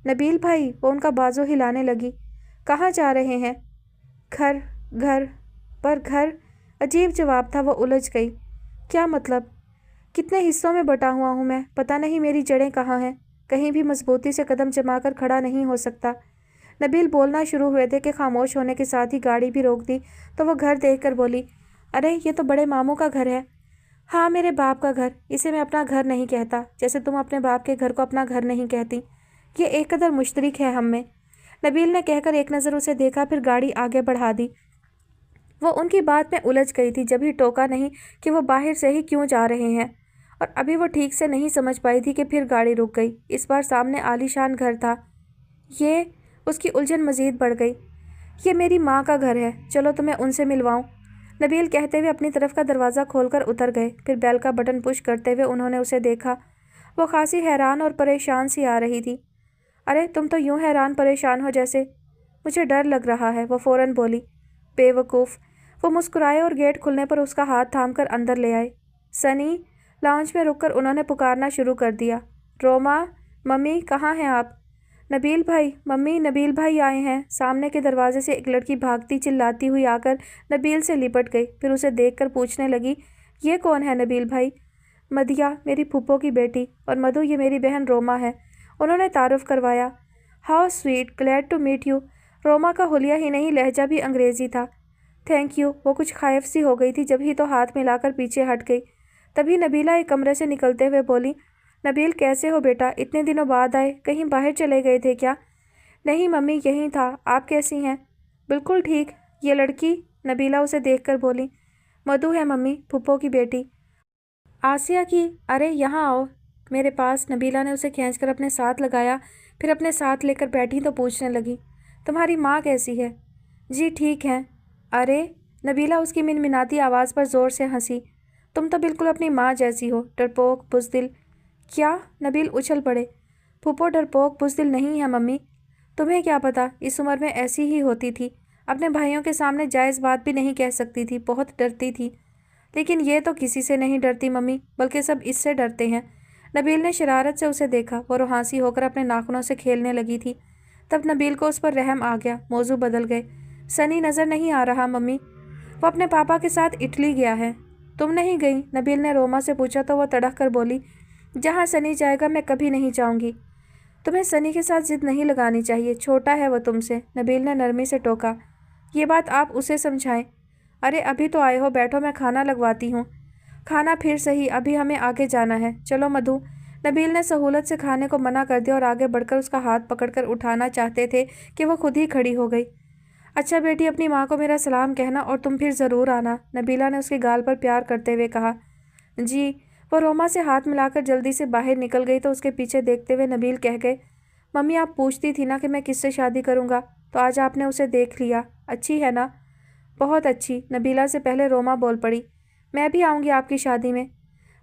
नबील भाई, वो उनका बाजू हिलाने लगी। कहाँ जा रहे हैं? घर। घर पर घर? अजीब जवाब था, वो उलझ गई। क्या मतलब? कितने हिस्सों में बटा हुआ हूँ मैं, पता नहीं मेरी जड़ें कहाँ हैं। कहीं भी मजबूती से कदम जमाकर खड़ा नहीं हो सकता। नबील बोलना शुरू हुए थे कि खामोश होने के साथ ही गाड़ी भी रोक दी तो वो घर देखकर बोली, अरे ये तो बड़े मामू का घर है। हाँ, मेरे बाप का घर। इसे मैं अपना घर नहीं कहता, जैसे तुम अपने बाप के घर को अपना घर नहीं कहती। ये एक कदर मुश्तरक है हम में। नबील ने कहकर एक नज़र उसे देखा, फिर गाड़ी आगे बढ़ा दी। वो उनकी बात में उलझ गई थी, जब ही टोका नहीं कि वो बाहर से ही क्यों जा रहे हैं, और अभी वो ठीक से नहीं समझ पाई थी कि फिर गाड़ी रुक गई। इस बार सामने आलीशान घर था। ये उसकी उलझन मज़ीद बढ़ गई। ये मेरी माँ का घर है, चलो तुम्हें उनसे मिलवाऊँ। नबील कहते हुए अपनी तरफ का दरवाज़ा खोलकर उतर गए। फिर बेल का बटन पुश करते हुए उन्होंने उसे देखा। वो खासी हैरान और परेशान सी आ रही थी। अरे तुम तो यूँ हैरान परेशान हो जैसे। मुझे डर लग रहा है, वो फ़ौरन बोली। बेवकूफ़। वो मुस्कुराए और गेट खुलने पर उसका हाथ थामकर अंदर ले आए। सनी। लाउंज में रुककर उन्होंने पुकारना शुरू कर दिया। रोमा, मम्मी, कहाँ हैं आप? नबील भाई, मम्मी, नबील भाई आए हैं। सामने के दरवाजे से एक लड़की भागती चिल्लाती हुई आकर नबील से लिपट गई, फिर उसे देखकर पूछने लगी, ये कौन है नबील भाई? मदिया, मेरी फूफो की बेटी, और मधु, ये मेरी बहन रोमा है। उन्होंने तारुफ करवाया। How sweet, glad to meet you. Roma का हुलिया ही नहीं, लहजा भी अंग्रेज़ी था। Thank you. वो कुछ खाइफ सी हो गई थी, जब ही तो हाथ मिलाकर पीछे हट गई। तभी नबीला एक कमरे से निकलते हुए बोली, नबील कैसे हो बेटा, इतने दिनों बाद आए, कहीं बाहर चले गए थे क्या? नहीं मम्मी, यहीं था। आप कैसी हैं? बिल्कुल ठीक। ये लड़की? नबीला उसे देखकर बोली। मधु है मम्मी, फूफो की बेटी। आसिया की? अरे यहाँ आओ मेरे पास। नबीला ने उसे खींचकर अपने साथ लगाया, फिर अपने साथ लेकर बैठी तो पूछने लगी, तुम्हारी माँ कैसी है? जी ठीक है। अरे, नबीला उसकी मिनमिनाती आवाज़ पर ज़ोर से हंसी। तुम तो बिल्कुल अपनी माँ जैसी हो, डरपोक बुज़दिल। क्या? नबील उछल पड़े। फूफो डरपोक बुज़दिल नहीं है मम्मी। तुम्हें क्या पता, इस उम्र में ऐसी ही होती थी। अपने भाइयों के सामने जायज़ बात भी नहीं कह सकती थी, बहुत डरती थी। लेकिन ये तो किसी से नहीं डरती मम्मी, बल्कि सब इससे डरते हैं। नबील ने शरारत से उसे देखा। वो रुहासी होकर अपने नाखूनों से खेलने लगी थी। तब नबील को उस पर रहम आ गया। मौजू बदल गए। सनी नज़र नहीं आ रहा मम्मी। वो अपने पापा के साथ इटली गया है। तुम नहीं गई? नबील ने रोमा से पूछा तो वह तड़क कर बोली, जहाँ सनी जाएगा मैं कभी नहीं जाऊँगी। तुम्हें सनी के साथ जिद नहीं लगानी चाहिए, छोटा है वो तुमसे। नबील ने नरमी से टोका। ये बात आप उसे समझाएं। अरे अभी तो आए हो, बैठो, मैं खाना लगवाती हूँ। खाना फिर सही, अभी हमें आगे जाना है। चलो मधु। नबील ने सहूलत से खाने को मना कर दिया और आगे बढ़कर उसका हाथ पकड़कर उठाना चाहते थे कि वो खुद ही खड़ी हो गई। अच्छा बेटी, अपनी माँ को मेरा सलाम कहना और तुम फिर ज़रूर आना, नबीला ने उसके गाल पर प्यार करते हुए कहा। जी। वो रोमा से हाथ मिलाकर जल्दी से बाहर निकल गई तो उसके पीछे देखते हुए नबील कह गए, मम्मी आप पूछती थी ना कि मैं किससे शादी करूँगा, तो आज आपने उसे देख लिया। अच्छी है ना? बहुत अच्छी। नबीला से पहले रोमा बोल पड़ी। मैं भी आऊँगी आपकी शादी में।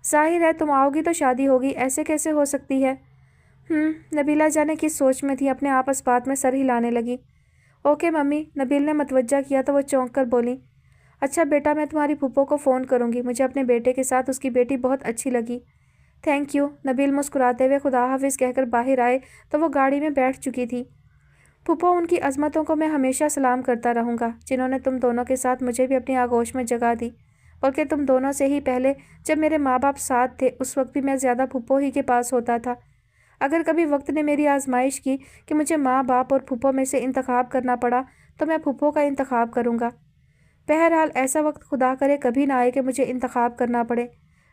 जाहिर है तुम आओगी तो शादी होगी, ऐसे कैसे हो सकती है? नबीला जाने किस सोच में थी, अपने आप इस बात में सर हिलाने लगी। ओके मम्मी, नबील ने मतवज्जा किया तो वो चौंक कर बोली। अच्छा बेटा, मैं तुम्हारी फूफो को फ़ोन करूँगी, मुझे अपने बेटे के साथ उसकी बेटी बहुत अच्छी लगी। Thank you. नबील मुस्कुराते हुए खुदा हाफिज़ कहकर बाहर आए तो वो गाड़ी में बैठ चुकी थी। फूफो, उनकी अज़मतों को मैं हमेशा सलाम करता रहूँगा, जिन्होंने तुम दोनों के साथ मुझे भी अपनी आगोश में जगह दी। बल्कि तुम दोनों से ही पहले जब मेरे माँ बाप साथ थे, उस वक्त भी मैं ज़्यादा फूफो ही के पास होता था। अगर कभी वक्त ने मेरी आजमाइश की कि मुझे माँ बाप और फूफो में से इंतखाब करना पड़ा तो मैं फूफो का इंतखाब करूँगा। बहरहाल ऐसा वक्त खुदा करे कभी ना आए कि मुझे इंतखाब करना पड़े।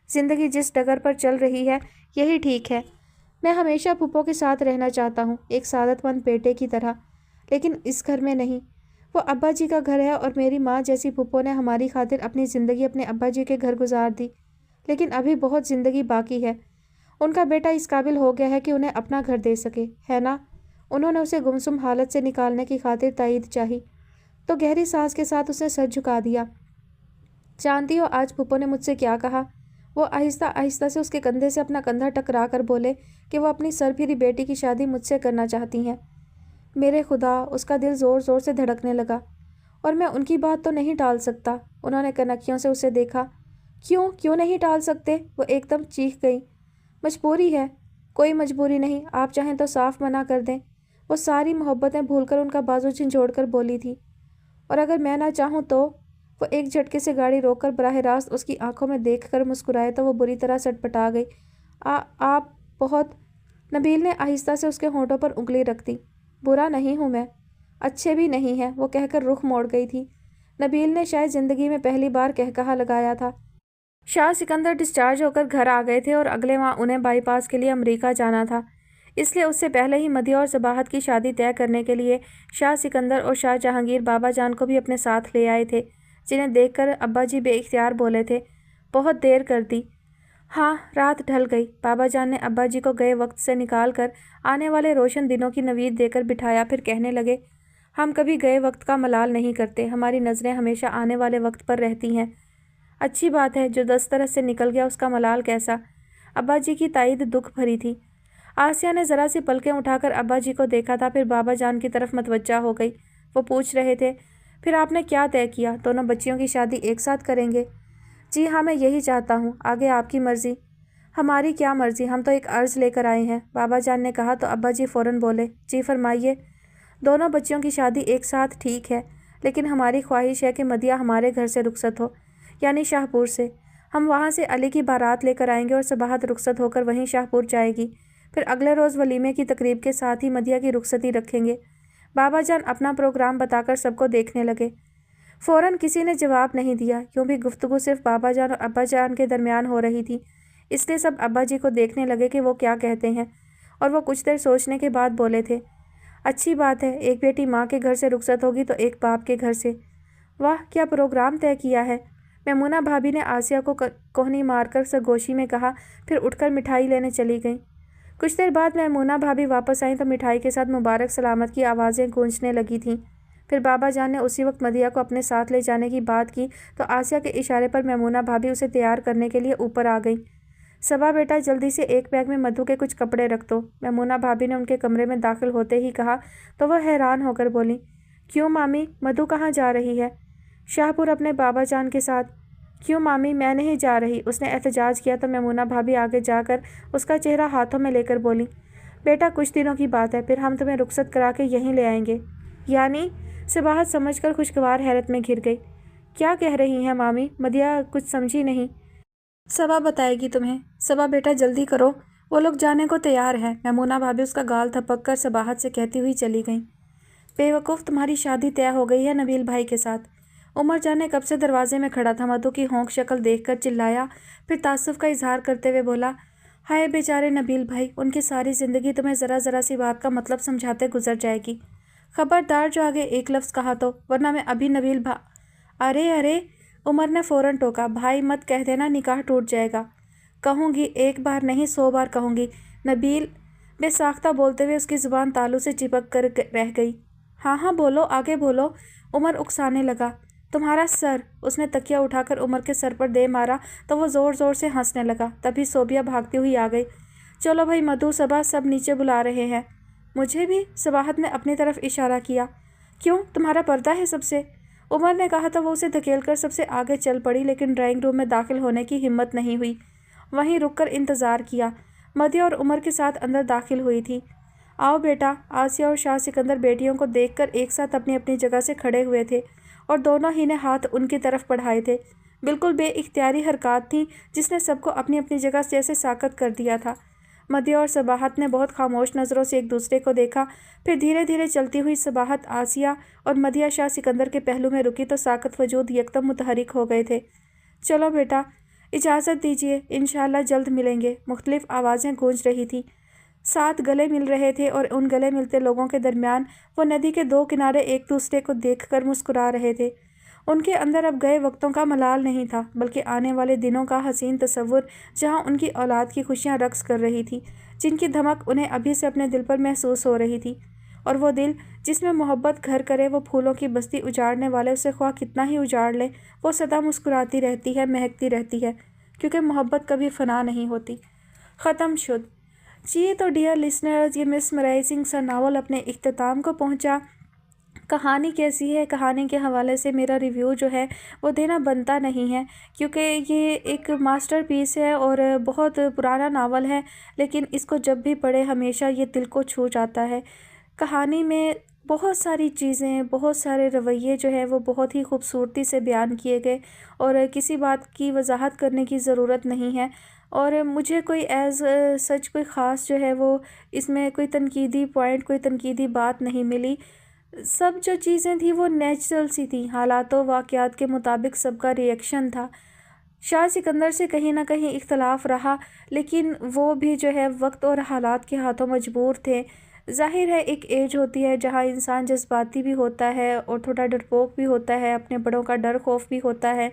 ज़िंदगी जिस डगर पर चल रही है यही ठीक है। मैं हमेशा फूफो के साथ रहना चाहता हूँ, एक सादतमंद बेटे की तरह, लेकिन इस घर में नहीं। वो अब्बा जी का घर है और मेरी माँ जैसी फूफो ने हमारी खातिर अपनी ज़िंदगी अपने अब्बा जी के घर गुजार दी, लेकिन अभी बहुत ज़िंदगी बाकी है। उनका बेटा इस काबिल हो गया है कि उन्हें अपना घर दे सके, है ना? उन्होंने उसे गुमसुम हालत से निकालने की खातिर तायीद चाही तो गहरी सांस के साथ उसने सर झुका दिया। जानती हो आज फूफो ने मुझसे क्या कहा? वो आहिस्ता आहिस्ता से उसके कंधे से अपना कंधा टकरा कर बोले कि वो अपनी सरफिरी बेटी की शादी मुझसे करना चाहती हैं। मेरे खुदा, उसका दिल ज़ोर ज़ोर से धड़कने लगा। और मैं उनकी बात तो नहीं टाल सकता। उन्होंने कनखियों से उसे देखा। क्यों नहीं टाल सकते? वो एकदम चीख गई। मजबूरी है। कोई मजबूरी नहीं, आप चाहें तो साफ मना कर दें। वो सारी मोहब्बतें भूलकर उनका बाजू झंझोड़ कर बोली थी। और अगर मैं ना चाहूँ तो? वो एक झटके से गाड़ी रोककर बराह रास्त उसकी आंखों में देखकर मुस्कुराए तो वो बुरी तरह सटपटा गई। आप बहुत। नबील ने आहिस्ता से उसके होंठों पर उंगली रख दी। बुरा नहीं हूँ मैं, अच्छे भी नहीं हैं, वो कहकर रुख मोड़ गई थी। नबील ने शायद ज़िंदगी में पहली बार कहकहा लगाया था। शाह सिकंदर डिस्चार्ज होकर घर आ गए थे और अगले माह उन्हें बाईपास के लिए अमेरिका जाना था। इसलिए उससे पहले ही मदिया और ज़बाहत की शादी तय करने के लिए शाह सिकंदर और शाह जहांगीर बाबा जान को भी अपने साथ ले आए थे, जिन्हें देखकर अब्बा जी बेइख्तियार बोले थे, बहुत देर कर दी। हाँ, रात ढल गई। बाबा जान ने अब्बा जी को गए वक्त से निकाल कर आने वाले रोशन दिनों की नवीद देकर बिठाया, फिर कहने लगे, हम कभी गए वक्त का मलाल नहीं करते, हमारी नज़रें हमेशा आने वाले वक्त पर रहती हैं। अच्छी बात है, जो 10 तरह से निकल गया उसका मलाल कैसा? अब्बा जी की तायीद दुख भरी थी। आसिया ने ज़रा सी पलकें उठाकर अब्बा जी को देखा था, फिर बाबा जान की तरफ मतवज्जा हो गई। वो पूछ रहे थे, फिर आपने क्या तय किया? दोनों बच्चियों की शादी एक साथ करेंगे? जी हाँ, मैं यही चाहता हूँ, आगे आपकी मर्ज़ी। हमारी क्या मर्ज़ी, हम तो एक अर्ज़ लेकर आए हैं, बाबा जान ने कहा तो अब्बा जी फ़ौरन बोले, जी फरमाइए। दोनों बच्चियों की शादी एक साथ ठीक है, लेकिन हमारी ख्वाहिश है कि मदिया हमारे घर से रुखसत हो, यानी शाहपुर से। हम वहाँ से अली की बारात लेकर आएंगे और सबाहत रुखसत होकर वहीं शाहपुर जाएगी। फिर अगले रोज़ वलीमे की तकरीब के साथ ही मदिया की रुखसती रखेंगे। बाबा जान अपना प्रोग्राम बताकर सबको देखने लगे। फ़ौरन किसी ने जवाब नहीं दिया। यूँ भी गुफ्तगू सिर्फ बाबा जान और अब्बा जान के दरमियान हो रही थी, इसलिए सब अब्बा जी को देखने लगे कि वो क्या कहते हैं, और वो कुछ देर सोचने के बाद बोले थे, अच्छी बात है, एक बेटी माँ के घर से रुखसत होगी तो एक बाप के घर से। वाह, क्या प्रोग्राम तय किया है। मैमूना भाभी ने आसिया को कोहनी मारकर सरगोशी में कहा, फिर उठकर मिठाई लेने चली गईं। कुछ देर बाद मैमूना भाभी वापस आईं तो मिठाई के साथ मुबारक सलामत की आवाज़ें गूंजने लगी थीं। फिर बाबा जान ने उसी वक्त मदिया को अपने साथ ले जाने की बात की तो आसिया के इशारे पर मैमूना भाभी उसे तैयार करने के लिए ऊपर आ गई। सबा बेटा, जल्दी से एक बैग में मधु के कुछ कपड़े रख दो, मैमूना भाभी ने उनके कमरे में दाखिल होते ही कहा तो वह हैरान होकर बोली, क्यों मामी, मधु कहाँ जा रही है? शाहपुर अपने बाबा जान के साथ। क्यों मामी, मैं नहीं जा रही, उसने एहतजाज किया तो मैमूना भाभी आगे जाकर उसका चेहरा हाथों में लेकर बोली, बेटा कुछ दिनों की बात है, फिर हम तुम्हें रुखसत करा के यहीं ले आएंगे। यानी? सबाहत समझकर खुशगवार हैरत में घिर गई। क्या कह रही हैं मामी? मदिया कुछ समझी नहीं। सबा बताएगी तुम्हें। सबा बेटा जल्दी करो, वो लोग जाने को तैयार हैं, मैमूना भाभी उसका गाल थपक कर सबाहत से कहती हुई चली गईं। बेवकूफ़, तुम्हारी शादी तय हो गई है नबील भाई के साथ। उमर जान ने कब से दरवाजे में खड़ा था, मधु की होंक शक्ल देखकर चिल्लाया, फिर तासुफ का इजहार करते हुए बोला, हाय बेचारे नबील भाई, उनकी सारी ज़िंदगी तुम्हें ज़रा ज़रा सी बात का मतलब समझाते गुजर जाएगी। खबरदार जो आगे एक लफ्ज़ कहा तो, वरना मैं अभी नबील अरे, उमर ने फ़ौरन टोका, भाई मत कह देना, निकाह टूट जाएगा। कहूँगी, एक बार नहीं 100 बार कहूँगी। नबील बेसाख्ता बोलते हुए उसकी ज़ुबान तालू से चिपक कर रह गई। हाँ बोलो, आगे बोलो, उमर उकसाने लगा। तुम्हारा सर। उसने तकिया उठाकर उमर के सर पर दे मारा तो वो ज़ोर ज़ोर से हंसने लगा। तभी सोबिया भागती हुई आ गई। चलो भाई मधु, सबा सब नीचे बुला रहे हैं। मुझे भी, सबाहत ने अपनी तरफ इशारा किया। क्यों, तुम्हारा पर्दा है सबसे? उमर ने कहा था। वो उसे धकेलकर सबसे आगे चल पड़ी, लेकिन ड्राइंग रूम में दाखिल होने की हिम्मत नहीं हुई। वहीं रुककर इंतज़ार किया। मदिया और उमर के साथ अंदर दाखिल हुई थी। आओ बेटा। आसिया और शाह सिकंदर बेटियों को देखकर एक साथ अपनी अपनी जगह से खड़े हुए थे और दोनों ही ने हाथ उनकी तरफ बढ़ाए थे। बिल्कुल बेइख्तियारी हरकत थी जिसने सबको अपनी अपनी जगह जैसे साकत कर दिया था। मदिया और सबाहत ने बहुत खामोश नज़रों से एक दूसरे को देखा। फिर धीरे धीरे चलती हुई सबाहत आसिया और मदिया शाह सिकंदर के पहलू में रुकी तो साकत वजूद यकदम मुतहरिक हो गए थे। चलो बेटा, इजाज़त दीजिए, इंशाअल्लाह जल्द मिलेंगे। मुख्तलिफ आवाज़ें गूंज रही थी। साथ गले मिल रहे थे और उन गले मिलते लोगों के दरमियान वो नदी के दो किनारे एक दूसरे को देखकर मुस्कुरा रहे थे। उनके अंदर अब गए वक्तों का मलाल नहीं था, बल्कि आने वाले दिनों का हसीन तसव्वुर, जहां उनकी औलाद की खुशियां रक्स कर रही थी, जिनकी धमक उन्हें अभी से अपने दिल पर महसूस हो रही थी। और वो दिल जिसमें मोहब्बत घर करे, वो फूलों की बस्ती उजाड़ने वाले उसे ख्वाह कितना ही उजाड़ ले, वो सदा मुस्कुराती रहती है, महकती रहती है, क्योंकि मोहब्बत कभी फना नहीं होती। ख़त्म शुद। जी तो डियर लिसनर्स, ये मिसमराइजिंग सा नावल अपने इख्तिताम को पहुंचा। कहानी कैसी है, कहानी के हवाले से मेरा रिव्यू जो है वो देना बनता नहीं है, क्योंकि ये एक मास्टरपीस है और बहुत पुराना नावल है, लेकिन इसको जब भी पढ़े हमेशा ये दिल को छू जाता है। कहानी में बहुत सारी चीज़ें, बहुत सारे रवैये जो है वो बहुत ही खूबसूरती से बयान किए गए और किसी बात की वजाहत करने की ज़रूरत नहीं है। और मुझे कोई सच कोई ख़ास जो है वो इसमें कोई तनकीदी पॉइंट, कोई तनकीदी बात नहीं मिली। सब जो चीज़ें थी वो नेचुरल सी थी, हालातों वाक़यात के मुताबिक सबका रिएक्शन था। शाह सिकंदर से कहीं ना कहीं इख्तलाफ रहा, लेकिन वो भी जो है वक्त और हालात के हाथों मजबूर थे। ज़ाहिर है एक एज होती है जहाँ इंसान जज्बाती भी होता है और थोड़ा डरपोक भी होता है, अपने बड़ों का डर खौफ भी होता है,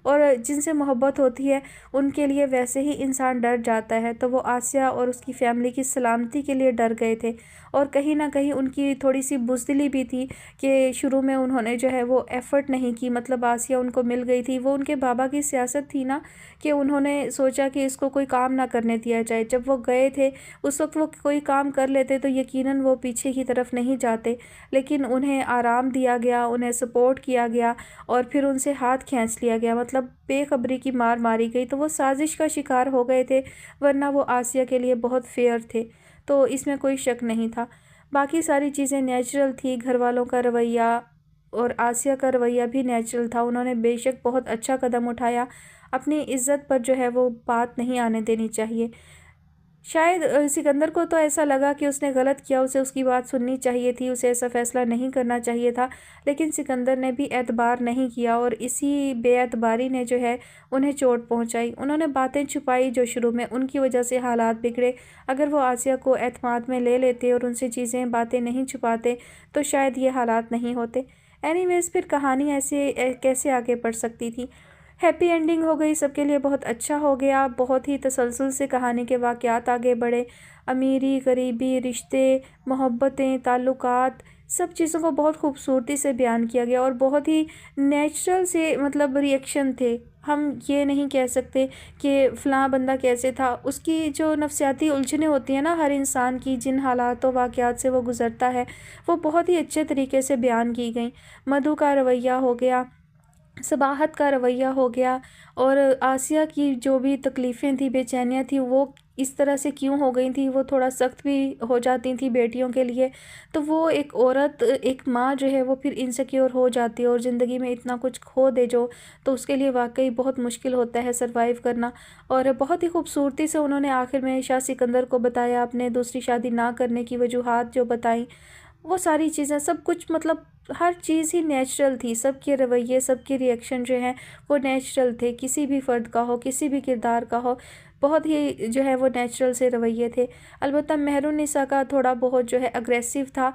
और जिनसे मोहब्बत होती है उनके लिए वैसे ही इंसान डर जाता है। तो वो आसिया और उसकी फ़ैमिली की सलामती के लिए डर गए थे, और कहीं ना कहीं उनकी थोड़ी सी बुज़दिली भी थी कि शुरू में उन्होंने जो है वो एफ़र्ट नहीं की। मतलब आसिया उनको मिल गई थी, वो उनके बाबा की सियासत थी ना कि उन्होंने सोचा कि इसको कोई काम ना करने दिया जाए। जब वो गए थे उस वक्त वो कोई काम कर लेते तो यकीनन वो पीछे की तरफ नहीं जाते, लेकिन उन्हें आराम दिया गया, उन्हें सपोर्ट किया गया और फिर उनसे हाथ खींच लिया गया, मतलब बेखबरी की मार मारी गई। तो वो साजिश का शिकार हो गए थे, वरना वो आसिया के लिए बहुत फेयर थे, तो इसमें कोई शक नहीं था। बाकी सारी चीज़ें नेचुरल थी, घर वालों का रवैया और आसिया का रवैया भी नेचुरल था। उन्होंने बेशक बहुत अच्छा कदम उठाया, अपनी इज़्ज़त पर जो है वो बात नहीं आने देनी चाहिए। शायद सिकंदर को तो ऐसा लगा कि उसने गलत किया, उसे उसकी बात सुननी चाहिए थी, उसे ऐसा फ़ैसला नहीं करना चाहिए था, लेकिन सिकंदर ने भी एतबार नहीं किया और इसी बेएतबारी ने जो है उन्हें चोट पहुंचाई। उन्होंने बातें छुपाई जो शुरू में उनकी वजह से हालात बिगड़े। अगर वो आसिया को एतमाद में ले लेते और उनसे चीज़ें बातें नहीं छुपाते तो शायद ये हालात नहीं होते। एनीवेज़ फिर कहानी ऐसे कैसे आगे बढ़ सकती थी। हैप्पी एंडिंग हो गई, सबके लिए बहुत अच्छा हो गया। बहुत ही तसलसल से कहानी के वाक़यात आगे बढ़े। अमीरी, गरीबी, रिश्ते, मोहब्बतें, ताल्लुकात, सब चीज़ों को बहुत खूबसूरती से बयान किया गया और बहुत ही नेचुरल से मतलब रिएक्शन थे। हम ये नहीं कह सकते कि फ़लाँ बंदा कैसे था, उसकी जो नफसियाती उलझनें होती हैं ना हर इंसान की, जिन हालातों वाक़यात से वो गुज़रता है, वो बहुत ही अच्छे तरीके से बयान की गई। मधु का रवैया हो गया, सबाहत का रवैया हो गया, और आसिया की जो भी तकलीफ़ें थी, बेचैनियाँ थी, वो इस तरह से क्यों हो गई थी, वो थोड़ा सख्त भी हो जाती थी बेटियों के लिए। तो वो एक औरत, एक माँ जो है वो फिर इनसिक्योर हो जाती है और ज़िंदगी में इतना कुछ खो दे जो, तो उसके लिए वाकई बहुत मुश्किल होता है सरवाइव करना। और बहुत ही खूबसूरती से उन्होंने आखिर में शाह सिकंदर को बताया, अपने दूसरी शादी ना करने की वजूहात जो बताई, वो सारी चीज़ें, सब कुछ, मतलब हर चीज़ ही नेचुरल थी। सबके रवैये, सबके रिएक्शन जो हैं वो नेचुरल थे, किसी भी फ़र्द का हो, किसी भी किरदार का हो, बहुत ही जो है वो नेचुरल से रवैये थे। अलबत्ता मेहरुन्निसा का थोड़ा बहुत जो है अग्रेसिव था,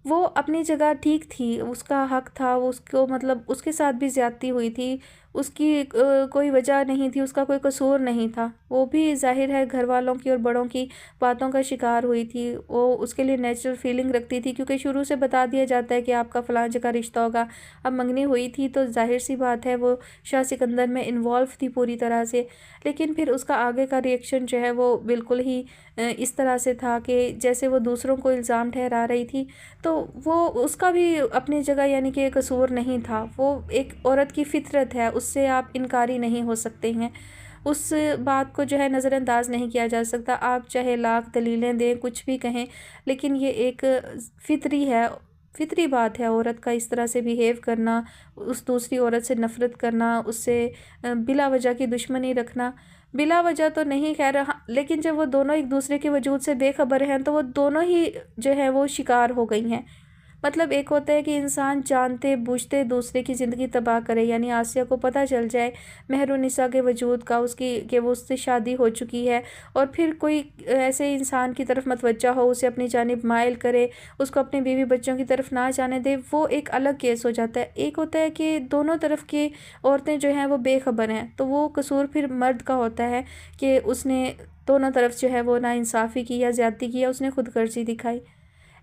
वो अपनी जगह ठीक थी, उसका हक था, उसको मतलब उसके साथ भी ज़्यादती हुई थी, اس کی کوئی وجہ نہیں تھی، اس کا کوئی قصور نہیں تھا، وہ بھی ظاہر ہے گھر والوں کی اور بڑوں کی باتوں کا شکار ہوئی تھی۔ وہ اس کے لیے نیچرل فیلنگ رکھتی تھی، کیونکہ شروع سے بتا دیا جاتا ہے کہ آپ کا فلاں جگہ رشتہ ہوگا۔ اب منگنی ہوئی تھی تو ظاہر سی بات ہے وہ شاہ سکندر میں انوالو تھی پوری طرح سے، لیکن پھر اس کا آگے کا ری ایکشن جو ہے وہ بالکل ہی اس طرح سے تھا کہ جیسے وہ دوسروں کو الزام ٹھہرا رہی تھی، تو وہ اس کا بھی اپنی جگہ یعنی کہ قصور نہیں تھا۔ وہ ایک عورت کی فطرت ہے، اس سے آپ انکاری نہیں ہو سکتے ہیں، اس بات کو جو ہے نظر انداز نہیں کیا جا سکتا۔ آپ چاہے لاکھ دلیلیں دیں، کچھ بھی کہیں، لیکن یہ ایک فطری ہے، فطری بات ہے عورت کا اس طرح سے بیہیو کرنا، اس دوسری عورت سے نفرت کرنا، اس سے بلا وجہ کی دشمنی رکھنا۔ بلا وجہ تو نہیں خیر، لیکن جب وہ دونوں ایک دوسرے کے وجود سے بے خبر ہیں تو وہ دونوں ہی جو ہے وہ شکار ہو گئی ہیں۔ مطلب ایک ہوتا ہے کہ انسان جانتے بوجھتے دوسرے کی زندگی تباہ کرے، یعنی آسیہ کو پتہ چل جائے مہر النساء کے وجود کا، اس کی کہ وہ اس سے شادی ہو چکی ہے، اور پھر کوئی ایسے انسان کی طرف متوجہ ہو، اسے اپنی جانب مائل کرے، اس کو اپنے بیوی بچوں کی طرف نہ جانے دے، وہ ایک الگ کیس ہو جاتا ہے۔ ایک ہوتا ہے کہ دونوں طرف کی عورتیں جو ہیں وہ بے خبر ہیں، تو وہ قصور پھر مرد کا ہوتا ہے کہ اس نے دونوں طرف جو ہے وہ ناانصافی کی یا زیادتی کی یا اس نے خود غرضی دکھائی۔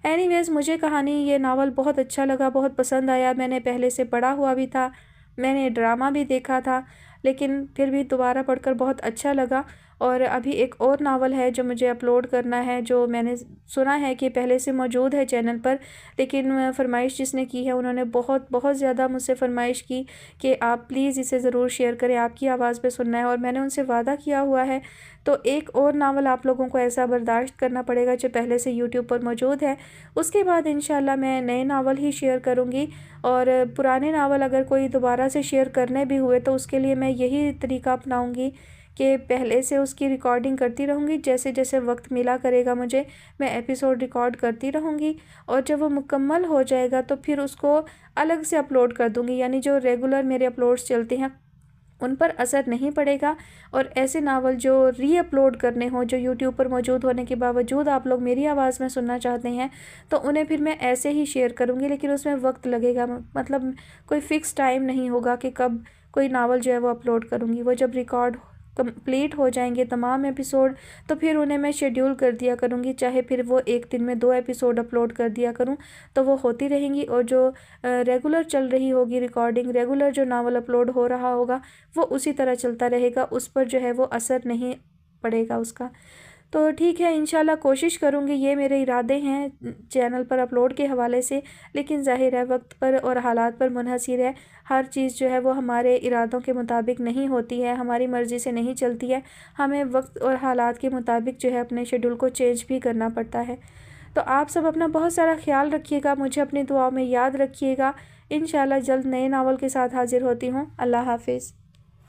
اینی ویز مجھے کہانی یہ ناول بہت اچھا لگا، بہت پسند آیا۔ میں نے پہلے سے پڑھا ہوا بھی تھا، میں نے ڈرامہ بھی دیکھا تھا، لیکن پھر بھی دوبارہ پڑھ کر بہت اچھا لگا۔ اور ابھی ایک اور ناول ہے جو مجھے اپلوڈ کرنا ہے، جو میں نے سنا ہے کہ پہلے سے موجود ہے چینل پر، لیکن فرمائش جس نے کی ہے انہوں نے بہت زیادہ مجھ سے فرمائش کی کہ آپ پلیز اسے ضرور شیئر کریں، آپ کی آواز پہ سننا ہے، اور میں نے ان سے وعدہ کیا ہوا ہے۔ تو ایک اور ناول آپ لوگوں کو ایسا برداشت کرنا پڑے گا جو پہلے سے یوٹیوب پر موجود ہے، اس کے بعد انشاءاللہ میں نئے ناول ہی شیئر کروں گی۔ اور پرانے ناول اگر کوئی دوبارہ سے شیئر کرنے بھی ہوئے تو اس کے لیے میں یہی طریقہ اپناؤں گی کہ پہلے سے اس کی ریکارڈنگ کرتی رہوں گی، جیسے جیسے وقت ملا کرے گا مجھے میں ایپیسوڈ ریکارڈ کرتی رہوں گی، اور جب وہ مکمل ہو جائے گا تو پھر اس کو الگ سے اپلوڈ کر دوں گی، یعنی جو ریگولر میرے اپلوڈز چلتے ہیں ان پر اثر نہیں پڑے گا۔ اور ایسے ناول جو ری اپلوڈ کرنے ہوں، جو یوٹیوب پر موجود ہونے کے باوجود آپ لوگ میری آواز میں سننا چاہتے ہیں، تو انہیں پھر میں ایسے ہی شیئر کروں گی، لیکن اس میں وقت لگے گا، مطلب کوئی فکس ٹائم نہیں ہوگا کہ کب کوئی ناول جو ہے وہ اپلوڈ کروں گی۔ وہ جب ریکارڈ کمپلیٹ ہو جائیں گے تمام ایپیسوڈ تو پھر انہیں میں شیڈیول کر دیا کروں گی، چاہے پھر وہ ایک دن میں 2 ایپیسوڈ اپلوڈ کر دیا کروں تو وہ ہوتی رہیں گی، اور جو ریگولر چل رہی ہوگی ریکارڈنگ، ریگولر جو ناول اپلوڈ ہو رہا ہوگا وہ اسی طرح چلتا رہے گا، اس پر جو ہے وہ اثر نہیں پڑے گا اس کا۔ تو ٹھیک ہے، انشاءاللہ کوشش کروں گی، یہ میرے ارادے ہیں چینل پر اپلوڈ کے حوالے سے، لیکن ظاہر ہے وقت پر اور حالات پر منحصر ہے، ہر چیز جو ہے وہ ہمارے ارادوں کے مطابق نہیں ہوتی ہے، ہماری مرضی سے نہیں چلتی ہے، ہمیں وقت اور حالات کے مطابق جو ہے اپنے شیڈول کو چینج بھی کرنا پڑتا ہے۔ تو آپ سب اپنا بہت سارا خیال رکھیے گا، مجھے اپنی دعاؤں میں یاد رکھیے گا، انشاءاللہ جلد نئے ناول کے ساتھ حاضر ہوتی ہوں۔ اللہ حافظ۔